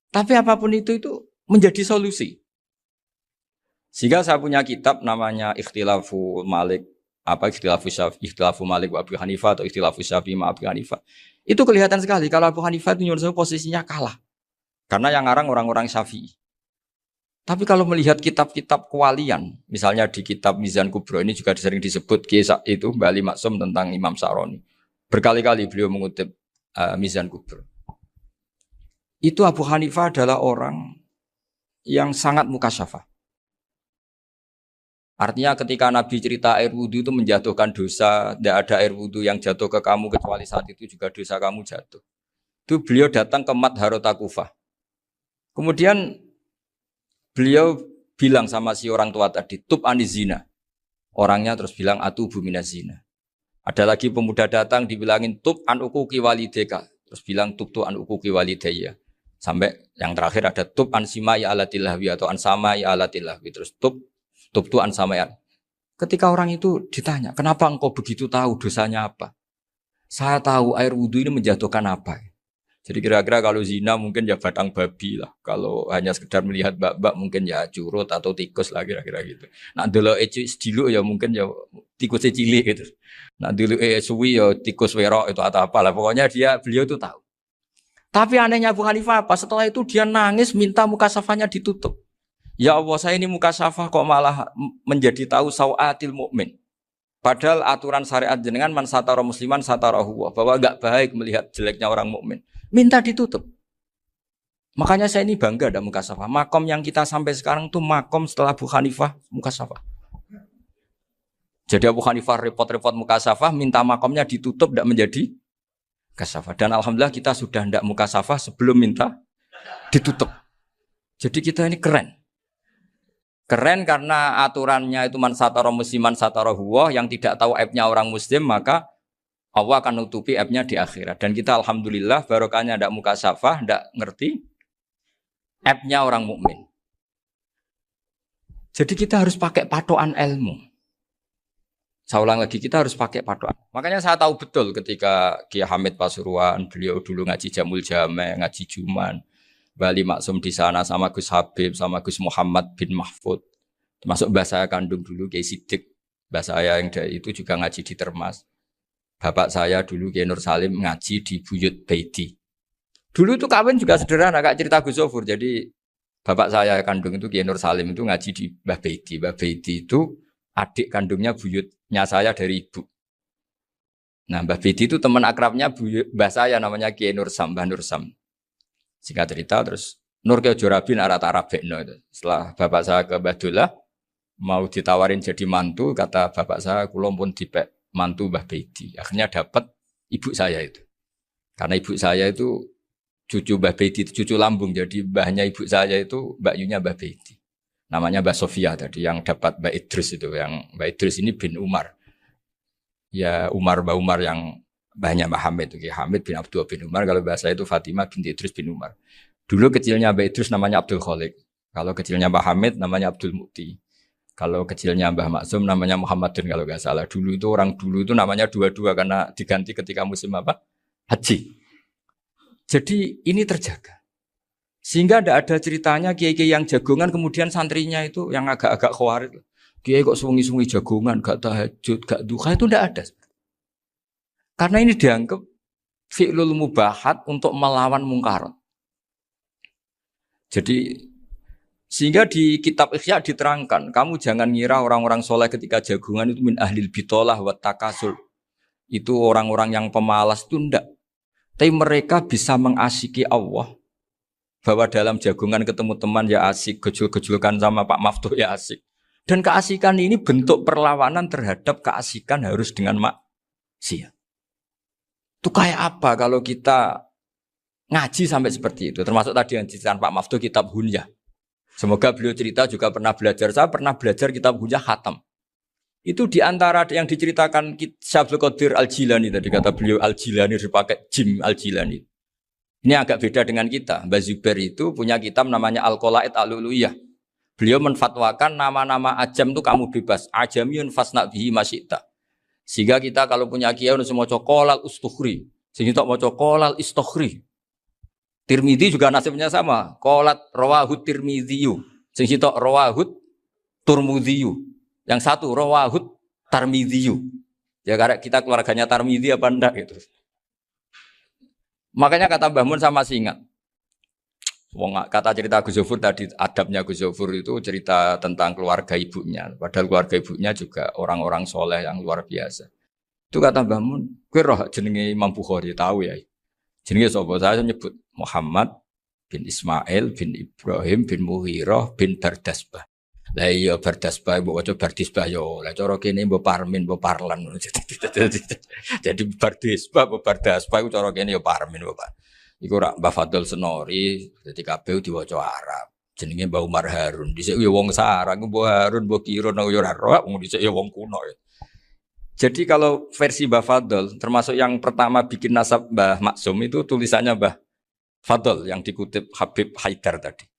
Tapi apapun itu menjadi solusi. Sehingga saya punya kitab namanya Ikhtilafu Malik Apa ikhtilafu Malik wa Abu Hanifah atau ikhtilafu Syafi'i ma Abu Hanifah. Itu kelihatan sekali kalau Abu Hanifah itu nyuruh posisinya kalah. Karena yang ngarang orang-orang Syafi'i. Tapi kalau melihat kitab-kitab kewalian, misalnya di kitab Mizan Kubro ini juga sering disebut kisah itu Mbak Ali Maksum tentang Imam Sa'roni. Berkali-kali beliau mengutip Mizan Kubro. Itu Abu Hanifah adalah orang yang sangat mukasyafah. Artinya ketika Nabi cerita air wudhu itu menjatuhkan dosa, tidak ada air wudhu yang jatuh ke kamu kecuali saat itu juga dosa kamu jatuh. Itu beliau datang ke Madharota Kufah. Kemudian beliau bilang sama si orang tua tadi, tub anizina. Orangnya terus bilang atubu minazina. Ada lagi pemuda datang dibilangin tub an ukuki walideka. Terus bilang tub tu an ukuki walidaya. Sampai yang terakhir ada tub an simai alatilahwi atau an samai alatilahwi. Terus tub tu an samai. Ketika orang itu ditanya, kenapa engkau begitu tahu dosanya apa? Saya tahu air wudhu ini menjatuhkan apa. Jadi kira-kira kalau zina mungkin ya batang babi lah. Kalau hanya sekedar melihat bak-bak mungkin ya curut atau tikus lah kira-kira gitu. Nah dulu sediluk ya mungkin ya tikus cilik gitu. Nah dulu suwi ya tikus werok itu atau apalah. Pokoknya beliau itu tahu. Tapi anehnya Abu Hanifah apa? Setelah itu dia nangis minta mukasafahnya ditutup. Ya Allah, saya ini mukasafah kok malah menjadi tahu sawatil mukmin. Padahal aturan syariat jenengan man satara musliman satarahu bahwa enggak baik melihat jeleknya orang mukmin. Minta ditutup. Makanya saya ini bangga ada mukasafah. Makom yang kita sampai sekarang tuh makom setelah Abu Hanifah mukasafah. Jadi Abu Hanifah repot-repot mukasafah, minta makomnya ditutup tidak menjadi mukasafah. Dan alhamdulillah kita sudah tidak mukasafah sebelum minta ditutup. Jadi kita ini keren. Keren karena aturannya itu man satara musliman satara huwa, yang tidak tahu aibnya orang muslim maka Allah akan nutupi aibnya di akhirat. Dan kita alhamdulillah barokahnya tidak mukasafah, tidak ngerti aibnya orang mukmin. Jadi kita harus pakai patokan ilmu. Saya ulang lagi, kita harus pakai patokan. Makanya saya tahu betul ketika Kiai Hamid Pasuruan, beliau dulu ngaji Jamul Jame, ngaji Juman, Bali Maksum di sana sama Gus Habib, sama Gus Muhammad bin Mahfud. Termasuk mbah saya kandung dulu Kiai Sidik, mbah saya yang dari itu juga ngaji di Termas. Bapak saya dulu Kiai Nur Salim ngaji di Buyut Baiti. Dulu itu kawin juga sederhana, Kak, cerita Gus Zofur. Jadi bapak saya kandung itu Kiai Nur Salim itu ngaji di Mbah Baiti. Mbah Baiti itu adik kandungnya buyutnya saya dari ibu. Nah, Mbah Baiti itu teman akrabnya mbah saya namanya Kiai Nur Sam, Mbah Nur Sam. Singkat cerita terus Nur ke Jorabin Arabekno itu. Setelah bapak saya ke Badullah mau ditawarin jadi mantu, kata bapak saya kula pun dipek mantu Mbah Baiti. Akhirnya dapat ibu saya itu. Karena ibu saya itu cucu Mbah Baiti, cucu lambung. Jadi mbahnya ibu saya itu Mbak Yunya Mbah Baiti. Namanya Mbak Sofia tadi yang dapat Mbak Idris itu. Yang Mbak Idris ini bin Umar. Ya Mbak Umar yang banyak Mbak Hamid, Hamid bin Abdul bin Umar. Kalau bahasa itu Fatimah binti Idris bin Umar. Dulu kecilnya Mbak Idris namanya Abdul Khalik. Kalau kecilnya Mbak Hamid namanya Abdul Mukti. Kalau kecilnya Mbah Maksum namanya Muhammadun kalau nggak salah. Dulu itu orang dulu itu namanya dua-dua karena diganti ketika musim apa? Haji. Jadi ini terjaga. Sehingga tidak ada ceritanya kiai-kiai yang jagongan kemudian santrinya itu yang agak-agak khawatir. Kiai kok sungi-sungi jagongan, gak tahajud, gak duha, itu tidak ada. Karena ini dianggap fi'lul mubahat untuk melawan mungkarat. Jadi sehingga di kitab Ihya diterangkan, kamu jangan ngira orang-orang soleh ketika jagungan itu min ahlil bitolah wa takasul. Itu orang-orang yang pemalas itu enggak. Tapi mereka bisa mengasiki Allah. Bahwa dalam jagungan ketemu teman ya asik, gejul-gejulkan sama Pak Maftuh ya asik. Dan keasikan ini bentuk perlawanan terhadap keasikan harus dengan maksiat. Itu kayak apa kalau kita ngaji sampai seperti itu. Termasuk tadi yang diceritakan Pak Maftuh kitab Hunyah. Semoga beliau cerita juga pernah belajar. Saya pernah belajar kitab Hunyah khatam. Itu diantara yang diceritakan Syabdul Qadir Al-Jilani tadi kata beliau Al-Jilani dipakai Jim Al-Jilani. Ini agak beda dengan kita. Mbah Zubair itu punya kitab namanya Al-Qolaid Al-Uluyah. Beliau menfatwakan nama-nama ajam itu kamu bebas. Ajamiyun fasna bihi masyita. Sehingga kita kalau punya kiai harus mau cokolal ustukhri. Sehingga mau cokolal istukhri. Tirmidzi juga nasibnya sama. Qolat rawahut Tirmidziyu. Sing sitok rawahut Turmudziyu. Yang satu rawahut Tarmidhiyu. Ya karena kita keluarganya Tarmidhi apa enggak gitu. Makanya kata Mbah Mun sama masih ingat. Kata cerita Gus Zofur tadi, adabnya Gus Zofur itu cerita tentang keluarga ibunya. Padahal keluarga ibunya juga orang-orang soleh yang luar biasa. Itu kata Mbah Mun, kowe roh jenenge Imam Bukhari tahu ya. Jenenge sapa? Saya nyebut Muhammad bin Ismail bin Ibrahim bin Mughirah bin Bardasbah. Lah iya Bardasbah mbok waca Bardisbah yo. Lah cara kene mbok Parmin mbok Parlan. Jadi Bardisbah mbok Bardasbah iku cara kene yo Parmin mbok. Iku rak Mbah Fadl Senori, dadi kabeh diwaca Arab. Jenenge Mbah Umar Harun. Dhisik yo wong sarang Mbah Harun mbok Kirun yo ora roh, wong dhisik yo wong kuno. Jadi kalau versi Mbah Fadl, termasuk yang pertama bikin nasab Mbah Maksum itu tulisannya Mbah Fadl yang dikutip Habib Haidar tadi.